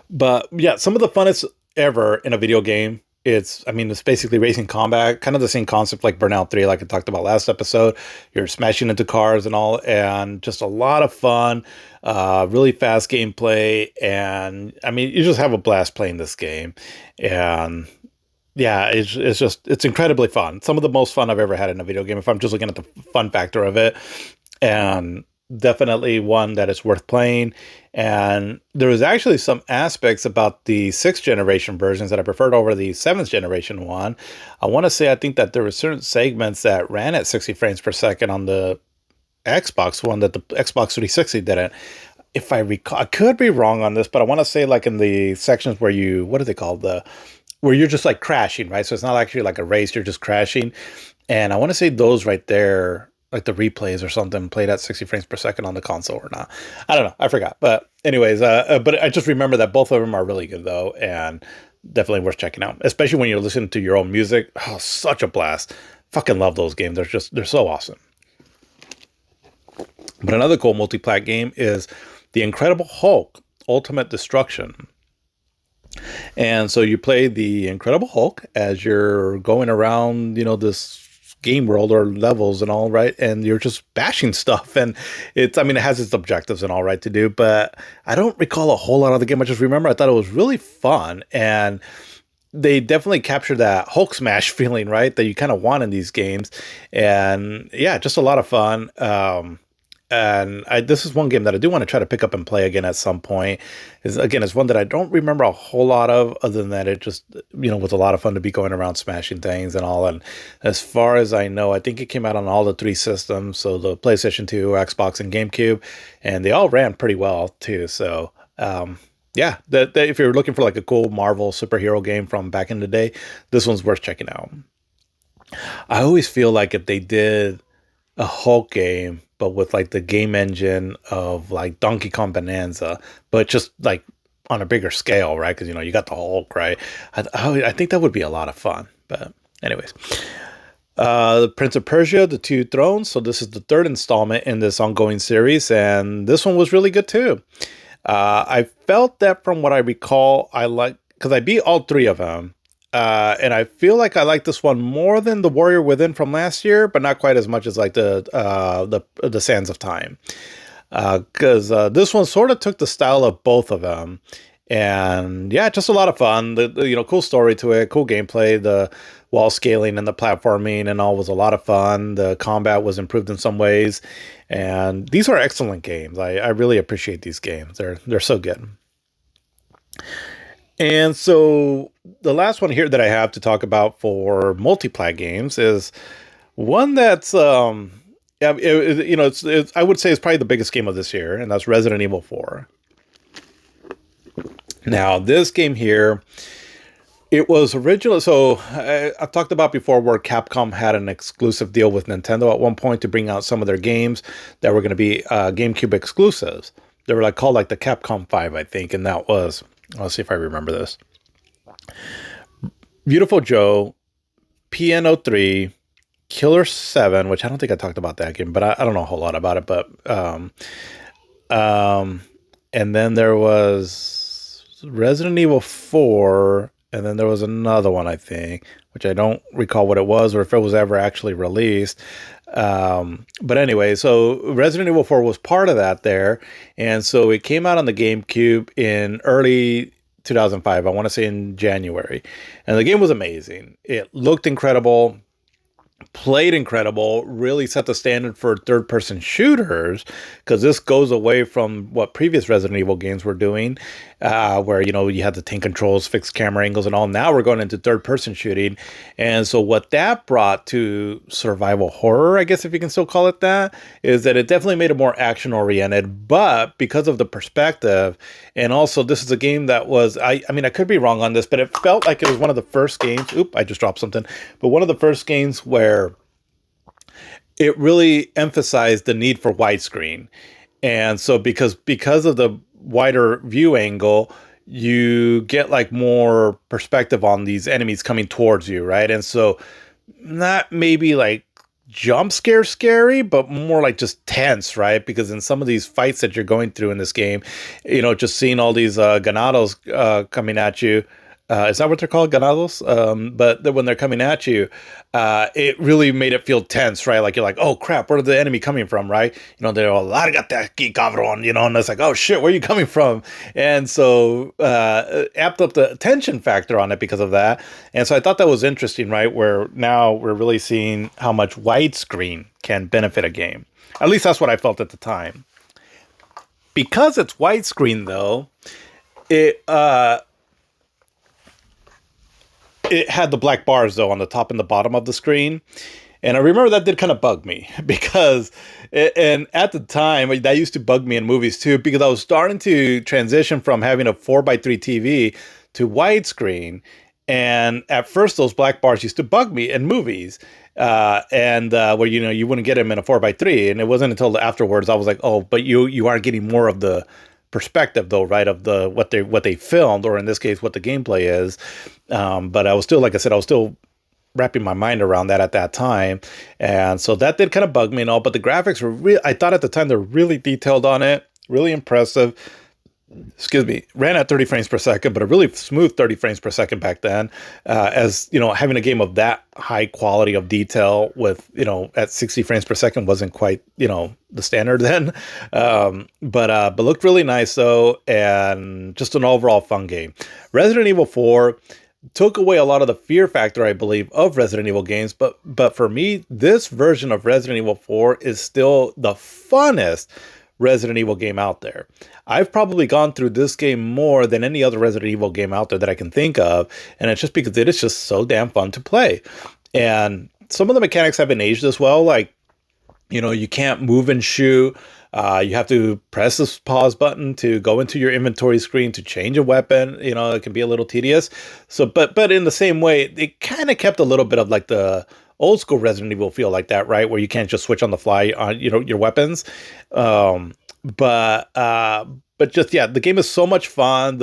But yeah, some of the funnest ever in a video game. It's basically racing combat, kind of the same concept like Burnout 3, like I talked about last episode. You're smashing into cars and all, and just a lot of fun, really fast gameplay. And I mean, you just have a blast playing this game. And yeah, it's incredibly fun. Some of the most fun I've ever had in a video game, if I'm just looking at the fun factor of it. And definitely one that is worth playing. And there was actually some aspects about the 6th generation versions that I preferred over the 7th generation one. I want to say I think that there were certain segments that ran at 60 frames per second on the Xbox one that the Xbox 360 didn't. If I recall, I could be wrong on this, but I want to say like in the sections where what are they called? Where you're just like crashing, right? So it's not actually like a race, you're just crashing. And I want to say those right there, like the replays or something, played at 60 frames per second on the console or not. I don't know. I forgot. But anyways, but I just remember that both of them are really good though. And definitely worth checking out, especially when you're listening to your own music. Oh, such a blast. Fucking love those games. They're so awesome. But another cool multi-plat game is The Incredible Hulk Ultimate Destruction. And so you play the Incredible Hulk as you're going around, this game world or levels and all, right? And you're just bashing stuff. And it has its objectives and all right to do, but I don't recall a whole lot of the game. I just remember I thought it was really fun. And they definitely capture that Hulk smash feeling, right? That you kind of want in these games. And yeah, just a lot of fun. This is one game that I do want to try to pick up and play again at some point. It's one that I don't remember a whole lot of, other than that it just, was a lot of fun to be going around smashing things and all. And as far as I know, I think it came out on all the three systems, so the PlayStation 2, Xbox, and GameCube, and they all ran pretty well too. So, yeah, that if you're looking for like a cool Marvel superhero game from back in the day, this one's worth checking out. I always feel like if they did a Hulk game, but with like the game engine of like Donkey Kong Bonanza, but just like on a bigger scale, right? Because you got the Hulk, right? I think that would be a lot of fun. But anyways, the Prince of Persia: The Two Thrones. So this is the third installment in this ongoing series, and this one was really good too. I felt that from what I recall, I like because I beat all three of them. And I feel like I like this one more than the Warrior Within from last year, but not quite as much as like the Sands of Time, because this one sort of took the style of both of them, and yeah, just a lot of fun. Cool story to it, cool gameplay. The wall scaling and the platforming and all was a lot of fun. The combat was improved in some ways, and these are excellent games. I really appreciate these games. They're so good. And so the last one here that I have to talk about for multiplat games is one that's yeah, I would say it's probably the biggest game of this year, and that's Resident Evil 4. Now, this game here, it was original. So I've talked about before where Capcom had an exclusive deal with Nintendo at one point to bring out some of their games that were going to be GameCube exclusives. They were called the Capcom 5, I think, and that was. Let's see if I remember this. Beautiful Joe, Piano 3, Killer 7, which I don't think I talked about that game, but I don't know a whole lot about it. But and then there was Resident Evil 4, and then there was another one, I think, which I don't recall what it was or if it was ever actually released. But anyway, so Resident Evil 4 was part of that there. And so it came out on the GameCube in early 2005. I want to say in January. And the game was amazing. It looked incredible, played incredible, really set the standard for third-person shooters, because this goes away from what previous Resident Evil games were doing, where you had the tank controls, fixed camera angles, and all. Now we're going into third-person shooting, and so what that brought to survival horror, I guess if you can still call it that, is that it definitely made it more action-oriented. But because of the perspective, and also this is a game that was, I could be wrong on this, but it felt like it was one of the first games. Oop, I just dropped something. But one of the first games where it really emphasized the need for widescreen. And so because of the wider view angle, you get more perspective on these enemies coming towards you, right? And so not maybe jump scary, but more just tense, right? Because in some of these fights that you're going through in this game, just seeing all these ganados coming at you, is that what they're called? Ganados? But when they're coming at you, it really made it feel tense, right? You're oh crap, where's the enemy coming from, right? They're all, "Largate aquí, cabrón," and it's oh shit, where are you coming from? And so, amped up the tension factor on it because of that. And so I thought that was interesting, right? Where now we're really seeing how much widescreen can benefit a game. At least that's what I felt at the time. Because it's widescreen, though, it had the black bars, though, on the top and the bottom of the screen. And I remember that did kind of bug me because, and at the time, that used to bug me in movies too, because I was starting to transition from having a 4:3 TV to widescreen. And at first, those black bars used to bug me in movies, where you wouldn't get them in a 4:3, and it wasn't until afterwards I was like, oh, but you are getting more of the perspective though, right, of the what they filmed, or in this case what the gameplay is. But I was still, like I said, I was still wrapping my mind around that at that time, and so that did kind of bug me and all. But the graphics were real. I thought at the time they're really detailed on it, really impressive. Excuse me, ran at 30 frames per second, but a really smooth 30 frames per second back then. As you know, having a game of that high quality of detail with, at 60 frames per second wasn't quite, the standard then. But looked really nice though, and just an overall fun game. Resident Evil 4 took away a lot of the fear factor, I believe, of Resident Evil games. But for me, this version of Resident Evil 4 is still the funnest Resident Evil game out there. I've probably gone through this game more than any other Resident Evil game out there that I can think of, and it's just because it is just so damn fun to play. And some of the mechanics haven't aged as well, like, you can't move and shoot. You have to press this pause button to go into your inventory screen to change a weapon. It can be a little tedious. So, but in the same way, it kind of kept a little bit of like the old school Resident Evil feel like that, right? Where you can't just switch on the fly on, your weapons. Um, but just, yeah, the game is so much fun.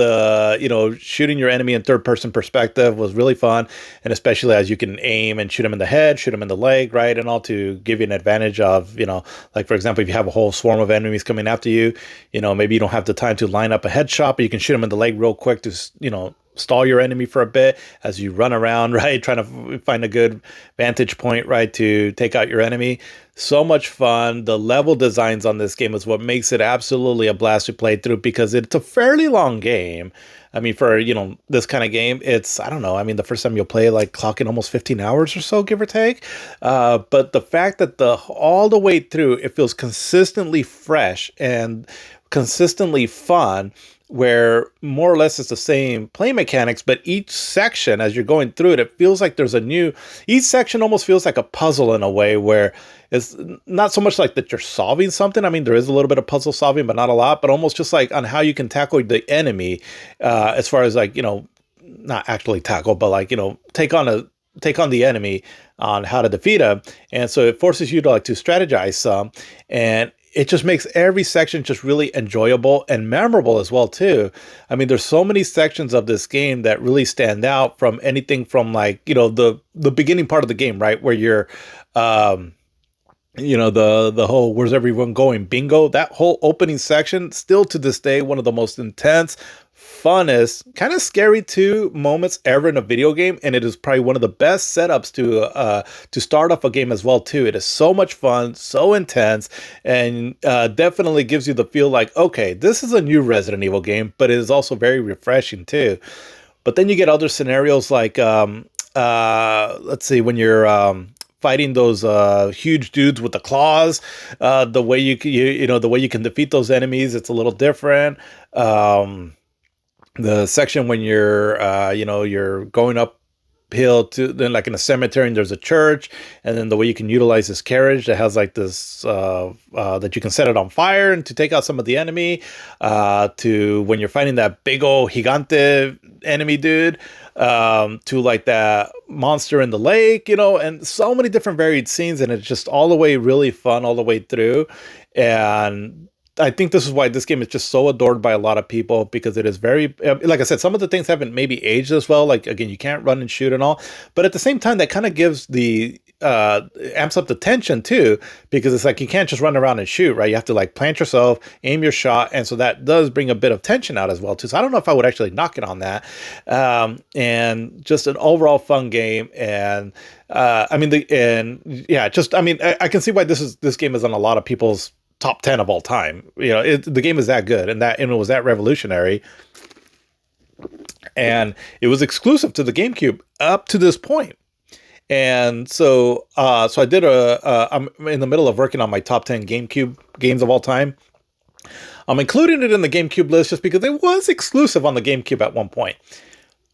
Shooting your enemy in third person perspective was really fun. And especially as you can aim and shoot them in the head, shoot them in the leg, right? And all to give you an advantage of, like for example, if you have a whole swarm of enemies coming after you, maybe you don't have the time to line up a headshot, but you can shoot them in the leg real quick to, stall your enemy for a bit as you run around, right? Trying to find a good vantage point, right? To take out your enemy. So much fun. The level designs on this game is what makes it absolutely a blast to play through, because it's a fairly long game. I mean, for, this kind of game, it's, I don't know. I mean, the first time you'll play, like clocking almost 15 hours or so, give or take. But the fact that all the way through, it feels consistently fresh and consistently fun, where more or less it's the same play mechanics, but each section, as you're going through it, it feels like each section almost feels like a puzzle in a way, where it's not so much like that you're solving something. I mean, there is a little bit of puzzle solving, but not a lot, but almost just like on how you can tackle the enemy, as far as like, not actually tackle, but like, take on the enemy on how to defeat him. And so it forces you to strategize some, and it just makes every section just really enjoyable and memorable as well too. I mean, there's so many sections of this game that really stand out, from anything from like, the beginning part of the game, right? Where you're, the whole "where's everyone going" bingo, that whole opening section, still to this day, one of the most intense, funnest, kind of scary too moments ever in a video game. And it is probably one of the best setups to start off a game as well too. It is so much fun, so intense, and definitely gives you the feel like, okay, this is a new Resident Evil game, but it is also very refreshing too. But then you get other scenarios like, let's see, when you're fighting those huge dudes with the claws, the way the way you can defeat those enemies, it's a little different. The section when you're going uphill to, then like in a cemetery and there's a church, and then the way you can utilize this carriage that has like this that you can set it on fire and to take out some of the enemy, to when you're fighting that big old gigante enemy dude, to like that monster in the lake, and so many different varied scenes, and it's just all the way really fun all the way through. And I think this is why this game is just so adored by a lot of people, because it is very, like I said, some of the things haven't maybe aged as well. Like, again, you can't run and shoot and all, but at the same time, that kind of gives amps up the tension too, because it's like, you can't just run around and shoot, right? You have to like plant yourself, aim your shot. And so that does bring a bit of tension out as well too. So I don't know if I would actually knock it on that. And just an overall fun game. And, I can see why this game is on a lot of people's top 10 of all time. The game is that good, and it was that revolutionary, and it was exclusive to the GameCube up to this point. And so I did I'm in the middle of working on my top 10 GameCube games of all time. I'm including it in the GameCube list just because it was exclusive on the GameCube at one point.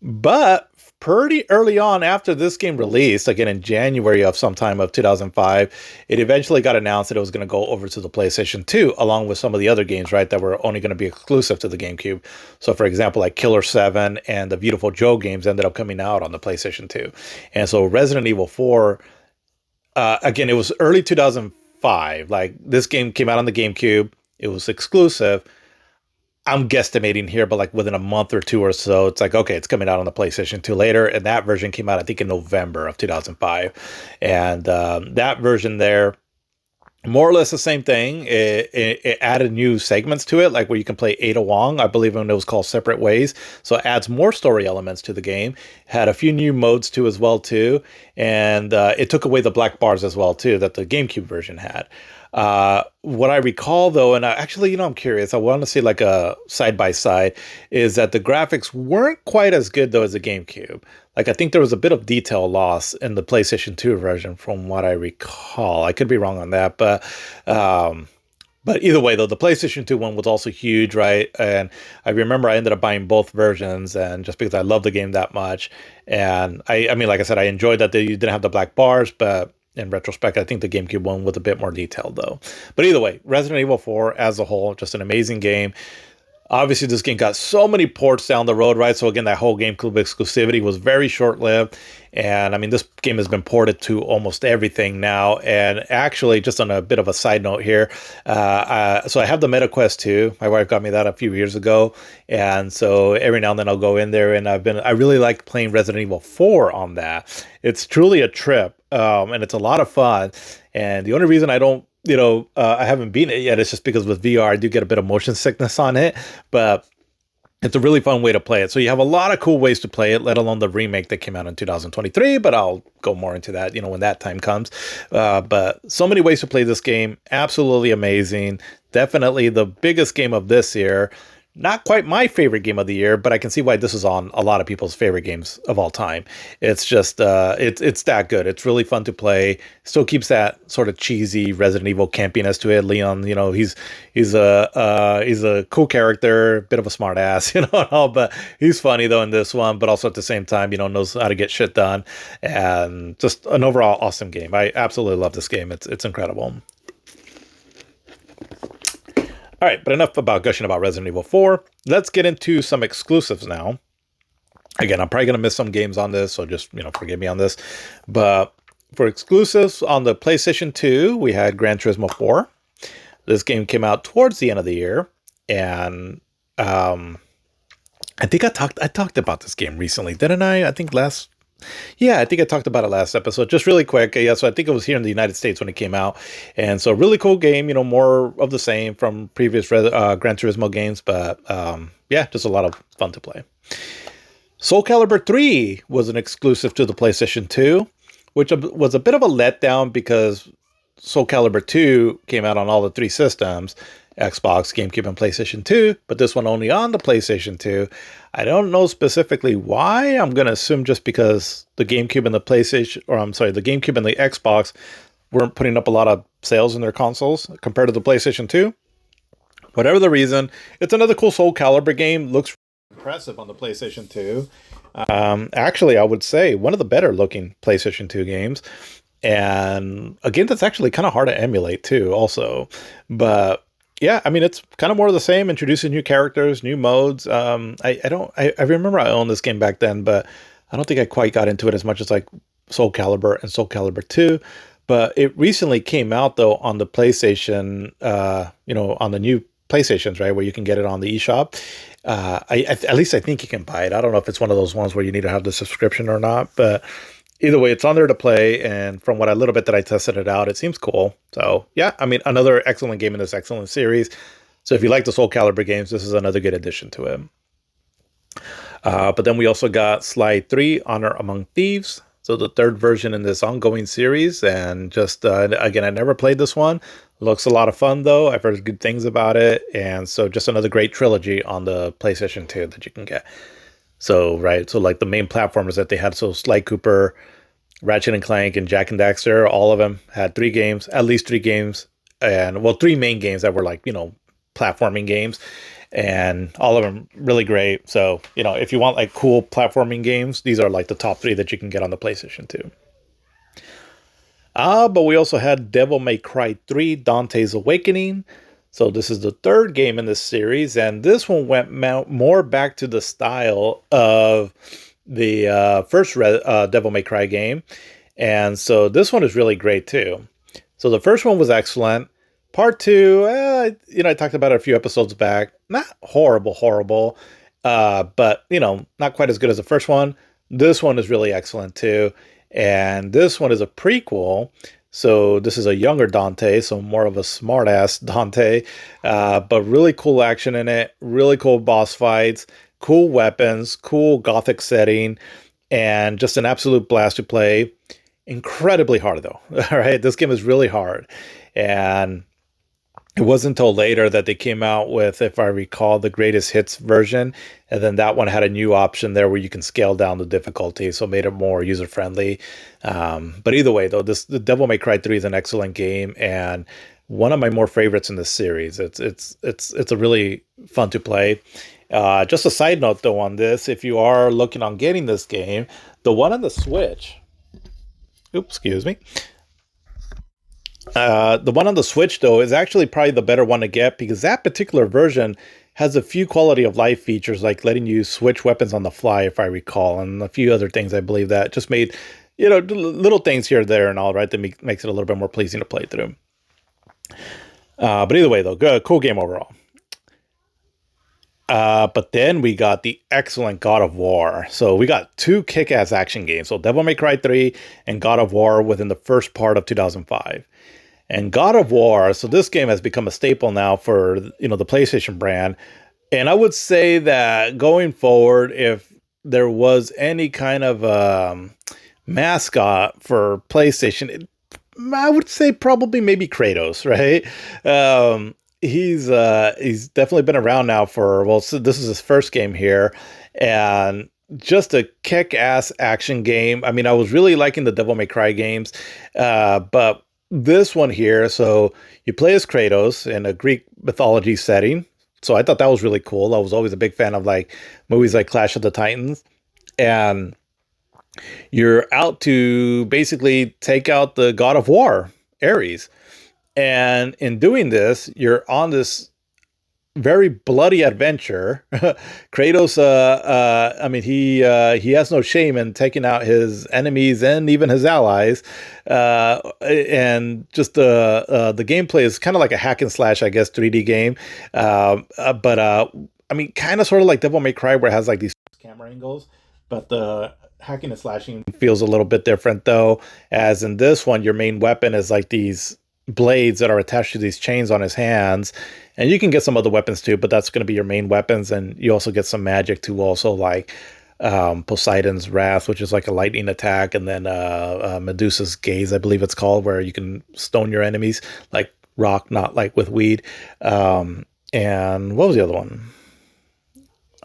But pretty early on after this game released, again in January of sometime of 2005, it eventually got announced that it was going to go over to the PlayStation 2, along with some of the other games, right, that were only going to be exclusive to the GameCube. So, for example, like Killer 7 and the Beautiful Joe games ended up coming out on the PlayStation 2. And so Resident Evil 4, again, it was early 2005. Like, this game came out on the GameCube. It was exclusive. I'm guesstimating here, but like within a month or two or so, it's like, okay, it's coming out on the PlayStation 2 later. And that version came out, I think, in November of 2005. And that version there, more or less the same thing. It added new segments to it, like where you can play Ada Wong, I believe, when it was called Separate Ways. So it adds more story elements to the game. Had a few new modes too, as well too, and it took away the black bars as well too that the GameCube version had. What I recall though, and actually, I'm curious. I want to see like a side by side. Is that the graphics weren't quite as good though as the GameCube. Like I think there was a bit of detail loss in the PlayStation 2 version, from what I recall. I could be wrong on that, um, but either way, though, the PlayStation 2 one was also huge, right? And I remember I ended up buying both versions, and just because I love the game that much. And I mean, like I said, I enjoyed that you didn't have the black bars, but in retrospect, I think the GameCube one was a bit more detailed, though. But either way, Resident Evil 4 as a whole, just an amazing game. Obviously, this game got so many ports down the road, right? So again, that whole GameCube exclusivity was very short-lived. And I mean, this game has been ported to almost everything now. And actually, just on a bit of a side note here, so I have the MetaQuest 2. My wife got me that a few years ago. And so every now and then I'll go in there, and I really like playing Resident Evil 4 on that. It's truly a trip, and it's a lot of fun. And the only reason I don't I haven't beaten it yet. It's just because with VR, I do get a bit of motion sickness on it, but it's a really fun way to play it. So you have a lot of cool ways to play it, let alone the remake that came out in 2023, but I'll go more into that, when that time comes. But so many ways to play this game. Absolutely amazing. Definitely the biggest game of this year. Not quite my favorite game of the year, but I can see why this is on a lot of people's favorite games of all time. It's just, it's that good. It's really fun to play. Still keeps that sort of cheesy Resident Evil campiness to it. Leon, he's a cool character, bit of a smart ass, and all, but he's funny though in this one. But also at the same time, knows how to get shit done, and just an overall awesome game. I absolutely love this game. It's incredible. All right, but enough about gushing about Resident Evil 4. Let's get into some exclusives now. Again, I'm probably going to miss some games on this, so just, forgive me on this. But for exclusives on the PlayStation 2, we had Gran Turismo 4. This game came out towards the end of the year, and I think I talked about this game recently, didn't I? I think I talked about it last episode. Just really quick. Yeah, so I think it was here in the United States when it came out. And so really cool game, more of the same from previous Gran Turismo games. But just a lot of fun to play. Soul Calibur 3 was an exclusive to the PlayStation 2, which was a bit of a letdown because Soul Calibur 2 came out on all the three systems, Xbox, GameCube, and PlayStation 2, but this one only on the PlayStation 2. I don't know specifically why. I'm going to assume just because the GameCube and the the GameCube and the Xbox weren't putting up a lot of sales in their consoles compared to the PlayStation 2. Whatever the reason, it's another cool Soul Calibur game. Looks impressive on the PlayStation 2. Actually, I would say one of the better looking PlayStation 2 games. And a game that's actually kind of hard to emulate too, also. But yeah, I mean, it's kind of more of the same, introducing new characters, new modes. I remember I owned this game back then, but I don't think I quite got into it as much as like Soul Calibur and Soul Calibur 2. But it recently came out though on the PlayStation, on the new PlayStations, right, where you can get it on the eShop. At least I think you can buy it. I don't know if it's one of those ones where you need to have the subscription or not, but either way, it's on there to play, and from what a little bit that I tested it out, it seems cool. So yeah, I mean, another excellent game in this excellent series. So if you like the Soul Calibur games, this is another good addition to it. But then we also got Sly 3, Honor Among Thieves. So the third version in this ongoing series, and just again, I never played this one. Looks a lot of fun though. I've heard good things about it, and so just another great trilogy on the PlayStation 2 that you can get. So like the main platformers that they had, so Sly Cooper, Ratchet and Clank, and Jak and Daxter, all of them had at least three games, and three main games that were like, platforming games, and all of them really great. So, if you want like cool platforming games, these are like the top three that you can get on the PlayStation 2. But we also had Devil May Cry 3, Dante's Awakening. So this is the third game in this series, and this one went more back to the style of the first Devil May Cry game. And so this one is really great too. So the first one was excellent. Part two, I talked about it a few episodes back. Not horrible, horrible, but not quite as good as the first one. This one is really excellent too, and this one is a prequel. So this is a younger Dante, so more of a smartass Dante, but really cool action in it, really cool boss fights, cool weapons, cool gothic setting, and just an absolute blast to play. Incredibly hard though. All right, this game is really hard, and it wasn't until later that they came out with, if I recall, the greatest hits version. And then that one had a new option there where you can scale down the difficulty. So it made it more user friendly. But either way, though, the Devil May Cry 3 is an excellent game and one of my more favorites in this series. It's a really fun to play. Just a side note though on this, if you are looking on getting this game, the one on the Switch, oops, excuse me. The one on the Switch, though, is actually probably the better one to get because that particular version has a few quality of life features, like letting you switch weapons on the fly, if I recall, and a few other things I believe that just made, little things here, there, and all, right, that makes it a little bit more pleasing to play through. But either way, though, good, cool game overall. But then we got the excellent God of War. So we got two kick-ass action games. So Devil May Cry 3 and God of War within the first part of 2005. And God of War, so this game has become a staple now for, the PlayStation brand. And I would say that going forward, if there was any kind of mascot for PlayStation, I would say probably maybe Kratos, right? He's definitely been around now for, well, so this is his first game here, and just a kick-ass action game. I mean, I was really liking the Devil May Cry games, but this one here, so you play as Kratos in a Greek mythology setting. So I thought that was really cool. I was always a big fan of like movies like Clash of the Titans, and you're out to basically take out the God of War, Ares. And in doing this, you're on this very bloody adventure. Kratos, I mean, he has no shame in taking out his enemies and even his allies. And just the gameplay is kind of like a hack and slash, I guess, 3D game. But I mean, kind of sort of like Devil May Cry, where it has like these camera angles, but the hacking and slashing feels a little bit different, though. As in this one, your main weapon is like these blades that are attached to these chains on his hands, and you can get some other weapons too, but that's going to be your main weapons. And you also get some magic too, also like Poseidon's Wrath, which is like a lightning attack, and then Medusa's Gaze, I believe it's called, where you can stone your enemies like rock, not like with weed. And what was the other one?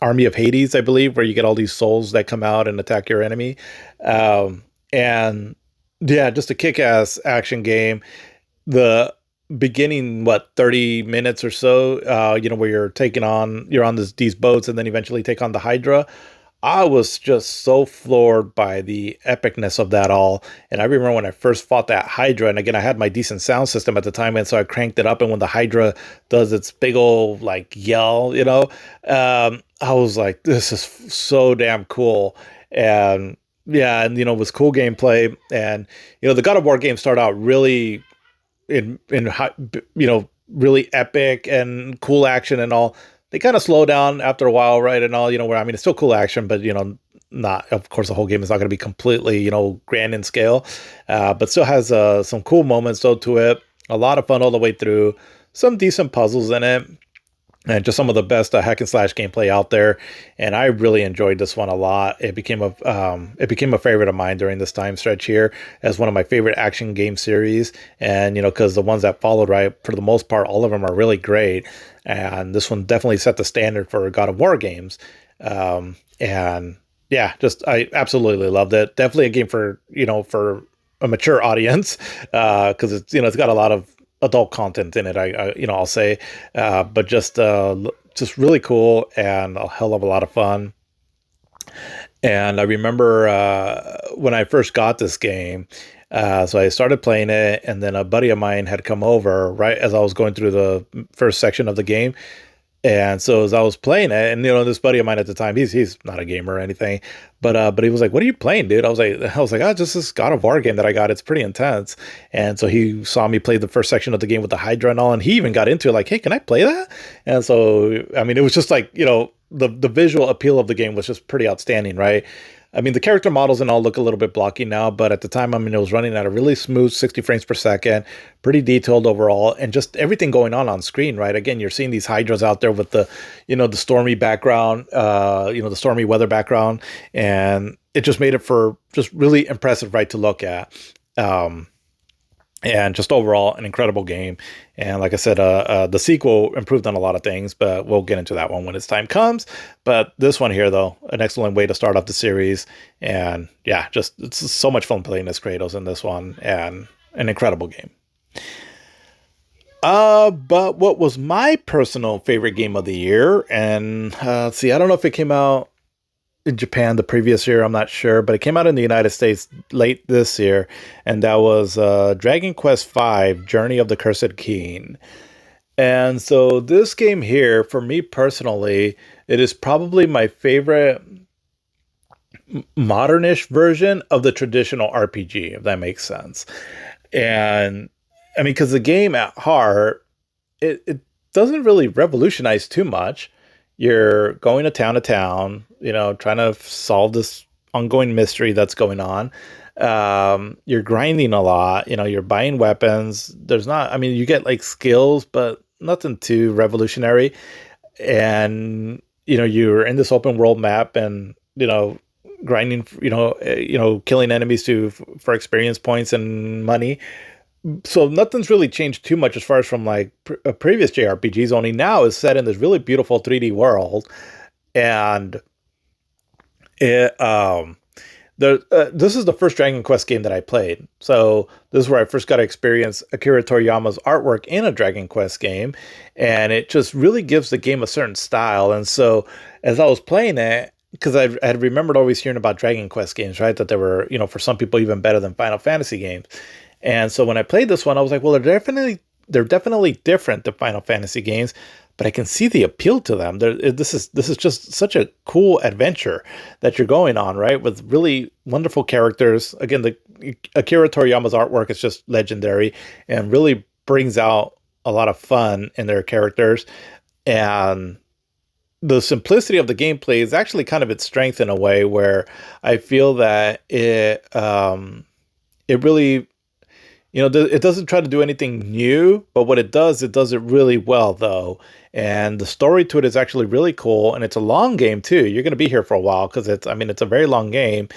Army of Hades, I believe, where you get all these souls that come out and attack your enemy. And yeah, just a kick-ass action game. The beginning, 30 minutes or so, where you're on these boats and then eventually take on the Hydra. I was just so floored by the epicness of that all. And I remember when I first fought that Hydra, and again, I had my decent sound system at the time, and so I cranked it up. And when the Hydra does its big old like yell, I was like, this is so damn cool. And yeah, and it was cool gameplay. And the God of War games start out really in high, really epic and cool action and all. They kind of slow down after a while, right? And all, where, I mean, it's still cool action, but, not, of course, the whole game is not going to be completely, grand in scale, but still has some cool moments, though, to it. A lot of fun all the way through. Some decent puzzles in it. And just some of the best hack and slash gameplay out there, and I really enjoyed this one a lot. It became a favorite of mine during this time stretch here as one of my favorite action game series. And because the ones that followed, right, for the most part, all of them are really great, and this one definitely set the standard for God of War games. And yeah, just I absolutely loved it. Definitely a game for for a mature audience, because it's got a lot of adult content in it, I'll say, but just really cool and a hell of a lot of fun. And I remember when I first got this game, so I started playing it, and then a buddy of mine had come over right as I was going through the first section of the game, And so as I was playing it, and this buddy of mine at the time, he's not a gamer or anything, but he was like, "What are you playing, dude?" I was like, "Oh, just this God of War game that I got. It's pretty intense." And so he saw me play the first section of the game with the Hydra and all, and he even got into it, like, "Hey, can I play that?" And so, I mean, it was just like, the visual appeal of the game was just pretty outstanding, right? I mean, the character models and all look a little bit blocky now, but at the time, I mean, it was running at a really smooth 60 frames per second, pretty detailed overall, and just everything going on screen, right? Again, you're seeing these hydras out there with the stormy background, the stormy weather background, and it just made it for just really impressive, right, to look at. Um, and just overall an incredible game. And like I said, the sequel improved on a lot of things, but we'll get into that one when its time comes. But this one here, though, an excellent way to start off the series. And yeah, just it's so much fun playing as Kratos in this one, and an incredible game. But what was my personal favorite game of the year? And see, I don't know if it came out in Japan the previous year. I'm not sure, but it came out in the United States late this year, and that was Dragon Quest V: Journey of the Cursed King. And so this game here, for me personally, it is probably my favorite modernish version of the traditional RPG, if that makes sense. And I mean, because the game at heart, it doesn't really revolutionize too much. You're going to town, trying to solve this ongoing mystery that's going on. You're grinding a lot, you're buying weapons. There's not, I mean, you get like skills, but nothing too revolutionary. And, you're in this open world map and, grinding, killing enemies for experience points and money. So nothing's really changed too much as far as from like previous JRPGs. Only now is set in this really beautiful 3D world, and it this is the first Dragon Quest game that I played. So this is where I first got to experience Akira Toriyama's artwork in a Dragon Quest game, and it just really gives the game a certain style. And so as I was playing it, because I had remembered always hearing about Dragon Quest games, right? That they were, for some people even better than Final Fantasy games. And so when I played this one, I was like, well, they're definitely different than Final Fantasy games, but I can see the appeal to them. This is just such a cool adventure that you're going on, right? With really wonderful characters. Again, the Akira Toriyama's artwork is just legendary and really brings out a lot of fun in their characters. And the simplicity of the gameplay is actually kind of its strength in a way, where I feel that it really, it doesn't try to do anything new, but what it does it really well, though. And the story to it is actually really cool, and it's a long game too. You're going to be here for a while because it's a very long game,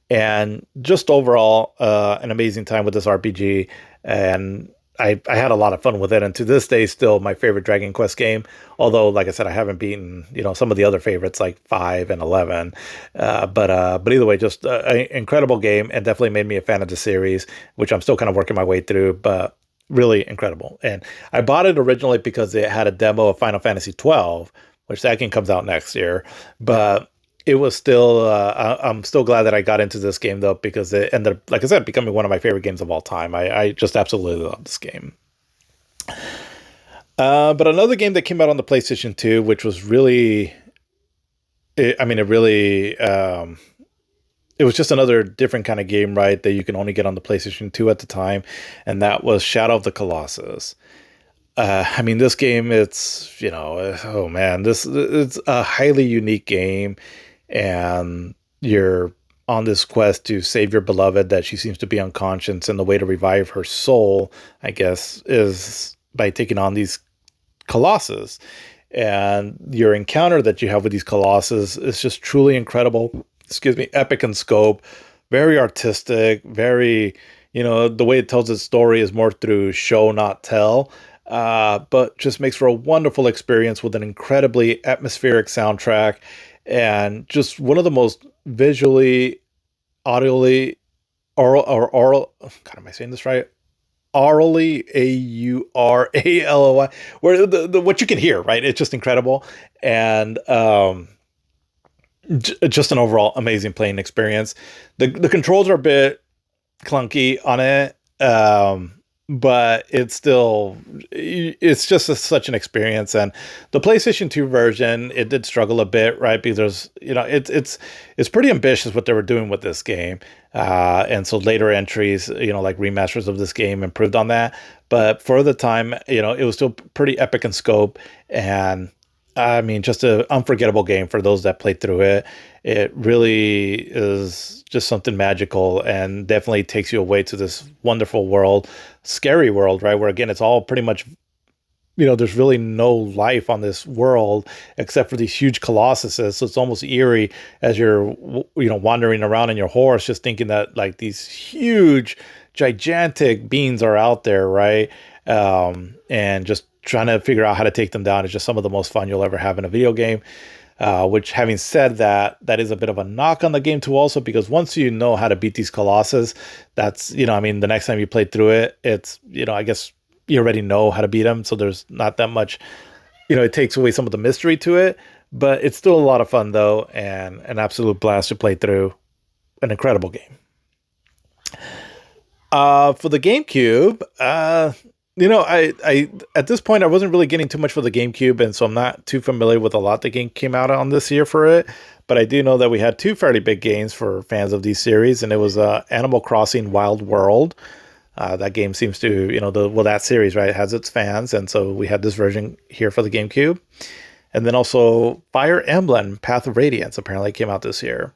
and just overall, an amazing time with this RPG. And I had a lot of fun with it, and to this day, still my favorite Dragon Quest game. Although, like I said, I haven't beaten some of the other favorites like 5 and 11. But either way, just an incredible game, and definitely made me a fan of the series, which I'm still kind of working my way through. But really incredible. And I bought it originally because it had a demo of Final Fantasy 12, which that game comes out next year. But it was still I'm still glad that I got into this game, though, because it ended up, like I said, becoming one of my favorite games of all time. I just absolutely love this game. But another game that came out on the PlayStation 2, which was really, it really, it was just another different kind of game, right, that you can only get on the PlayStation 2 at the time, and that was Shadow of the Colossus. This game, oh man, it's a highly unique game, and you're on this quest to save your beloved that she seems to be unconscious, and the way to revive her soul, I guess, is by taking on these colossus. And your encounter that you have with these colossus is just truly incredible. Excuse me, epic in scope, very artistic, very, the way it tells its story is more through show, not tell. But just makes for a wonderful experience with an incredibly atmospheric soundtrack, and just one of the most visually, audibly, oral. God, am I saying this right? Aurally, Auraloi, where the what you can hear, right? It's just incredible, and just an overall amazing playing experience. The controls are a bit clunky on it. but it's just such an experience. And the PlayStation 2 version, it did struggle a bit, right? Because there's, it's pretty ambitious what they were doing with this game. And so later entries, like remasters of this game improved on that. But for the time, it was still pretty epic in scope. And I mean, just an unforgettable game for those that played through it. It really is just something magical and definitely takes you away to this wonderful world, scary world, right? Where again, it's all pretty much, there's really no life on this world except for these huge colossuses. So it's almost eerie as you're, wandering around in your horse, just thinking that like these huge, gigantic beings are out there, right? And just trying to figure out how to take them down is just some of the most fun you'll ever have in a video game. Which, having said that, that is a bit of a knock on the game too, also because once you know how to beat these colossus, that's I mean, the next time you play through it, it's I guess you already know how to beat them, so there's not that much. It takes away some of the mystery to it, but it's still a lot of fun though, and an absolute blast to play through. An incredible game. For the GameCube, I at this point I wasn't really getting too much for the GameCube, and so I'm not too familiar with a lot that game came out on this year for it. But I do know that we had two fairly big games for fans of these series, and it was Animal Crossing Wild World. That game seems to, that series, right, has its fans, and so we had this version here for the GameCube. And then also Fire Emblem Path of Radiance apparently came out this year.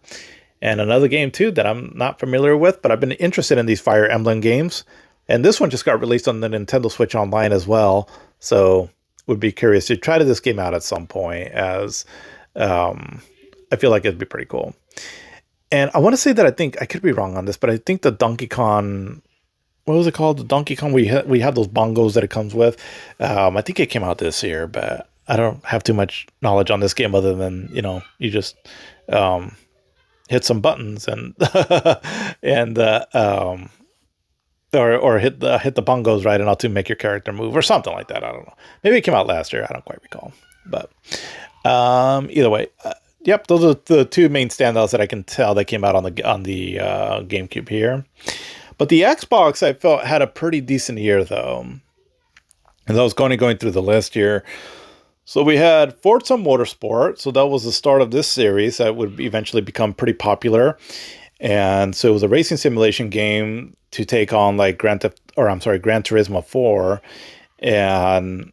And another game too that I'm not familiar with, but I've been interested in these Fire Emblem games. And this one just got released on the Nintendo Switch Online as well. So would be curious to try this game out at some point, as I feel like it'd be pretty cool. And I want to say that I think I could be wrong on this, but I think the Donkey Kong, what was it called? The Donkey Kong, we have those bongos that it comes with. I think it came out this year, but I don't have too much knowledge on this game other than, you just hit some buttons and and or hit the bongos right enough to make your character move or something like that. I don't know. Maybe it came out last year. I don't quite recall. But either way, yep, those are the two main standouts that I can tell that came out on the GameCube here. But the Xbox, I felt, had a pretty decent year though. And I was going through the list here. So we had Forza Motorsport. So that was the start of this series that would eventually become pretty popular. And so it was a racing simulation game to take on like Gran Turismo 4. And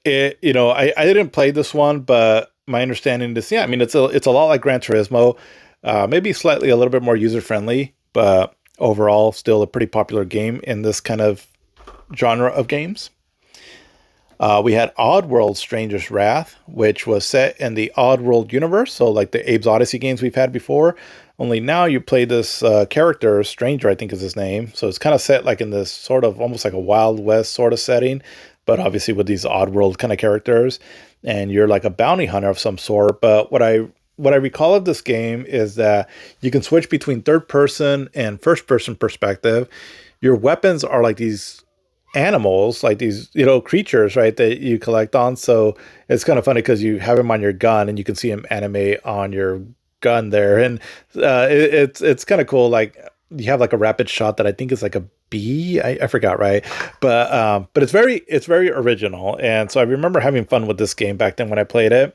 I didn't play this one, but my understanding is, yeah, I mean, it's a lot like Gran Turismo, maybe slightly a little bit more user friendly, but overall still a pretty popular game in this kind of genre of games. We had Oddworld Stranger's Wrath, which was set in the Oddworld universe, so like the Abe's Odyssey games we've had before. Only now you play this character, Stranger, I think is his name. So it's kind of set like in this sort of almost like a Wild West sort of setting, but obviously with these Oddworld kind of characters. And you're like a bounty hunter of some sort. But what I recall of this game is that you can switch between third person and first person perspective. Your weapons are like these animals, like these creatures, right, that you collect on. So it's kind of funny because you have him on your gun and you can see him animate on your gun there, and it's kind of cool. Like you have like a rapid shot that I think is like a bee. I forgot, right, but it's very original, and so I remember having fun with this game back then when I played it.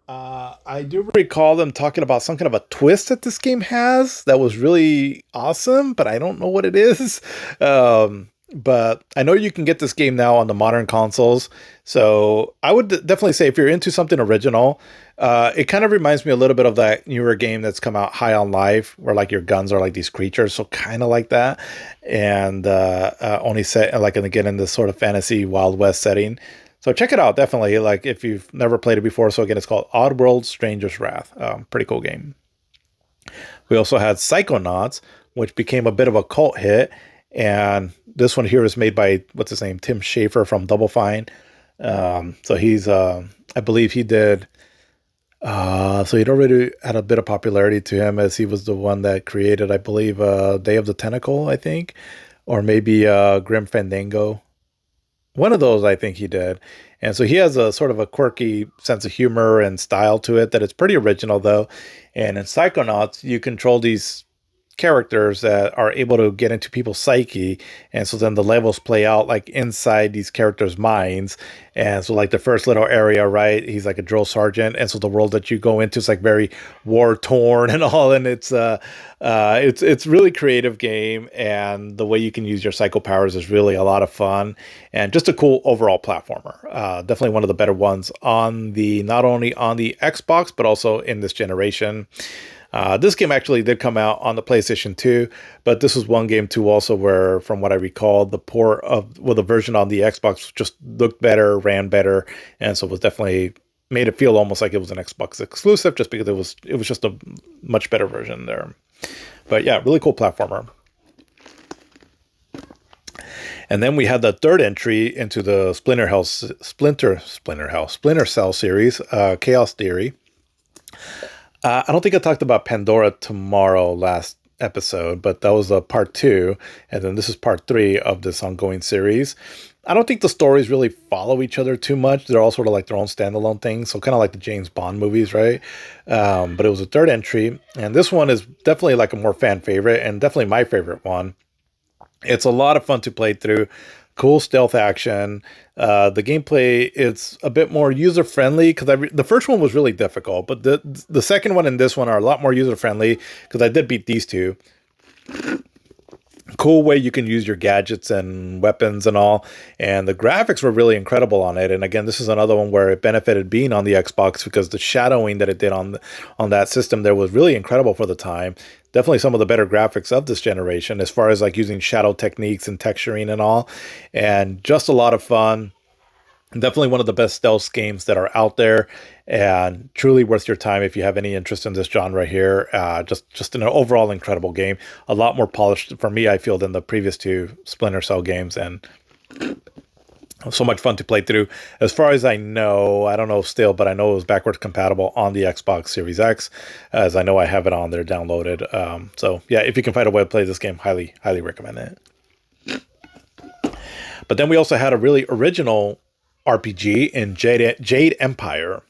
I do recall them talking about some kind of a twist that this game has that was really awesome, but I don't know what it is. But I know you can get this game now on the modern consoles. So I would definitely say if you're into something original, it kind of reminds me a little bit of that newer game that's come out, High on Life, where like your guns are like these creatures. So kind of like that. And only set like again in this sort of fantasy Wild West setting. So check it out, definitely. Like if you've never played it before. So again, it's called Oddworld Stranger's Wrath. Pretty cool game. We also had Psychonauts, which became a bit of a cult hit. And this one here is made by, what's his name, Tim Schafer from Double Fine. So he's, I believe he did, so he'd already had a bit of popularity to him as he was the one that created, I believe, Day of the Tentacle, I think, or maybe Grim Fandango. One of those, I think he did. And so he has a sort of a quirky sense of humor and style to it that it's pretty original, though. And in Psychonauts, you control these characters that are able to get into people's psyche, and so then the levels play out like inside these characters' minds. And so like the first little area, right, he's like a drill sergeant, and so the world that you go into is like very war torn and all, and it's really creative game, and the way you can use your psycho powers is really a lot of fun, and just a cool overall platformer. Definitely one of the better ones on the, not only on the Xbox but also in this generation. This game actually did come out on the PlayStation 2, but this was one game too also where, from what I recall, the port of, well, the version on the Xbox just looked better, ran better, and so it was definitely made it feel almost like it was an Xbox exclusive, just because it was just a much better version there. But yeah, really cool platformer. And then we had the third entry into the Splinter Cell series, Chaos Theory. I don't think I talked about Pandora Tomorrow last episode, but that was part two, and then this is part three of this ongoing series. I don't think the stories really follow each other too much. They're all sort of like their own standalone things, so kind of like the James Bond movies, right? But it was a third entry, and this one is definitely like a more fan favorite, and definitely my favorite one. It's a lot of fun to play through. Cool stealth action. The gameplay is a bit more user friendly because the first one was really difficult, but the second one and this one are a lot more user friendly because I did beat these two. Cool way you can use your gadgets and weapons and all, and the graphics were really incredible on it. And again, this is another one where it benefited being on the Xbox because the shadowing that it did on that system there was really incredible for the time. Definitely some of the better graphics of this generation as far as like using shadow techniques and texturing and all, and just a lot of fun. Definitely one of the best stealth games that are out there, and truly worth your time if you have any interest in this genre here. Just an overall incredible game. A lot more polished for me, I feel, than the previous two Splinter Cell games, and so much fun to play through. As far as I know, I don't know still, but I know it was backwards compatible on the Xbox Series X, as I know I have it on there downloaded. So yeah, if you can find a way to play this game, highly recommend it. But then we also had a really original RPG in Jade Empire.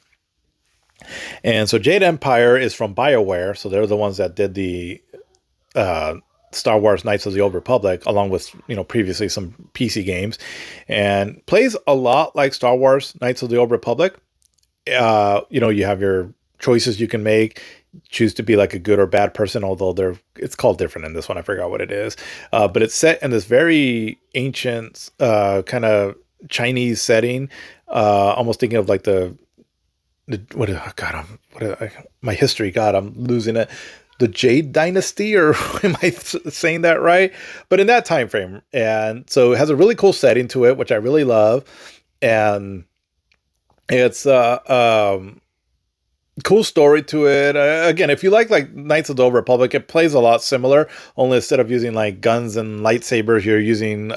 And so Jade Empire is from BioWare, so they're the ones that did the Star Wars Knights of the Old Republic, along with, previously some PC games, and plays a lot like Star Wars Knights of the Old Republic. You have your choices you can make, choose to be like a good or bad person, although it's called different in this one. I forgot what it is. But it's set in this very ancient kind of Chinese setting, almost thinking of like my history. God, I'm losing it. The Jade Dynasty, or am I saying that right? But in that time frame, and so it has a really cool setting to it, which I really love, and it's cool story to it. Again, if you like Knights of the Old Republic, it plays a lot similar. Only instead of using like guns and lightsabers, you're using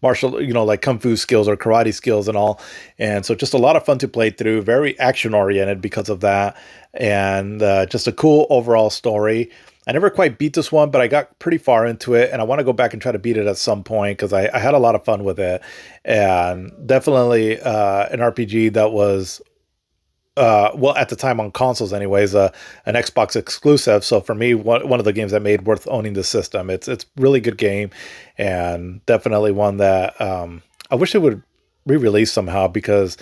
martial, like kung fu skills or karate skills and all. And so just a lot of fun to play through. Very action oriented because of that, and just a cool overall story. I never quite beat this one, but I got pretty far into it, and I want to go back and try to beat it at some point because I had a lot of fun with it, and definitely an RPG that was at the time on consoles anyways, an Xbox exclusive. So for me, one of the games that made worth owning the system. It's really good game, and definitely one that I wish it would re-release somehow, because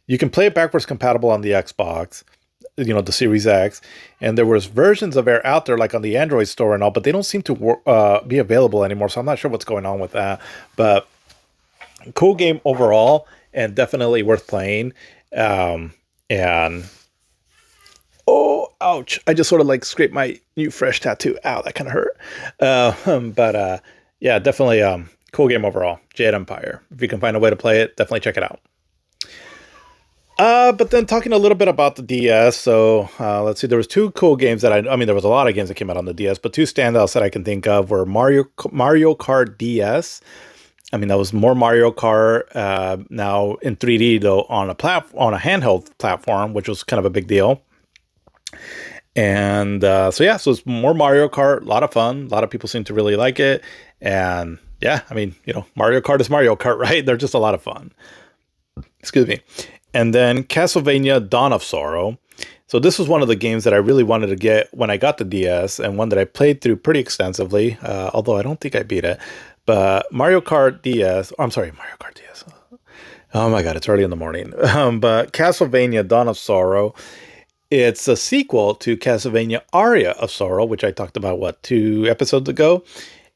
you can play it backwards compatible on the Xbox, the Series X, and there was versions of it out there like on the Android store and all, but they don't seem to be available anymore. So I'm not sure what's going on with that, but cool game overall, and definitely worth playing. And oh, ouch! I just sort of like scraped my new fresh tattoo. Ow, that kind of hurt. But yeah, definitely cool game overall. Jade Empire. If you can find a way to play it, definitely check it out. But then talking a little bit about the DS. So let's see. There was two cool games that I mean, there was a lot of games that came out on the DS, but two standouts that I can think of were Mario Kart DS. I mean, that was more Mario Kart, now in 3D though, on a handheld platform, which was kind of a big deal. And so it's more Mario Kart, a lot of fun. A lot of people seem to really like it. And yeah, I mean, Mario Kart is Mario Kart, right? They're just a lot of fun. Excuse me. And then Castlevania Dawn of Sorrow. So this was one of the games that I really wanted to get when I got the DS, and one that I played through pretty extensively, although I don't think I beat it. But Mario Kart DS, I'm sorry, Mario Kart DS. Oh my God, it's early in the morning. But Castlevania Dawn of Sorrow, it's a sequel to Castlevania Aria of Sorrow, which I talked about, what, 2 episodes ago?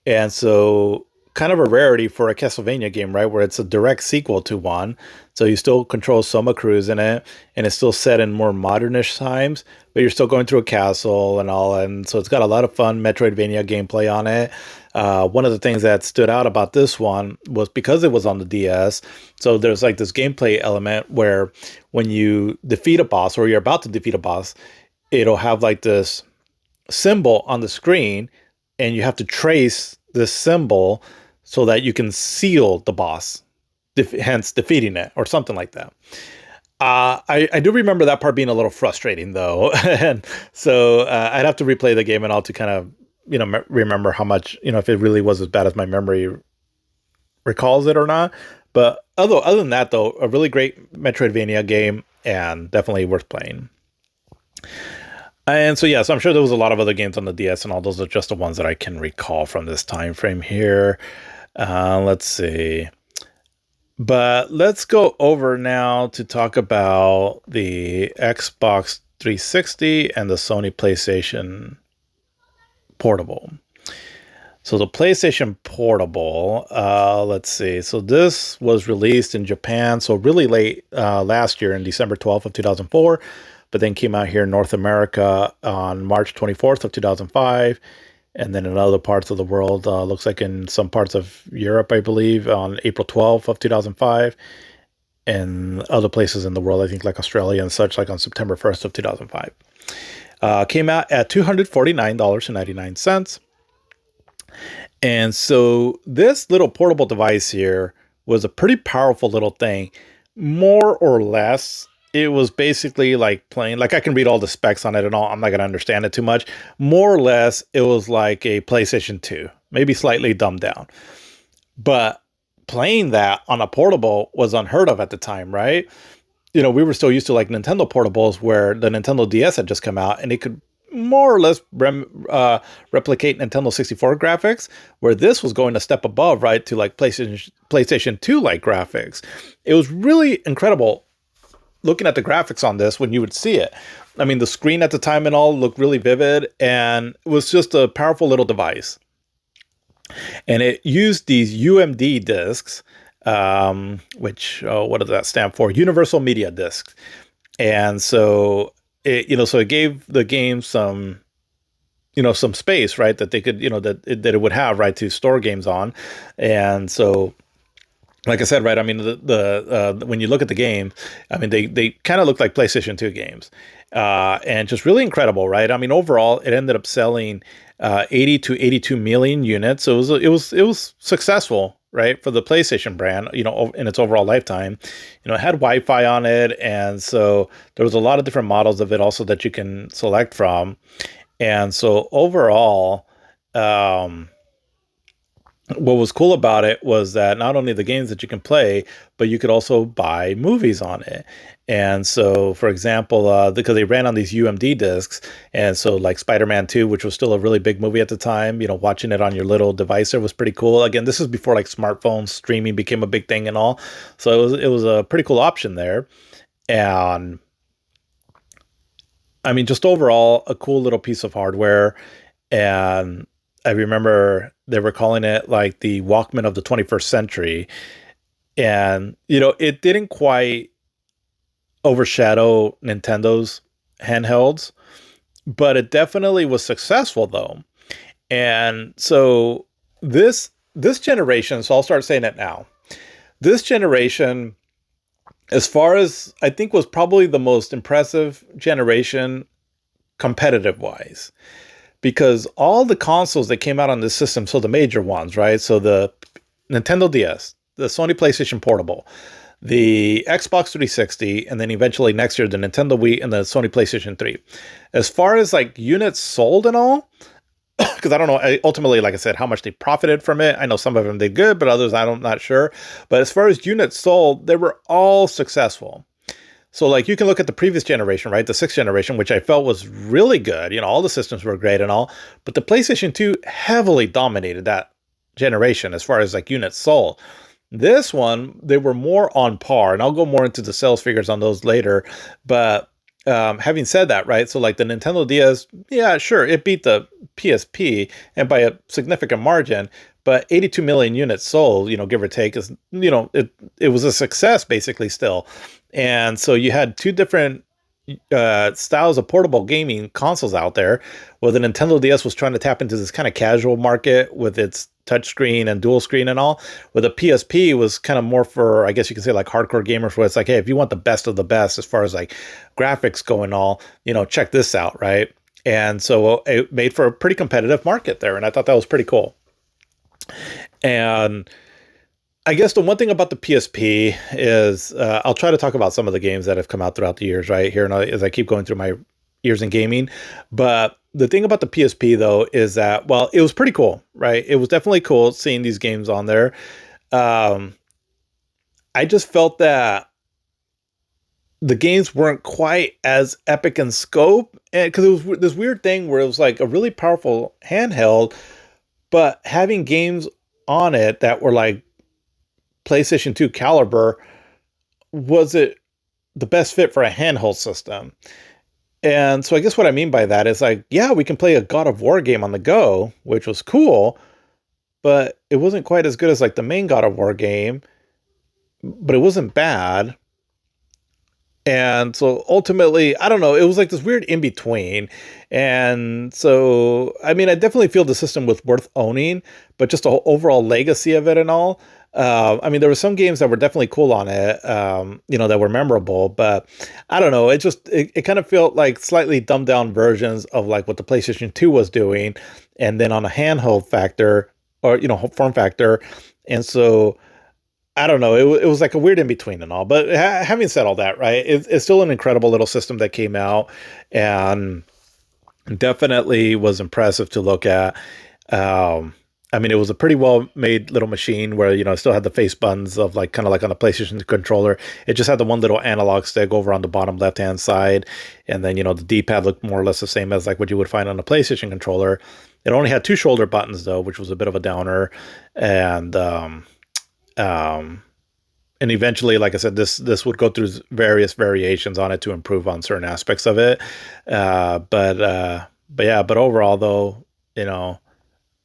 And so, kind of a rarity for a Castlevania game, right? Where it's a direct sequel to one. So you still control Soma Cruz in it, and it's still set in more modernish times, but you're still going through a castle and all. And so it's got a lot of fun Metroidvania gameplay on it. One of the things that stood out about this one was because it was on the DS. So there's like this gameplay element where when you defeat a boss or you're about to defeat a boss, it'll have like this symbol on the screen, and you have to trace this symbol so that you can seal the boss, hence defeating it or something like that. I do remember that part being a little frustrating though, and so I'd have to replay the game and all to kind of remember how much, if it really was as bad as my memory recalls it or not. But other than that though, a really great Metroidvania game and definitely worth playing. And so, yeah, so I'm sure there was a lot of other games on the DS, and all those are just the ones that I can recall from this time frame here. Let's see. But let's go over now to talk about the Xbox 360 and the Sony PlayStation Portable. So the PlayStation Portable, let's see. So this was released in Japan, so really late last year in December 12th of 2004. But then came out here in North America on March 24th of 2005. And then in other parts of the world, looks like in some parts of Europe, I believe, on April 12th of 2005. And other places in the world, I think like Australia and such, like on September 1st of 2005. Came out at $249.99. And so this little portable device here was a pretty powerful little thing. More or less, it was basically like playing, like I can read all the specs on it and all. I'm not going to understand it too much. More or less, it was like a PlayStation 2, maybe slightly dumbed down. But playing that on a portable was unheard of at the time, right? We were still used to like Nintendo portables where the Nintendo DS had just come out and it could more or less replicate Nintendo 64 graphics, where this was going a step above, right, to like PlayStation 2 like graphics. It was really incredible looking at the graphics on this when you would see it. I mean, the screen at the time and all looked really vivid, and it was just a powerful little device. And it used these UMD discs, which, what does that stand for? Universal Media Discs. And so it gave the game some space, right, that they could, that it would have, right, to store games on. And so, like I said, right, I mean, the when you look at the game, I mean, they kind of look like PlayStation 2 games, and just really incredible, right? I mean, overall, it ended up selling 80 to 82 million units. So it was successful, right, for the PlayStation brand, in its overall lifetime. It had Wi-Fi on it, and so there was a lot of different models of it also that you can select from. And so overall, what was cool about it was that not only the games that you can play, but you could also buy movies on it. And so, for example, because they ran on these UMD discs, and so like Spider-Man 2, which was still a really big movie at the time, watching it on your little device there was pretty cool. Again, this is before like smartphones, streaming became a big thing and all. So it was a pretty cool option there. And I mean, just overall, a cool little piece of hardware. And I remember they were calling it like the Walkman of the 21st century. And, it didn't quite overshadow Nintendo's handhelds, but it definitely was successful though. And so this generation, so I'll start saying it now. This generation, as far as I think, was probably the most impressive generation competitive wise, because all the consoles that came out on this system, so the major ones, right? So the Nintendo DS, the Sony PlayStation Portable, the Xbox 360, and then eventually next year, the Nintendo Wii and the Sony PlayStation 3. As far as like units sold and all, because I don't know, ultimately, like I said, how much they profited from it. I know some of them did good, but others, I'm not sure. But as far as units sold, they were all successful. So like you can look at the previous generation, right? The sixth generation, which I felt was really good. You know, all the systems were great and all, but the PlayStation 2 heavily dominated that generation as far as like units sold. This one, they were more on par, and I'll go more into the sales figures on those later. But having said that, right? So like the Nintendo DS, yeah, sure, it beat the PSP and by a significant margin, but 82 million units sold, give or take, is it was a success basically still. And so you had two different styles of portable gaming consoles out there, where the Nintendo DS was trying to tap into this kind of casual market with its touchscreen and dual screen and all, where the PSP was kind of more for, I guess you could say, like hardcore gamers, where it's like, hey, if you want the best of the best as far as like graphics go and all, check this out, right? And so it made for a pretty competitive market there, and I thought that was pretty cool. And I guess the one thing about the PSP is I'll try to talk about some of the games that have come out throughout the years, right here, and as I keep going through my years in gaming. But the thing about the PSP though is that, well, it was pretty cool, right? It was definitely cool seeing these games on there. Um, I just felt that the games weren't quite as epic in scope, and because it was this weird thing where it was like a really powerful handheld, but having games on it that were like PlayStation 2 caliber, was it the best fit for a handheld system? And so I guess what I mean by that is like, yeah, we can play a God of War game on the go, which was cool, but it wasn't quite as good as like the main God of War game, but it wasn't bad. And so ultimately, I don't know, it was like this weird in between. And so, I mean, I definitely feel the system was worth owning, but just the overall legacy of it and all. I mean, there were some games that were definitely cool on it, that were memorable, but I don't know. It kind of felt like slightly dumbed down versions of like what the PlayStation 2 was doing. And then on a handheld factor or, form factor. And so, I don't know. It was like a weird in between and all. But having said all that, right, it's still an incredible little system that came out, and definitely was impressive to look at. I mean, it was a pretty well made little machine where, it still had the face buttons of like kind of like on the PlayStation controller. It just had the one little analog stick over on the bottom left hand side. And then, the D-pad looked more or less the same as like what you would find on a PlayStation controller. It only had two shoulder buttons though, which was a bit of a downer. Um, and eventually, like I said, this would go through various variations on it to improve on certain aspects of it. But overall though,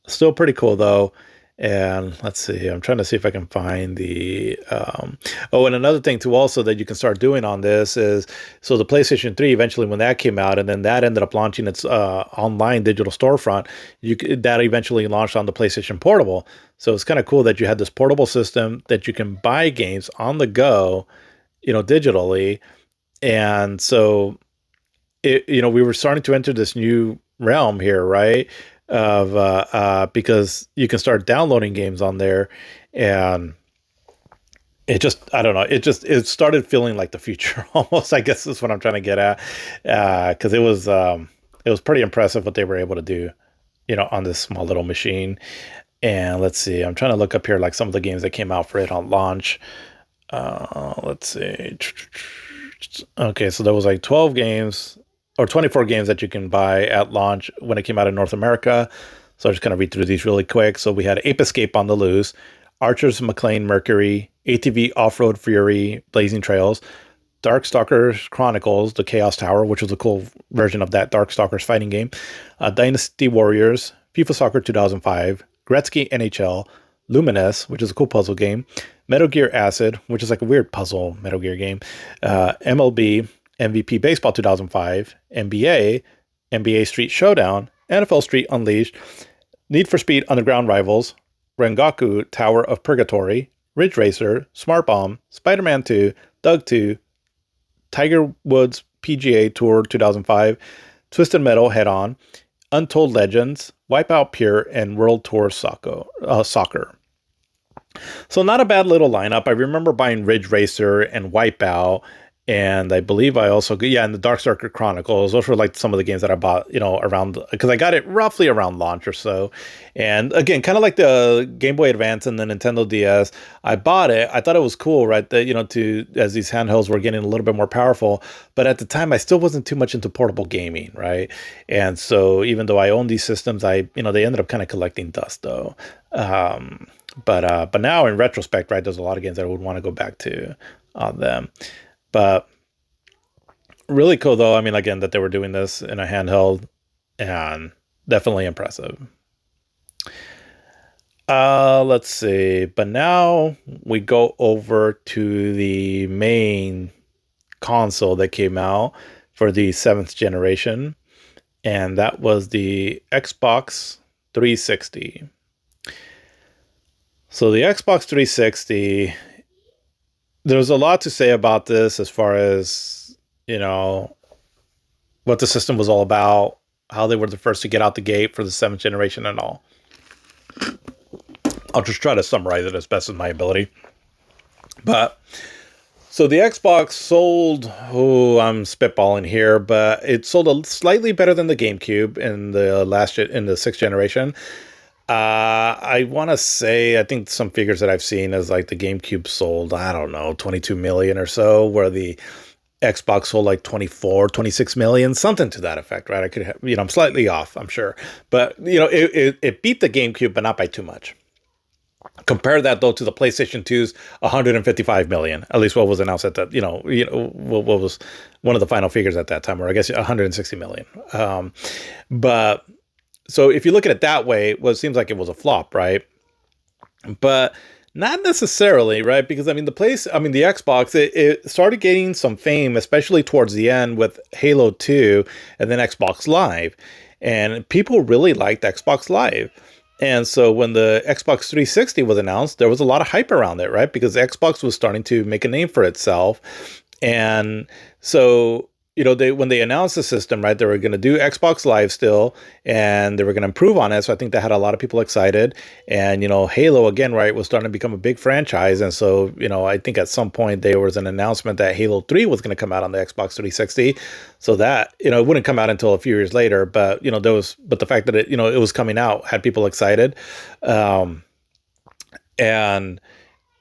still pretty cool though. And let's see, I'm trying to see if I can find the and another thing too also that you can start doing on this is, so the PlayStation 3 eventually, when that came out and then that ended up launching its online digital storefront, that eventually launched on the PlayStation Portable. So it's kind of cool that you had this portable system that you can buy games on the go, digitally. And so we were starting to enter this new realm here, right? Of because you can start downloading games on there, and it just, I don't know, it started feeling like the future almost, I guess is what I'm trying to get at. Because it was pretty impressive what they were able to do, on this small little machine. And let's see, I'm trying to look up here like some of the games that came out for it on launch. Let's see. Okay, so there was like 12 games or 24 games that you can buy at launch when it came out in North America. So I'm just going to read through these really quick. So we had Ape Escape on the Loose, Archers McLean Mercury, ATV Off-Road Fury, Blazing Trails, Darkstalkers Chronicles, The Chaos Tower, which was a cool version of that Darkstalkers fighting game, Dynasty Warriors, FIFA Soccer 2005, Gretzky NHL, Luminous, which is a cool puzzle game, Metal Gear Acid, which is like a weird puzzle Metal Gear game, MLB, MVP Baseball 2005, NBA Street Showdown, NFL Street Unleashed, Need for Speed Underground Rivals, Rengaku Tower of Purgatory, Ridge Racer, Smart Bomb, Spider-Man 2, Doug 2, Tiger Woods PGA Tour 2005, Twisted Metal Head On, Untold Legends, Wipeout Pure, and World Tour Soccer. So not a bad little lineup. I remember buying Ridge Racer and Wipeout, And I believe I also, yeah, and the Darkstalker Chronicles. Those were like some of the games that I bought, around, because I got it roughly around launch or so. And again, kind of like the Game Boy Advance and the Nintendo DS, I bought it. I thought it was cool, right? That, as these handhelds were getting a little bit more powerful. But at the time, I still wasn't too much into portable gaming, right? And so even though I own these systems, they ended up kind of collecting dust though. But now in retrospect, right, there's a lot of games that I would want to go back to on them. But really cool though. I mean, again, that they were doing this in a handheld, and definitely impressive. Let's see. But now we go over to the main console that came out for the seventh generation, and that was the Xbox 360. So the Xbox 360, there's a lot to say about this as far as, what the system was all about, how they were the first to get out the gate for the seventh generation and all. I'll just try to summarize it as best as my ability. But so the Xbox sold, I'm spitballing here, but it sold slightly better than the GameCube in the sixth generation. I want to say, I think some figures that I've seen is like the GameCube sold, I don't know, 22 million or so, where the Xbox sold like 24, 26 million, something to that effect, right? I could have, I'm slightly off, I'm sure. But, it beat the GameCube, but not by too much. Compare that though to the PlayStation 2's 155 million, at least what was announced at that, what was one of the final figures at that time, or I guess 160 million. But so if you look at it that way, well, it seems like it was a flop, right? But not necessarily, right? Because the Xbox, it started gaining some fame, especially towards the end with Halo 2 and then Xbox Live. And people really liked Xbox Live. And so when the Xbox 360 was announced, there was a lot of hype around it, right? Because Xbox was starting to make a name for itself. And so, when they announced the system, right, they were going to do Xbox Live still, and they were going to improve on it. So I think that had a lot of people excited. And, Halo, again, right, was starting to become a big franchise. And so, I think at some point there was an announcement that Halo 3 was going to come out on the Xbox 360. So that, it wouldn't come out until a few years later. But, but the fact that it was coming out had people excited. And, and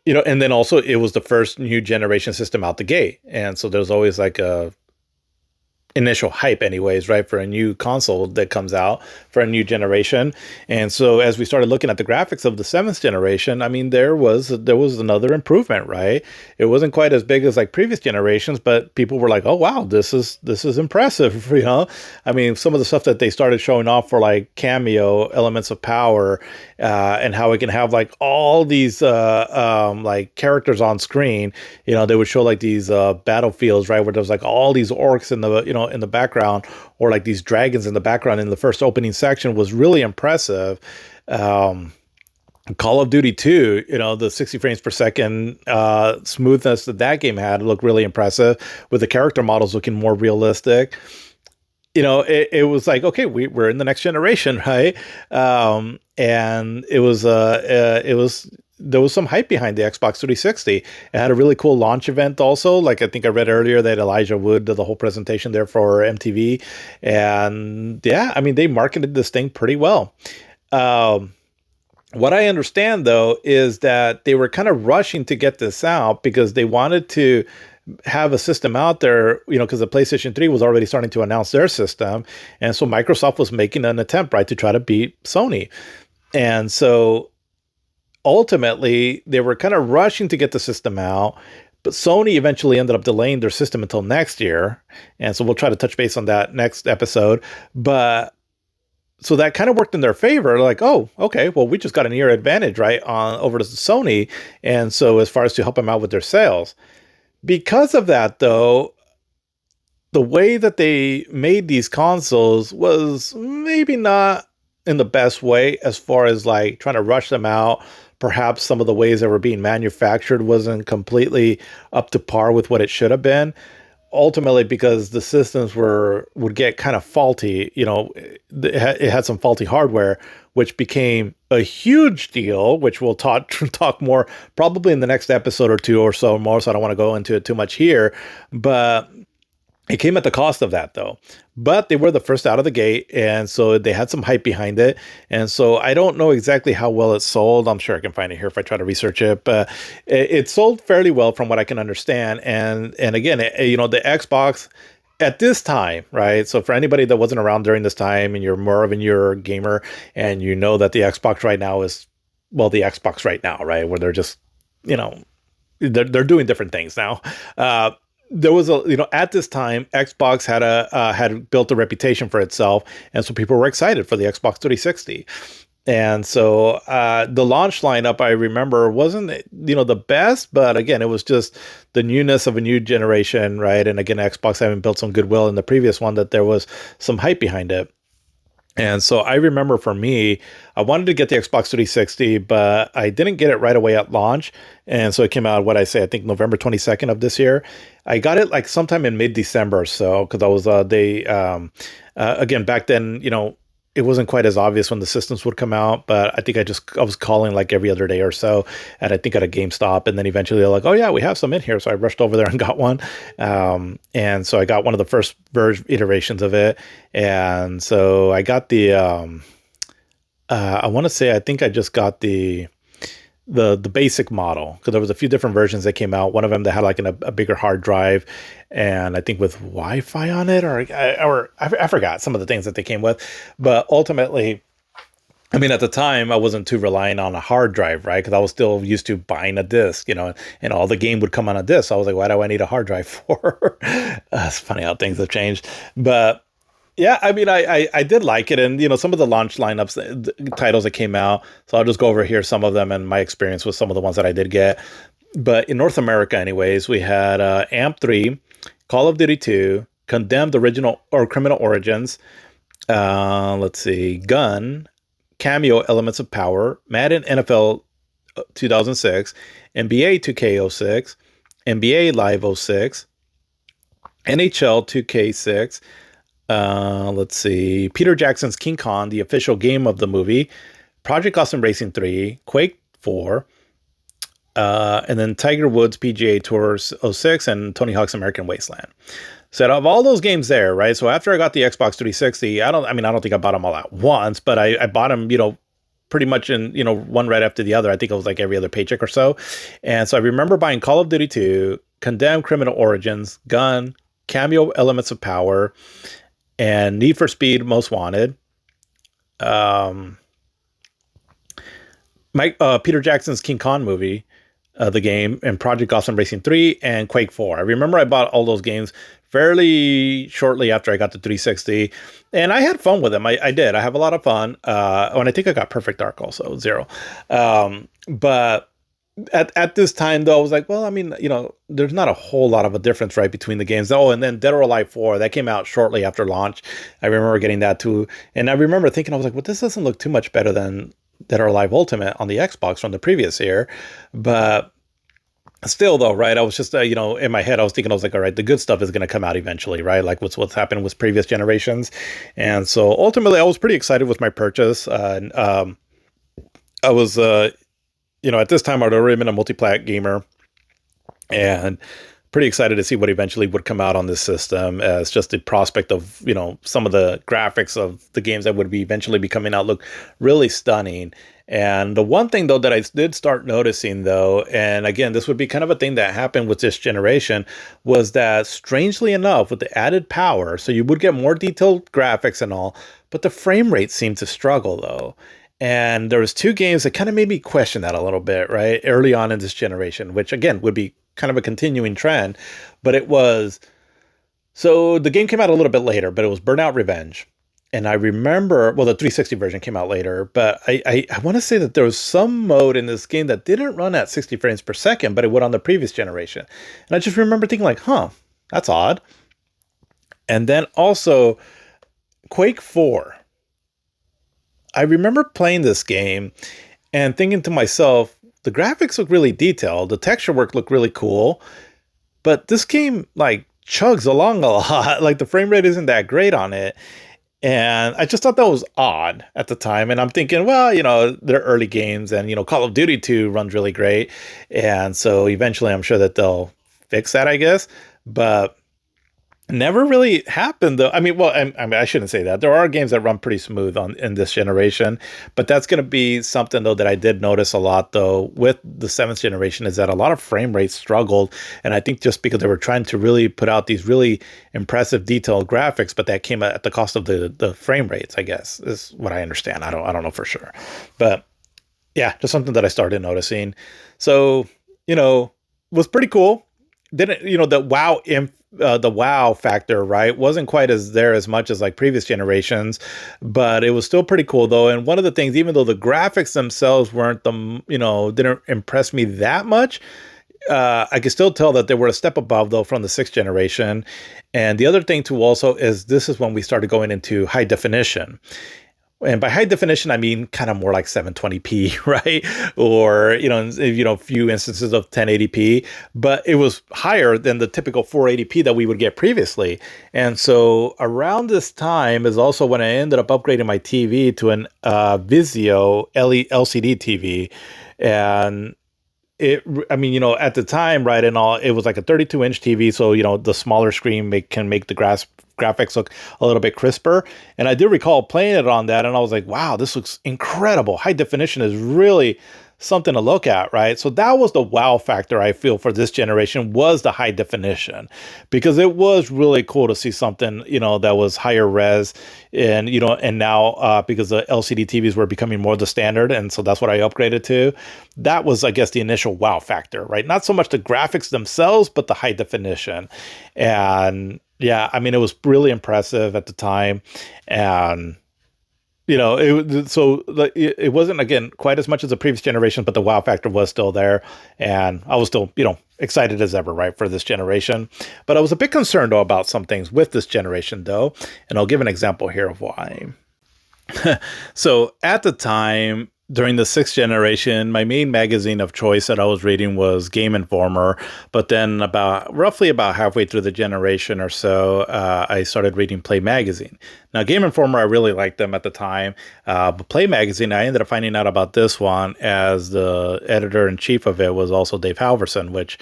then also it was the first new generation system out the gate. And so there's always like a initial hype anyways, right, for a new console that comes out for a new generation. And so as we started looking at the graphics of the seventh generation, there was another improvement, right? It wasn't quite as big as like previous generations, but people were like, oh wow, this is impressive. Some of the stuff that they started showing off for like cameo elements of power, and how it can have like all these like characters on screen. They would show like these battlefields, right, where there's like all these orcs in the in the background, or like these dragons in the background in the first opening section, was really impressive. Call of Duty 2, the 60 frames per second smoothness that game had looked really impressive, with the character models looking more realistic. It was like, okay, we're in the next generation, right? And it was there was some hype behind the Xbox 360. It had a really cool launch event also. Like I think I read earlier that Elijah Wood did the whole presentation there for MTV. And yeah, they marketed this thing pretty well. What I understand though is that they were kind of rushing to get this out because they wanted to have a system out there, because the PlayStation 3 was already starting to announce their system. And so Microsoft was making an attempt, right, to try to beat Sony. And so ultimately, they were kind of rushing to get the system out, but Sony eventually ended up delaying their system until next year. And so we'll try to touch base on that next episode. But so that kind of worked in their favor. Like, oh, okay, well, we just got an year advantage, right, on over to Sony. And so as far as to help them out with their sales. Because of that, though, the way that they made these consoles was maybe not in the best way, as far as like trying to rush them out. Perhaps some of the ways they were being manufactured wasn't completely up to par with what it should have been. ultimately because the systems would get kind of faulty. It had some faulty hardware, which became a huge deal, which we'll talk more probably in the next episode or two or so more. So I don't want to go into it too much here, but it came at the cost of that, though. But they were the first out of the gate, and so they had some hype behind it. And so I don't know exactly how well it sold. I'm sure I can find it here if I try to research it, but it sold fairly well from what I can understand. And again, the Xbox at this time, right? So for anybody that wasn't around during this time, and you're more of a newer gamer, and you know that the Xbox right now is, well, the Xbox right now, right, where they're just, you know, they're doing different things now. There was at this time Xbox had built a reputation for itself, and so people were excited for the Xbox 360. And so the launch lineup, I remember, wasn't the best, but again, it was just the newness of a new generation, right? And again, Xbox having built some goodwill in the previous one, that there was some hype behind it. And so I remember for me, I wanted to get the Xbox 360, but I didn't get it right away at launch. And so it came out, I think November 22nd of this year. I got it like sometime in mid-December or so, because I was, again, back then, it wasn't quite as obvious when the systems would come out, but I think I was calling like every other day or so, and I think at a GameStop, and then eventually they're like, oh yeah, we have some in here. So I rushed over there and got one. And so I got one of the first iterations of it. And so I got I want to say, I think I just got the basic model, because there was a few different versions that came out. One of them that had like a bigger hard drive, and I think with Wi-Fi on it, or I forgot some of the things that they came with. But ultimately, I mean, at the time, I wasn't too reliant on a hard drive, right? Because I was still used to buying a disc, and all the game would come on a disc. So I was like, why do I need a hard drive for? It's funny how things have changed. But yeah, I mean, I did like it, and some of the launch lineups, the titles that came out. So I'll just go over here some of them and my experience with some of the ones that I did get. But in North America, anyways, we had AMP 3, Call of Duty 2, Condemned Original or Criminal Origins. Let's see, Gun, Cameo Elements of Power, Madden NFL 2006, NBA 2K06, NBA Live '06, NHL 2K6. Let's see, Peter Jackson's King Kong, the official game of the movie, Project Awesome Racing 3, Quake 4, and then Tiger Woods PGA Tour '06 and Tony Hawk's American Wasteland. So out of all those games there, right? So after I got the Xbox 360, I don't think I bought them all at once, but I bought them, pretty much in, one right after the other. I think it was like every other paycheck or so. And so I remember buying Call of Duty 2, Condemned Criminal Origins, Gun, Cameo Elements of Power, and Need for Speed Most Wanted. Peter Jackson's King Kong movie, the game, and Project Awesome Racing 3, and Quake 4. I remember I bought all those games fairly shortly after I got the 360, and I had fun with them. I did. I have a lot of fun. And I think I got Perfect Dark also, 0. But at this time, though, I was like, well, I mean, there's not a whole lot of a difference, right, between the games. Oh, and then Dead or Alive 4, that came out shortly after launch. I remember getting that too. And I remember thinking, I was like, well, this doesn't look too much better than Dead or Alive Ultimate on the Xbox from the previous year. But still, though, right, I was just, in my head, I was thinking, I was like, all right, the good stuff is going to come out eventually, right? Like what's happened with previous generations. And so ultimately, I was pretty excited with my purchase. I was, at this time, I'd already been a multi-plat gamer, and pretty excited to see what eventually would come out on this system, as just the prospect of, some of the graphics of the games that would be eventually be coming out look really stunning. And the one thing, though, that I did start noticing, though, and again, this would be kind of a thing that happened with this generation, was that strangely enough, with the added power, so you would get more detailed graphics and all, but the frame rate seemed to struggle, though. And there was 2 games that kind of made me question that a little bit, right, early on in this generation, which again would be kind of a continuing trend. But it was, so the game came out a little bit later, but it was Burnout Revenge. And I remember, well, the 360 version came out later, but I want to say that there was some mode in this game that didn't run at 60 frames per second, but it would on the previous generation. And I just remember thinking like, that's odd. And then also Quake 4. I remember playing this game and thinking to myself, the graphics look really detailed. The texture work looked really cool. But this game, like, chugs along a lot. Like the frame rate isn't that great on it. And I just thought that was odd at the time. And I'm thinking, well, they're early games and, Call of Duty 2 runs really great. And so eventually I'm sure that they'll fix that, I guess. But never really happened though. I mean, well, I shouldn't say that. There are games that run pretty smooth in this generation, but that's going to be something though that I did notice a lot though with the seventh generation is that a lot of frame rates struggled, and I think just because they were trying to really put out these really impressive detailed graphics, but that came at the cost of the frame rates. I guess is what I understand. I don't know for sure, but yeah, just something that I started noticing. So was pretty cool. Didn't the wow factor, right, wasn't quite as there as much as like previous generations, but it was still pretty cool though. And one of the things, even though the graphics themselves weren't didn't impress me that much, I could still tell that they were a step above though from the sixth generation. And the other thing too also is this is when we started going into high definition. And by high definition, I mean kind of more like 720p, right? Or, few instances of 1080p, but it was higher than the typical 480p that we would get previously. And so around this time is also when I ended up upgrading my TV to an Vizio LCD TV. And at the time, right, and all, it was like a 32-inch TV, so the smaller screen can make the graphics look a little bit crisper. And I do recall playing it on that, and I was like, wow, this looks incredible. High definition is really something to look at, right? So that was the wow factor I feel for this generation, was the high definition, because it was really cool to see something that was higher res. And and now because the LCD TVs were becoming more the standard, and so that's what I upgraded to. That was, I guess, the initial wow factor, right? Not so much the graphics themselves, but the high definition. And yeah, I mean, it was really impressive at the time. And it wasn't, again, quite as much as the previous generation, but the wow factor was still there. And I was still, excited as ever, right, for this generation. But I was a bit concerned, though, about some things with this generation, though. And I'll give an example here of why. So at the time, during the sixth generation, my main magazine of choice that I was reading was Game Informer. But then roughly about halfway through the generation or so, I started reading Play Magazine. Now, Game Informer, I really liked them at the time. But Play Magazine, I ended up finding out about this one as the editor-in-chief of it was also Dave Halverson, which,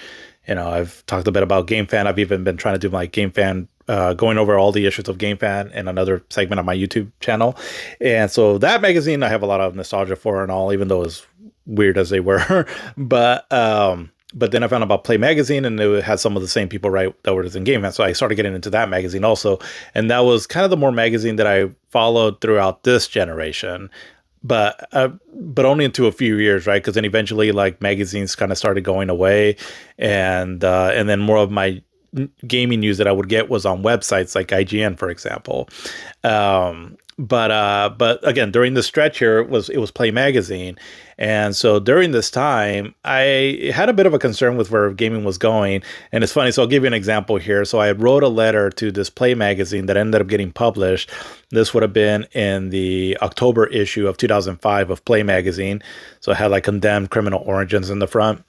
I've talked a bit about GameFan. I've even been trying to do my GameFan going over all the issues of GameFan in another segment on my YouTube channel. And so that magazine I have a lot of nostalgia for and all, even though as weird as they were. But then I found out about Play Magazine, and it had some of the same people, right, that were in GameFan. So I started getting into that magazine also. And that was kind of the more magazine that I followed throughout this generation. But only into a few years, right? Because then eventually, like, magazines kind of started going away, and then more of my gaming news that I would get was on websites like IGN, for example. But again, during the stretch here, it was Play Magazine. And so during this time, I had a bit of a concern with where gaming was going. And it's funny, so I'll give you an example here. So I wrote a letter to this Play Magazine that ended up getting published. This would have been in the October issue of 2005 of Play Magazine. So it had like condemned criminal origins in the front.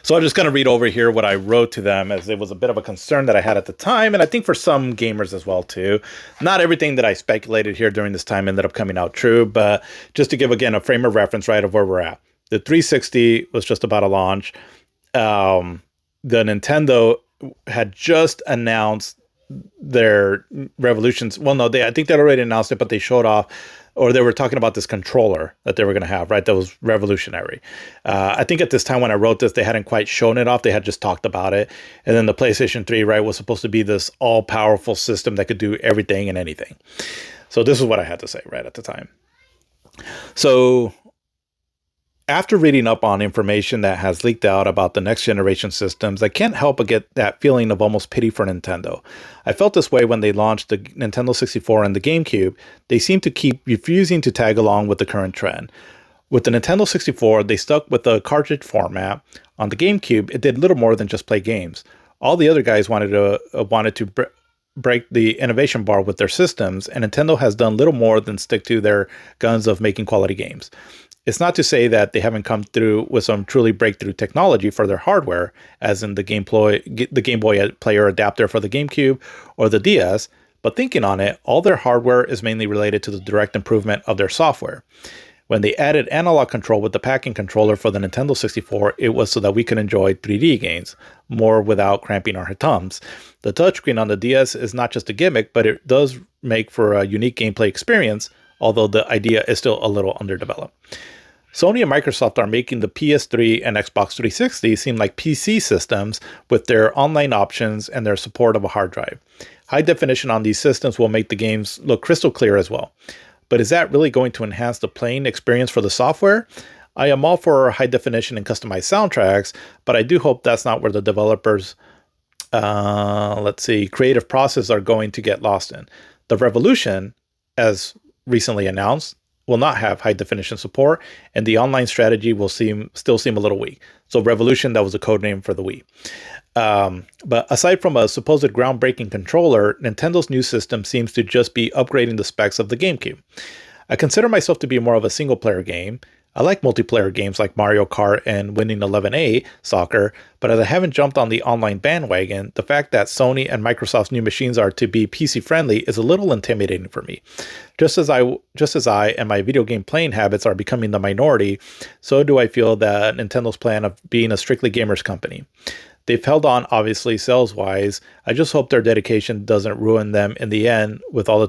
So I'll just kind of read over here what I wrote to them, as it was a bit of a concern that I had at the time, and I think for some gamers as well too. Not everything that I speculated here during this time ended up coming out true, but just to give, again, a frame of reference, right, of where we're at. The 360 was just about to launch. The Nintendo had just announced their Revolutions. Well, no, I think they already announced it, but they showed off, or they were talking about this controller that they were going to have, right? That was revolutionary. I think at this time when I wrote this, they hadn't quite shown it off. They had just talked about it. And then the PlayStation 3, right, was supposed to be this all-powerful system that could do everything and anything. So this is what I had to say right at the time. So after reading up on information that has leaked out about the next generation systems, I can't help but get that feeling of almost pity for Nintendo. I felt this way when they launched the Nintendo 64 and the GameCube. They seemed to keep refusing to tag along with the current trend. With the Nintendo 64, they stuck with the cartridge format. On the GameCube, it did little more than just play games. All the other guys wanted to break the innovation bar with their systems, and Nintendo has done little more than stick to their guns of making quality games. It's not to say that they haven't come through with some truly breakthrough technology for their hardware, as in the Game Boy Player adapter for the GameCube or the DS, but thinking on it, all their hardware is mainly related to the direct improvement of their software. When they added analog control with the packing controller for the Nintendo 64, it was so that we could enjoy 3D games more without cramping our thumbs. The touchscreen on the DS is not just a gimmick, but it does make for a unique gameplay experience, although the idea is still a little underdeveloped. Sony and Microsoft are making the PS3 and Xbox 360 seem like PC systems with their online options and their support of a hard drive. High definition on these systems will make the games look crystal clear as well. But is that really going to enhance the playing experience for the software? I am all for high definition and customized soundtracks, but I do hope that's not where the developers, creative process are going to get lost in. The Revolution, as recently announced, will not have high definition support, and the online strategy will still seem a little weak. So Revolution, that was a code name for the Wii. But aside from a supposed groundbreaking controller, Nintendo's new system seems to just be upgrading the specs of the GameCube. I consider myself to be more of a single-player game. I like multiplayer games like Mario Kart and Winning 11A Soccer, but as I haven't jumped on the online bandwagon, the fact that Sony and Microsoft's new machines are to be PC-friendly is a little intimidating for me. Just as I and my video game playing habits are becoming the minority, so do I feel that Nintendo's plan of being a strictly gamers company. They've held on, obviously, sales-wise. I just hope their dedication doesn't ruin them in the end with all the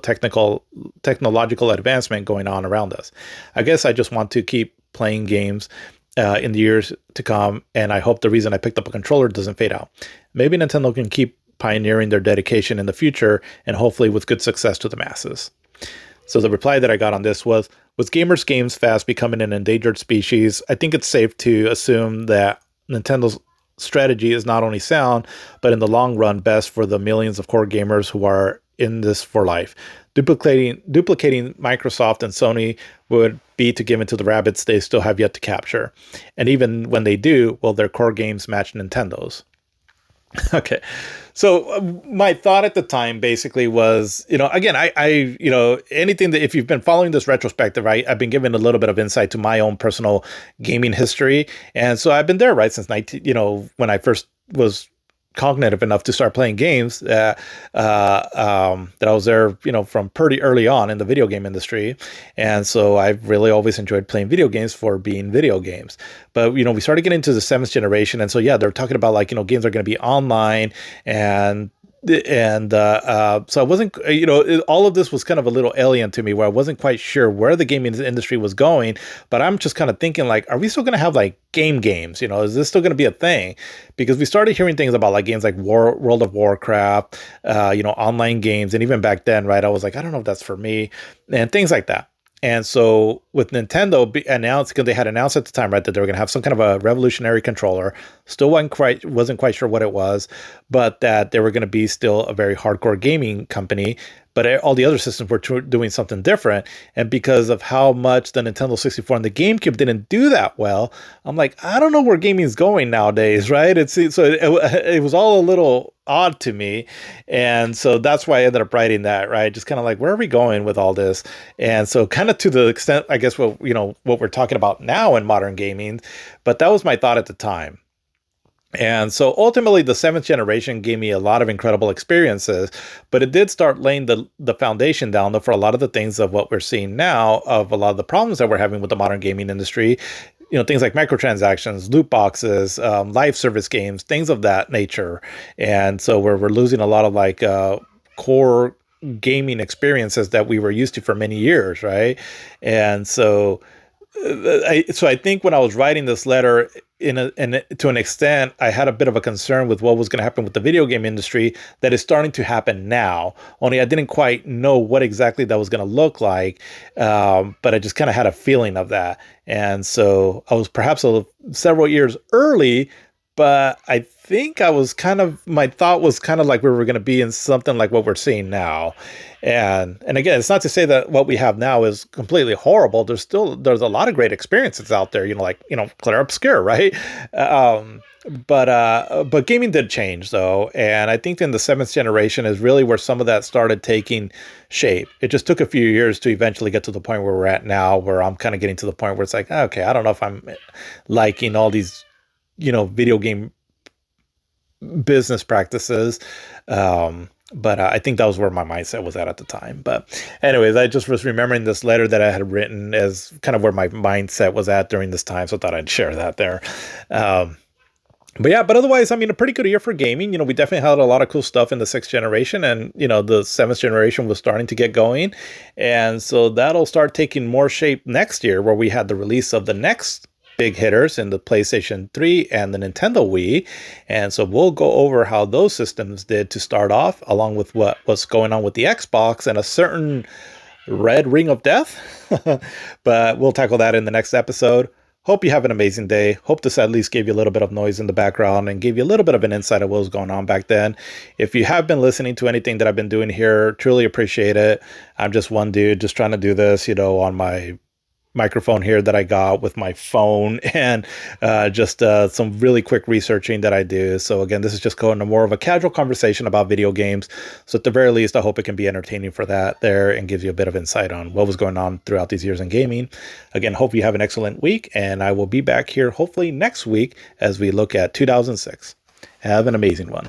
technological advancement going on around us. I guess I just want to keep playing games in the years to come, and I hope the reason I picked up a controller doesn't fade out. Maybe Nintendo can keep pioneering their dedication in the future, and hopefully with good success to the masses. So the reply that I got on this was, with gamers games fast becoming an endangered species, I think it's safe to assume that Nintendo's strategy is not only sound, but in the long run, best for the millions of core gamers who are in this for life. Duplicating Microsoft and Sony would be to give into the rabbits they still have yet to capture. And even when they do, will their core games match Nintendo's? Okay. So my thought at the time basically was, again, anything that, if you've been following this retrospective, right, I've been given a little bit of insight to my own personal gaming history. And so I've been there, right, since when I first was cognitive enough to start playing games, that I was there, from pretty early on in the video game industry. And so I've really always enjoyed playing video games for being video games. But, we started getting into the seventh generation. And so, yeah, they're talking about games are going to be online so I wasn't, all of this was kind of a little alien to me, where I wasn't quite sure where the gaming industry was going, but I'm just kind of thinking are we still going to have games? Is this still going to be a thing? Because we started hearing things about games like World of Warcraft, online games. And even back then, right, I was I don't know if that's for me, and things like that. And so with Nintendo announced, because they had announced at the time, right, that they were going to have some kind of a revolutionary controller, still wasn't quite sure what it was, but that they were going to be still a very hardcore gaming company. But all the other systems were doing something different. And because of how much the Nintendo 64 and the GameCube didn't do that well, I'm I don't know where gaming's going nowadays, right? It was all a little odd to me. And so that's why I ended up writing that, right? Just kind of where are we going with all this? And so kind of to the extent, I guess, what we're talking about now in modern gaming, but that was my thought at the time. And so ultimately, the seventh generation gave me a lot of incredible experiences, but it did start laying the foundation down for a lot of the things of what we're seeing now, of a lot of the problems that we're having with the modern gaming industry. Things like microtransactions, loot boxes, live service games, things of that nature. And so we're losing a lot of core gaming experiences that we were used to for many years, right? And so I think when I was writing this letter, to an extent, I had a bit of a concern with what was going to happen with the video game industry that is starting to happen now. Only I didn't quite know what exactly that was going to look like, but I just kind of had a feeling of that. And so I was perhaps several years early, but I think I was kind of my thought was kind of like we were going to be in something like what we're seeing now. And again, it's not to say that what we have now is completely horrible. There's a lot of great experiences out there, like Clear Obscure, right? Um but gaming did change though, and I think in the seventh generation is really where some of that started taking shape. It just took a few years to eventually get to the point where we're at now, where I'm kind of getting to the point where it's like, okay, I don't know if I'm liking all these video game business practices. But I think that was where my mindset was at the time. But anyways, I just was remembering this letter that I had written as kind of where my mindset was at during this time. So I thought I'd share that there. Um, but yeah, but otherwise, I mean, a pretty good year for gaming. We definitely had a lot of cool stuff in the sixth generation, and the seventh generation was starting to get going, and so that'll start taking more shape next year, where we had the release of the next big hitters in the PlayStation 3 and the Nintendo Wii, and so we'll go over how those systems did to start off, along with what's going on with the Xbox and a certain red ring of death. But we'll tackle that in the next episode. Hope you have an amazing day. Hope this at least gave you a little bit of noise in the background and gave you a little bit of an insight of what was going on back then. If you have been listening to anything that I've been doing here, truly appreciate it. I'm just one dude just trying to do this, on my microphone here that I got with my phone, and just some really quick researching that I do. So again, this is just going to more of a casual conversation about video games. So at the very least, I hope it can be entertaining for that there and gives you a bit of insight on what was going on throughout these years in gaming. Again, hope you have an excellent week, and I will be back here hopefully next week as we look at 2006. Have an amazing one.